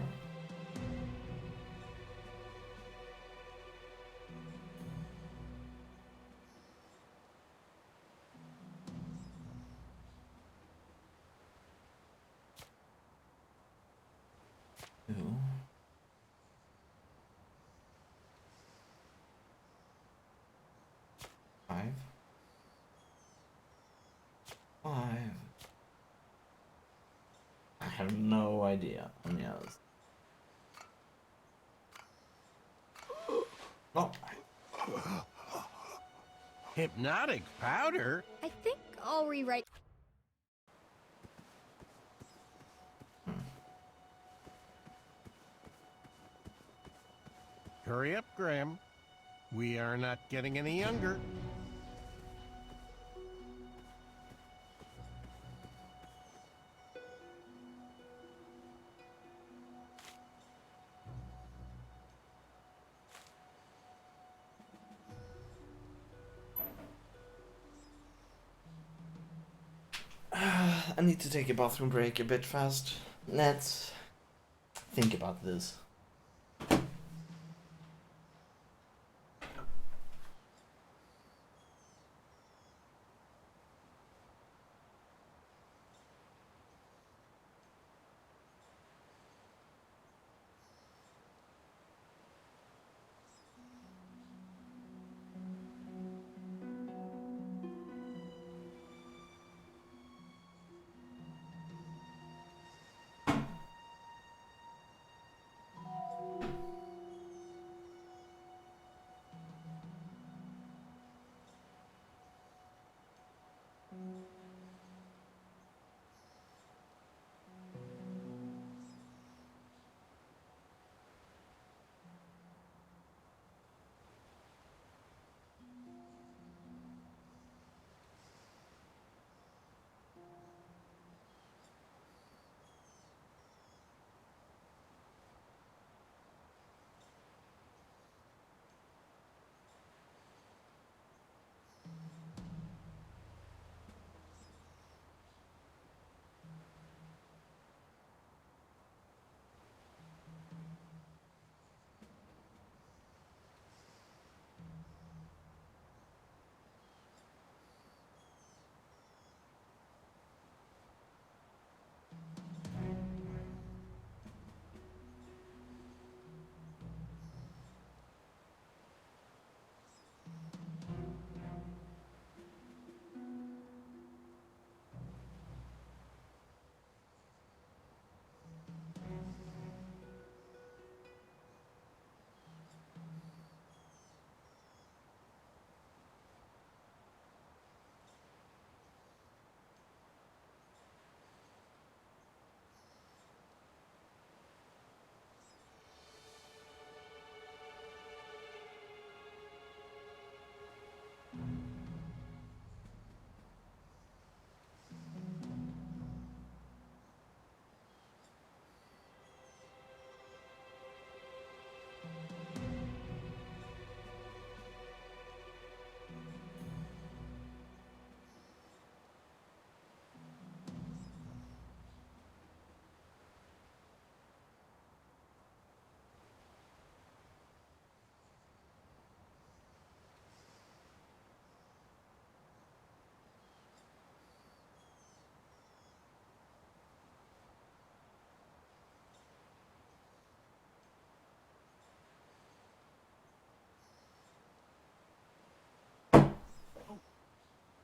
Two. 5. 5. I have no idea. I'm honest. Oh. Hypnotic powder? I think I'll rewrite. Hurry up, Graham. We are not getting any younger. I need to take a bathroom break a bit fast. Let's think about this.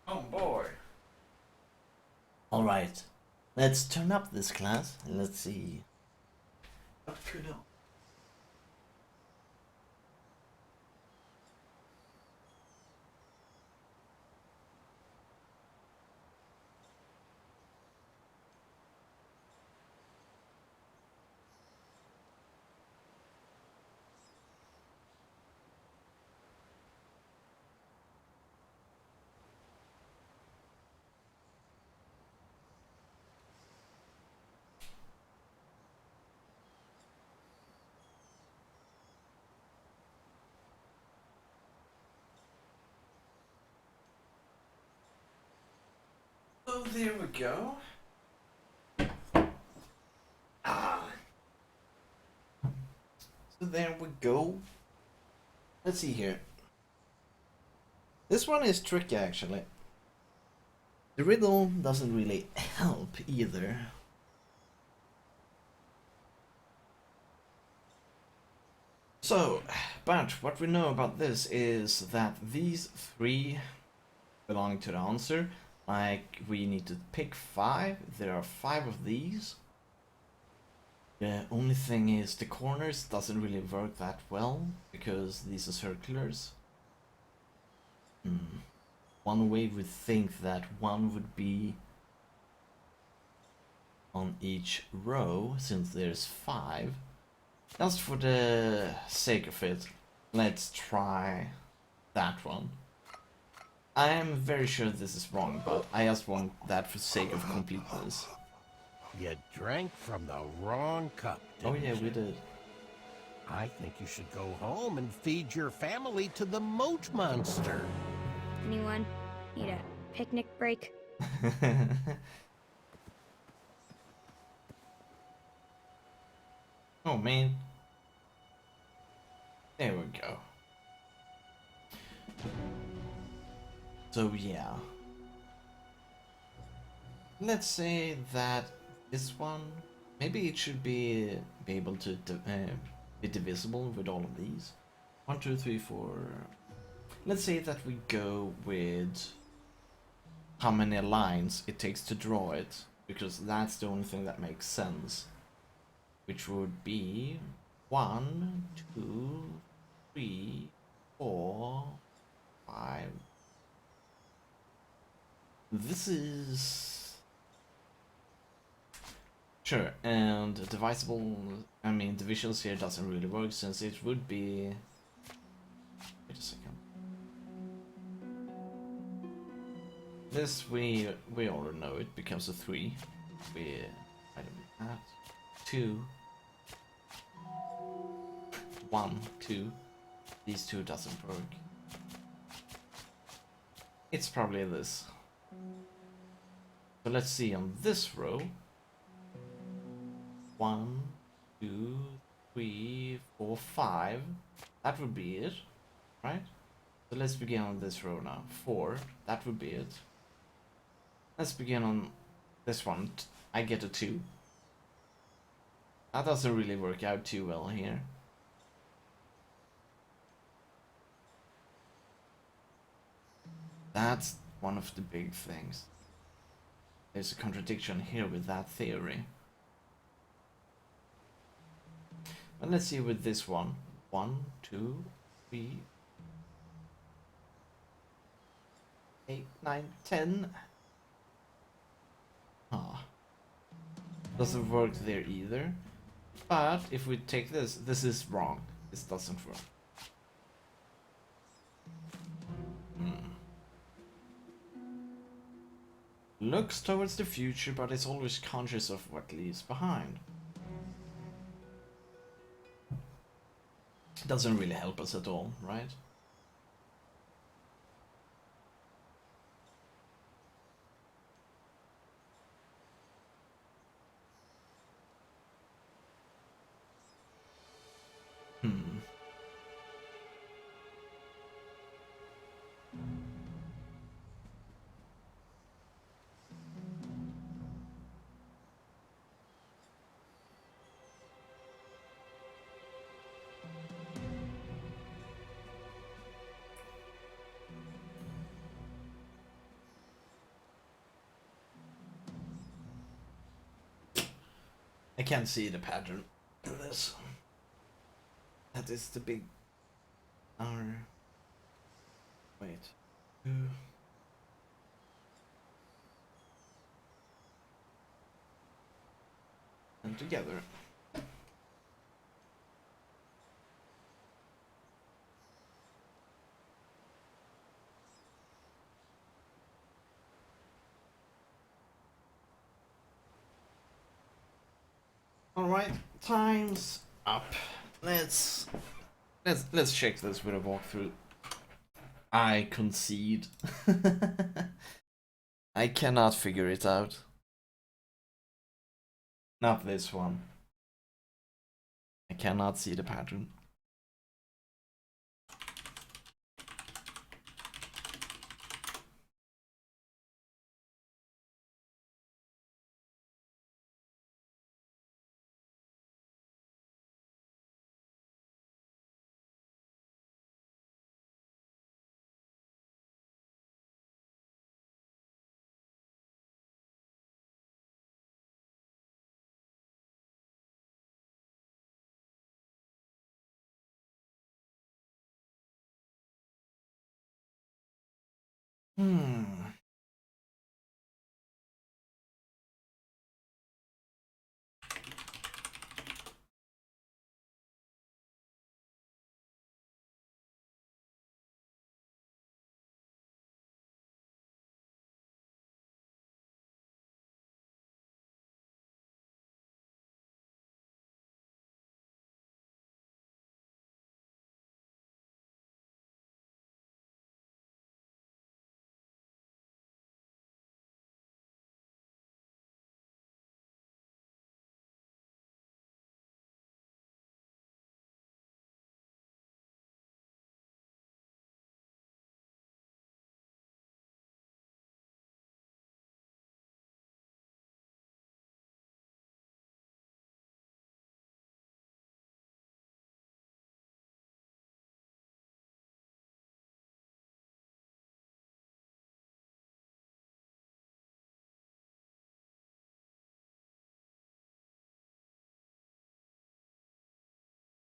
Oh boy. Alright. Let's turn up this class and let's see. Up to now. So there we go. So there we go. Let's see here. This one is tricky actually. The riddle doesn't really help either. So, but what we know about this is that these three belong to the answer. Like, we need to pick 5. There are 5 of these. The only thing is the corners doesn't really work that well because these are circulars. One way would think that one would be on each row since there's 5. Just for the sake of it, let's try that one. I am very sure this is wrong, but I just want that for sake of completeness. You drank from the wrong cup, Oh didn't yeah, you? we did. I think you should go home and feed your family to the moat monster. Anyone need a picnic break? Oh man. There we go. So yeah. Let's say that this one, maybe it should be able to be divisible with all of these. 1, 2, 3, 4. Let's say that we go with how many lines it takes to draw it, because that's the only thing that makes sense. Which would be 1, 2, 3, 4, 5. This is sure, and divisible. I mean, divisions here doesn't really work since it would be. Wait a second. This we already know it becomes a 3. We I don't that 2. 1, 2. These two doesn't work. It's probably this. So let's see on this row. 1, 2, 3, 4, 5. That would be it, right? So let's begin on this row now. 4. That would be it. Let's begin on this one. I get a 2. That doesn't really work out too well here. That's one of the big things. There's a contradiction here with that theory. But let's see with this one. 1, 2, 3, 8, 9, 10. Ah. Doesn't work there either. But if we take this is wrong. This doesn't work. Looks towards the future, but is always conscious of what leaves behind. Doesn't really help us at all, right? I can't see the pattern in this. That is the big wait. 2. And together. Alright, time's up. Let's check this with a walkthrough. I concede. I cannot figure it out. Not this one. I cannot see the pattern. Hmm.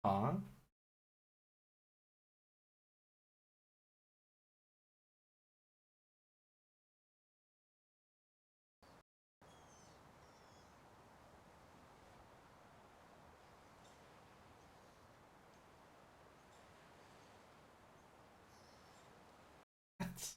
Huh? What?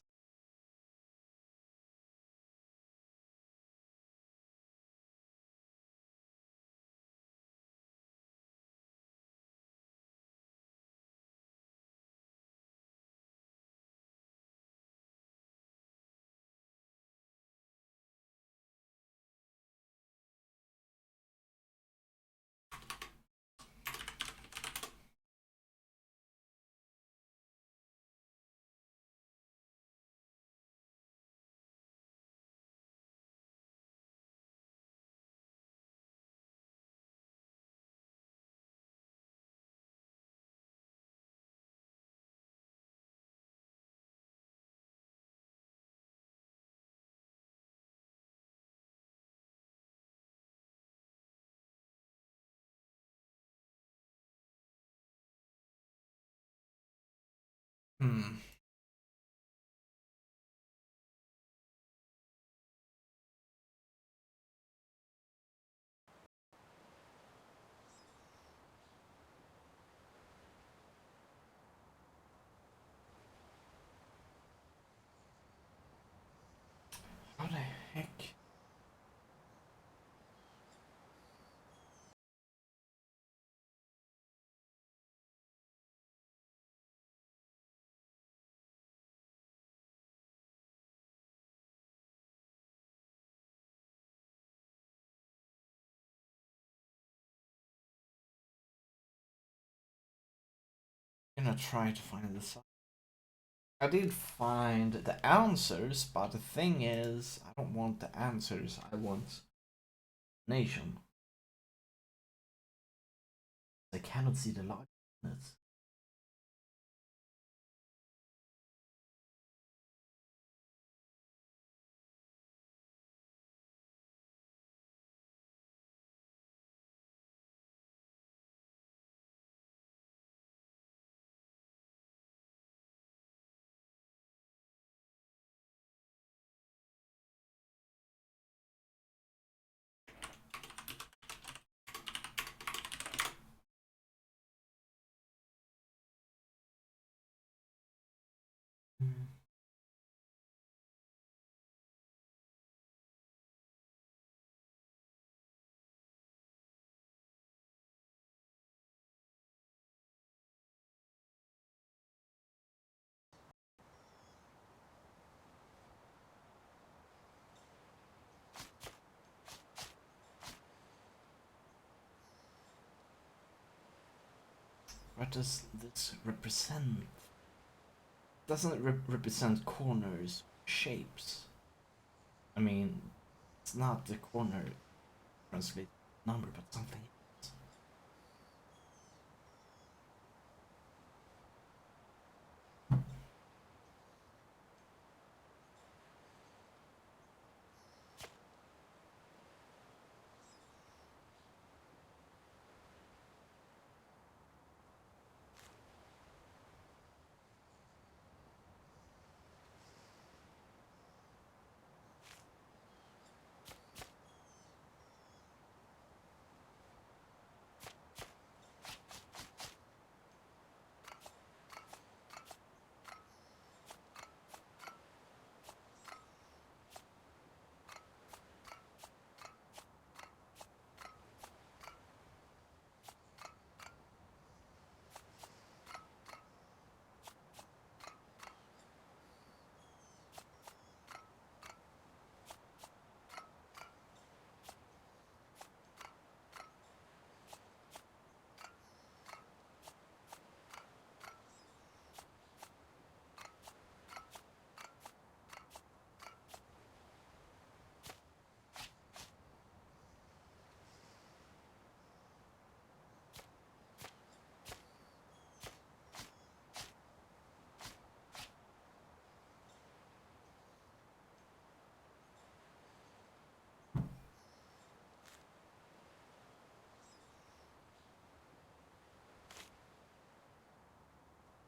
Hmm. How the heck? I'm gonna try to find this out. I did find the answers, but the thing is, I don't want the answers, I want nation. I cannot see the logic in it. What does this represent? Doesn't it represent corners, shapes? I mean, it's not the corner translate number, but something else.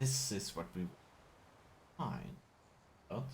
This is what we find. But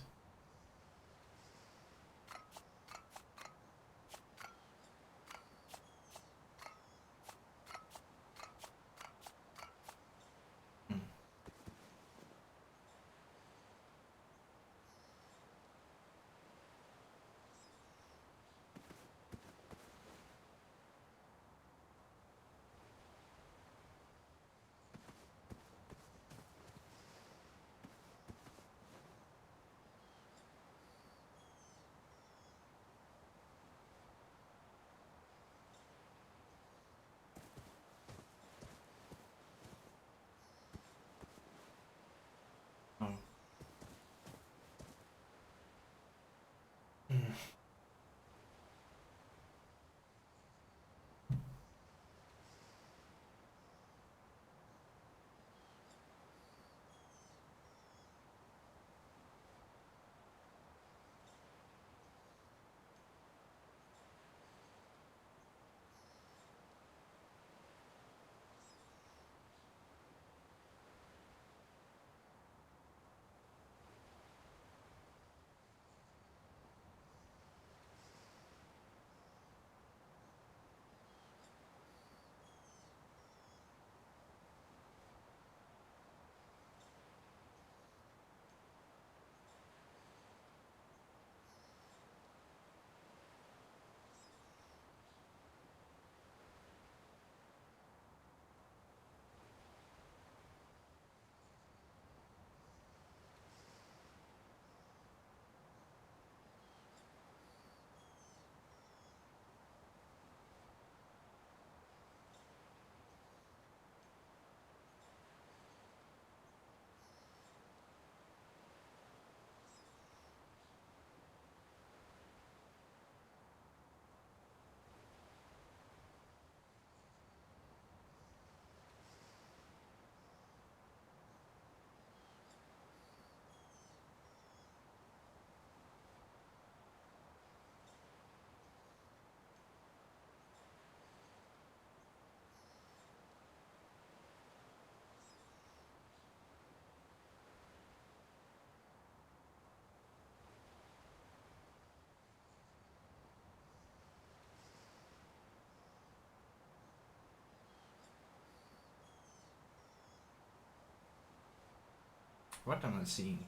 what am I seeing?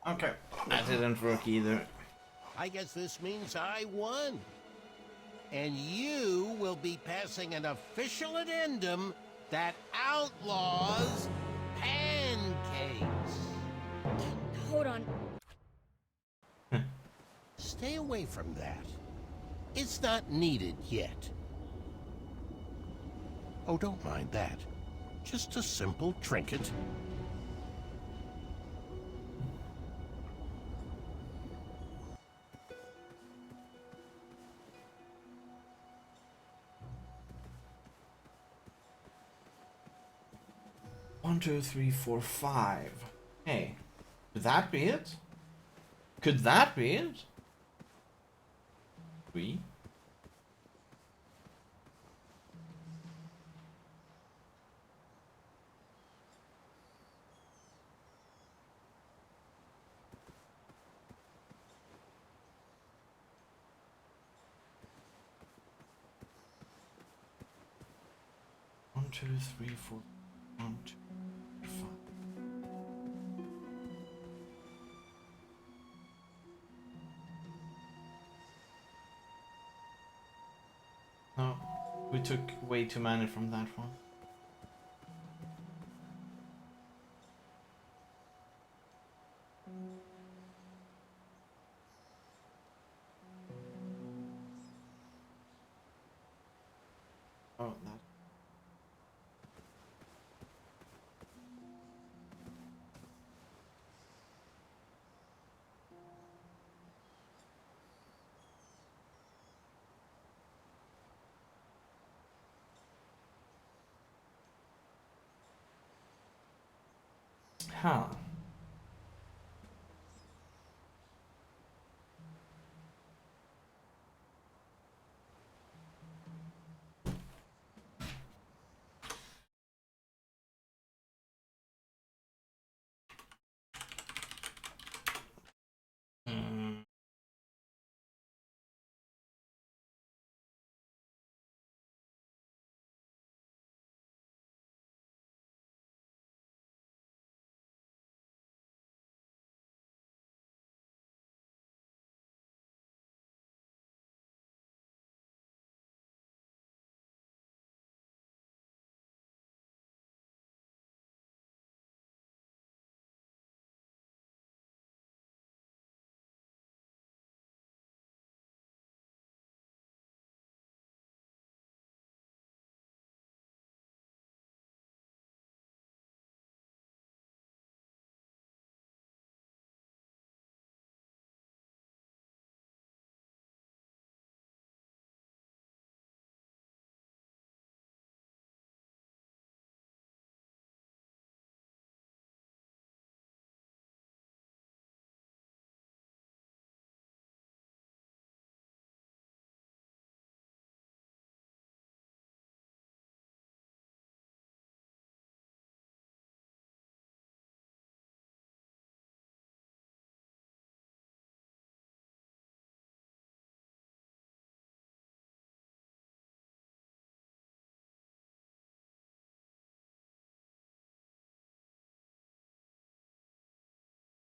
Okay, that didn't work either. I guess this means I won. And you will be passing an official addendum that outlaws pancakes. Hold on. Stay away from that. It's not needed yet. Oh, don't mind that. Just a simple trinket. One, two, three, four, five. Hey, could that be it? Could that be it? 3. One, two, three, four. 1, 2, 5. No, we took way too many from that one. Oh, that. Huh.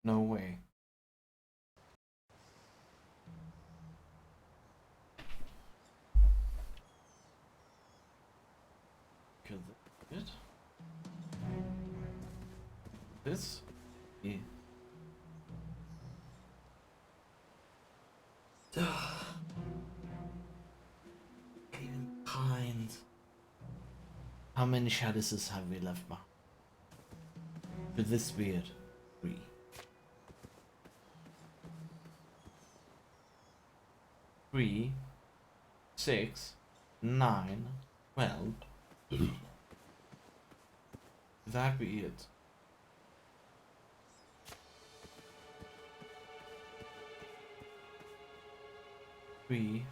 No way. Could it? This? Yeah. Even behind. How many chalices have we left behind? Could this be it? 3. 3, 6, 9, 12. Could that be it? Three,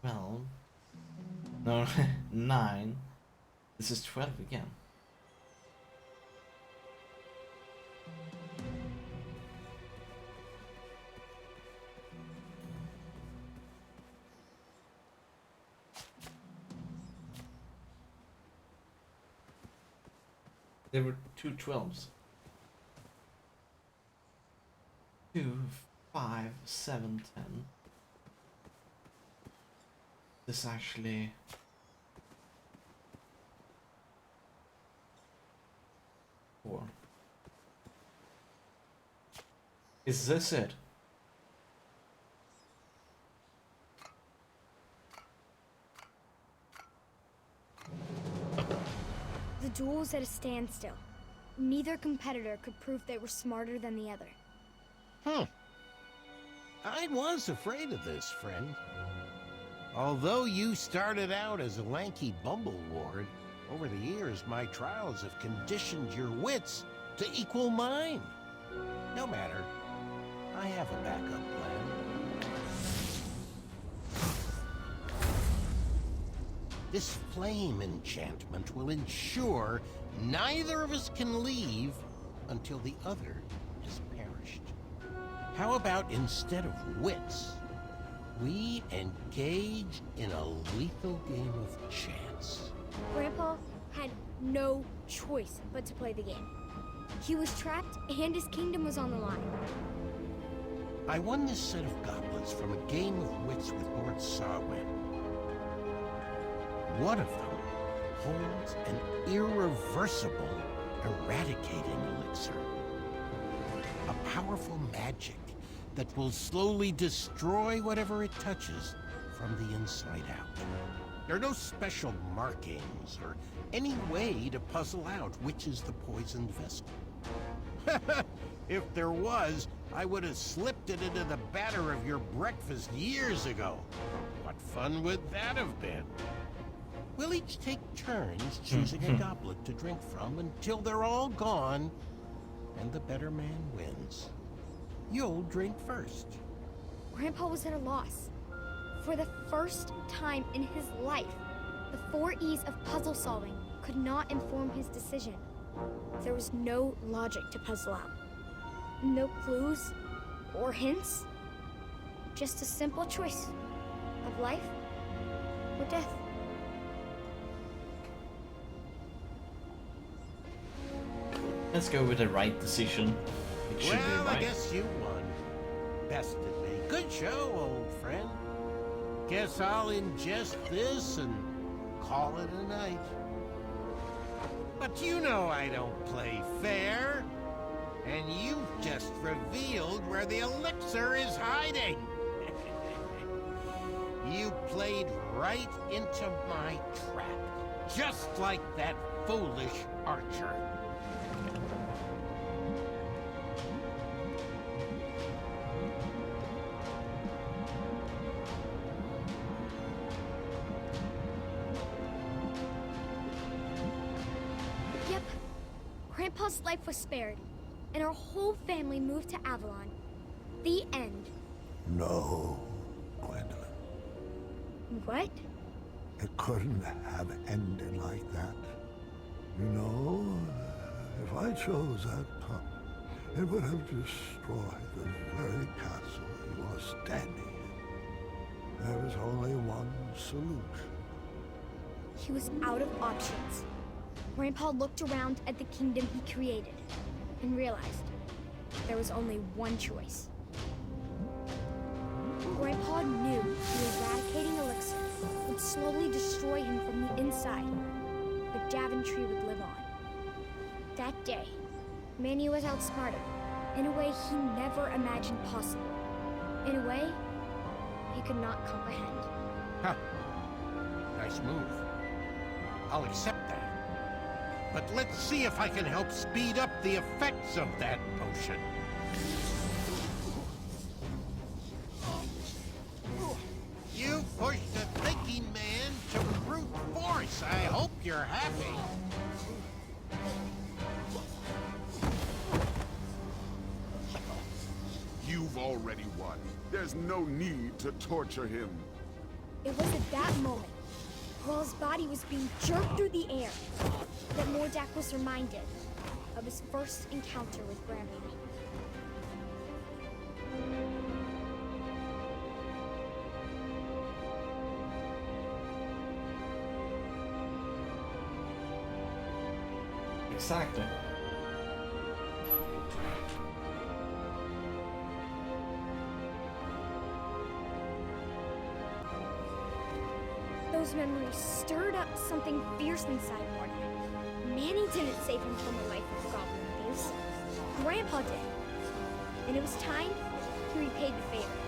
12. No, 9. This is 12 again. There were 2 12s. 2, 5, 7, 10. This actually... Four. Is this it? The duel was at a standstill. Neither competitor could prove they were smarter than the other. I was afraid of this, friend. Although you started out as a lanky bumbleward, over the years my trials have conditioned your wits to equal mine. No matter, I have a backup plan. This flame enchantment will ensure neither of us can leave until the other has perished. How about instead of wits, we engage in a lethal game of chance? Grandpa had no choice but to play the game. He was trapped and his kingdom was on the line. I won this set of goblets from a game of wits with Lord Sarwyn. One of them holds an irreversible eradicating elixir. A powerful magic that will slowly destroy whatever it touches from the inside out. There are no special markings or any way to puzzle out which is the poisoned vessel. If there was, I would have slipped it into the batter of your breakfast years ago. What fun would that have been? We'll each take turns choosing a goblet to drink from until they're all gone, and the better man wins. You'll drink first. Grandpa was at a loss. For the first time in his life, the 4 E's of puzzle solving could not inform his decision. There was no logic to puzzle out. No clues or hints. Just a simple choice of life or death. Let's go with the right decision. It should be right. I guess you won. Bested me. Good show, old friend. Guess I'll ingest this and call it a night. But you know I don't play fair. And you've just revealed where the elixir is hiding. You played right into my trap. Just like that foolish archer. Yep. Grandpa's life was spared, and our whole family moved to Avalon. The end. No, Gwendolyn. What? It couldn't have ended like that. You know, if I chose that path, it would have destroyed the very castle you are standing in. There was only one solution. He was out of options. Grandpa looked around at the kingdom he created and realized there was only one choice. Grandpa knew the eradicating elixir would slowly destroy him from the inside, but Daventry would live on. That day, Manny was outsmarted in a way he never imagined possible. In a way he could not comprehend. Huh. Nice move. I'll accept that. But let's see if I can help speed up the effects of that potion. You pushed a thinking man to brute force. I hope you're happy. You've already won. There's no need to torture him. It was at that moment, while his body was being jerked through the air, that Mordak was reminded of his first encounter with Grandpa. Exactly. Those memories stirred up something fierce inside Mordak. Manny didn't save him from a life of goblin abuse. Grandpa did. And it was time he repaid the favor.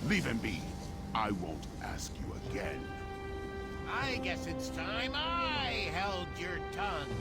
Leave him be. I won't ask you again. I guess it's time I held your tongue.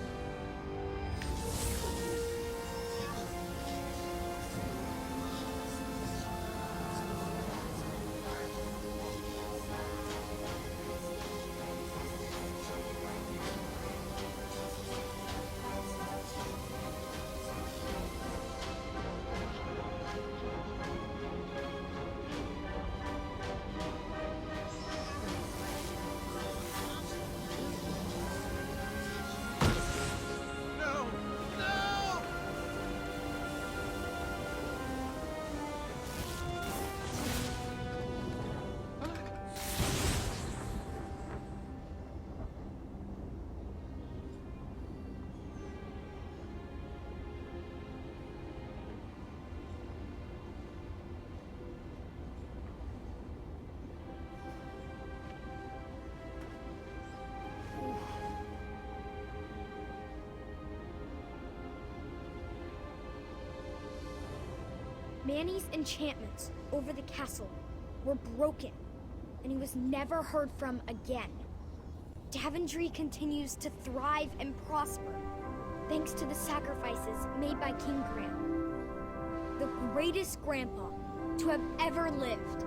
Manny's enchantments over the castle were broken, and he was never heard from again. Daventry continues to thrive and prosper, thanks to the sacrifices made by King Graham, the greatest grandpa to have ever lived.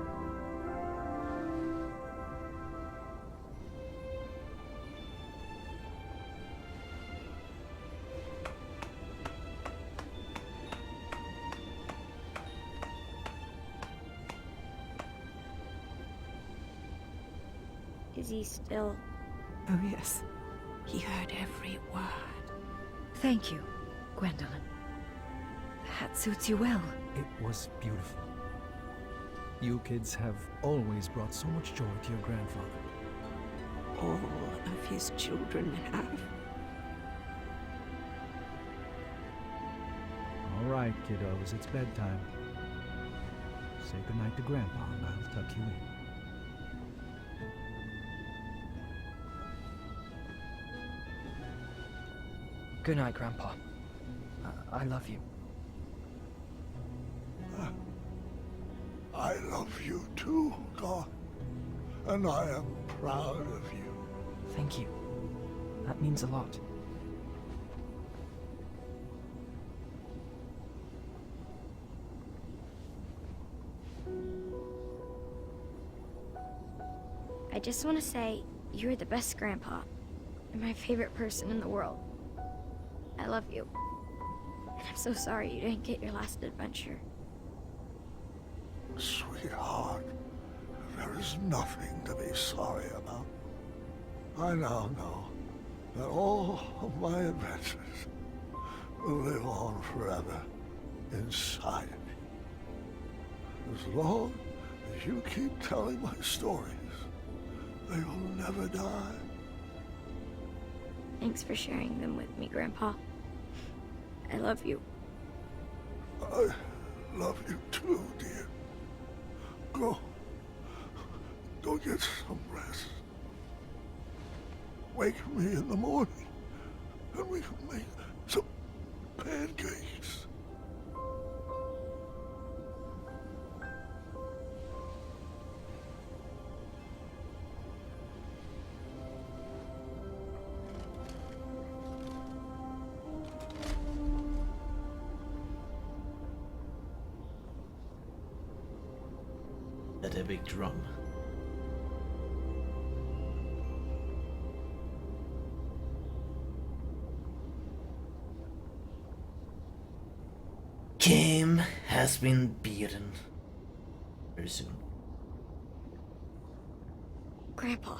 Is he still... Oh, yes. He heard every word. Thank you, Gwendolyn. The hat suits you well. It was beautiful. You kids have always brought so much joy to your grandfather. All of his children have. All right, kiddos, it's bedtime. Say goodnight to Grandpa, and I'll tuck you in. Good night, Grandpa. I love you. I love you too, God. And I am proud of you. Thank you. That means a lot. I just want to say, you're the best grandpa. And my favorite person in the world. I love you. And I'm so sorry you didn't get your last adventure. Sweetheart, there is nothing to be sorry about. I now know that all of my adventures will live on forever inside of me. As long as you keep telling my stories, they will never die. Thanks for sharing them with me, Grandpa. I love you. I love you too, dear. Go get some rest. Wake me in the morning, and we can make some pancakes. That epic drum. Game has been beaten. Very soon. Grandpa.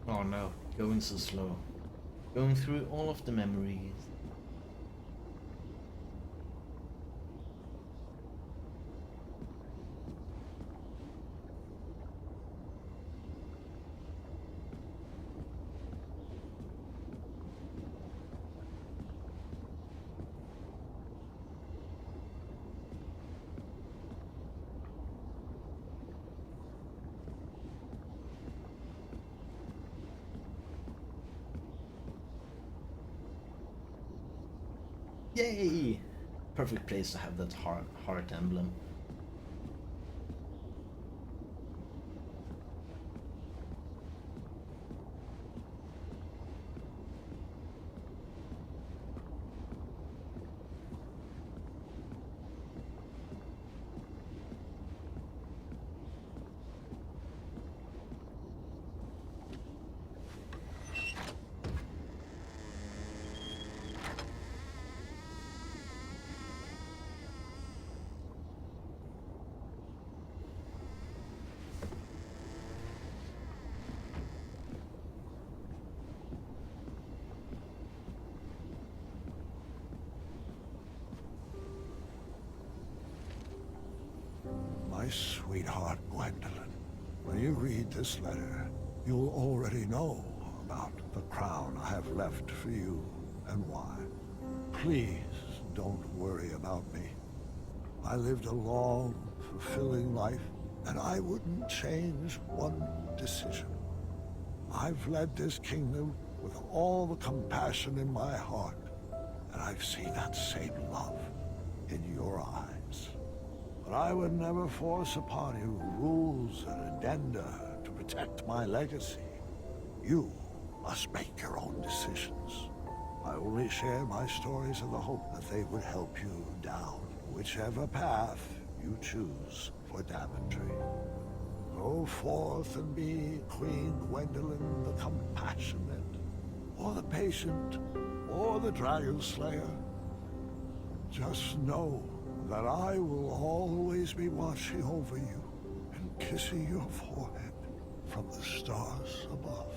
Oh no, going so slow. Going through all of the memories. Yay! Perfect place to have that heart emblem. My sweetheart Gwendolyn, when you read this letter, you'll already know about the crown I have left for you and why. Please don't worry about me. I lived a long, fulfilling life, and I wouldn't change one decision. I've led this kingdom with all the compassion in my heart, and I've seen that same love in your eyes. But I would never force upon you rules and addenda to protect my legacy. You must make your own decisions. I only share my stories in the hope that they would help you down whichever path you choose for Daventry. Go forth and be Queen Gwendolyn the Compassionate, or the Patient, or the Dragon Slayer. Just know that I will always be watching over you and kissing your forehead from the stars above.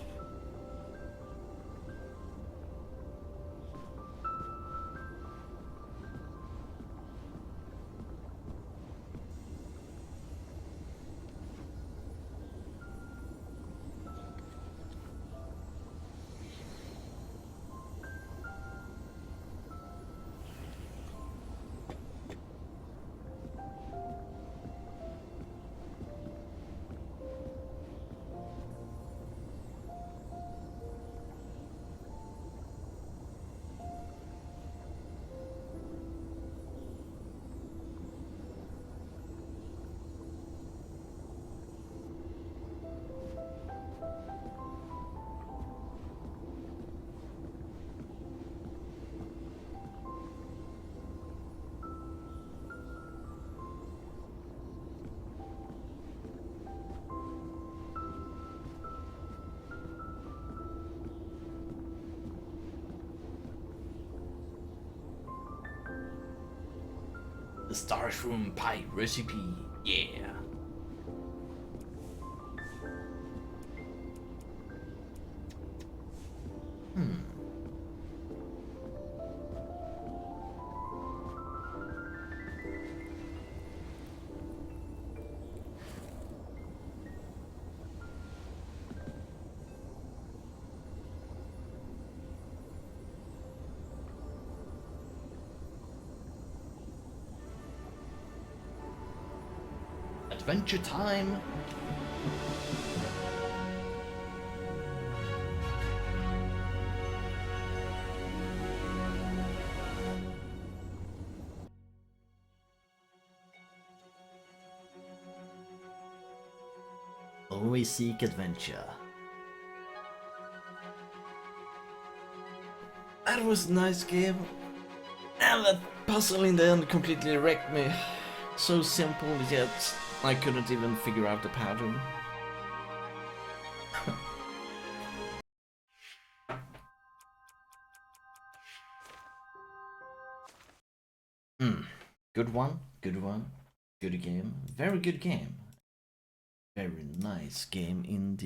The Starshroom Pie recipe, yeah. Adventure time! Always seek adventure. That was a nice game. And that puzzle in the end completely wrecked me. So simple, yet I couldn't even figure out the pattern. Good one, good one. Good game. Very good game. Very nice game indeed.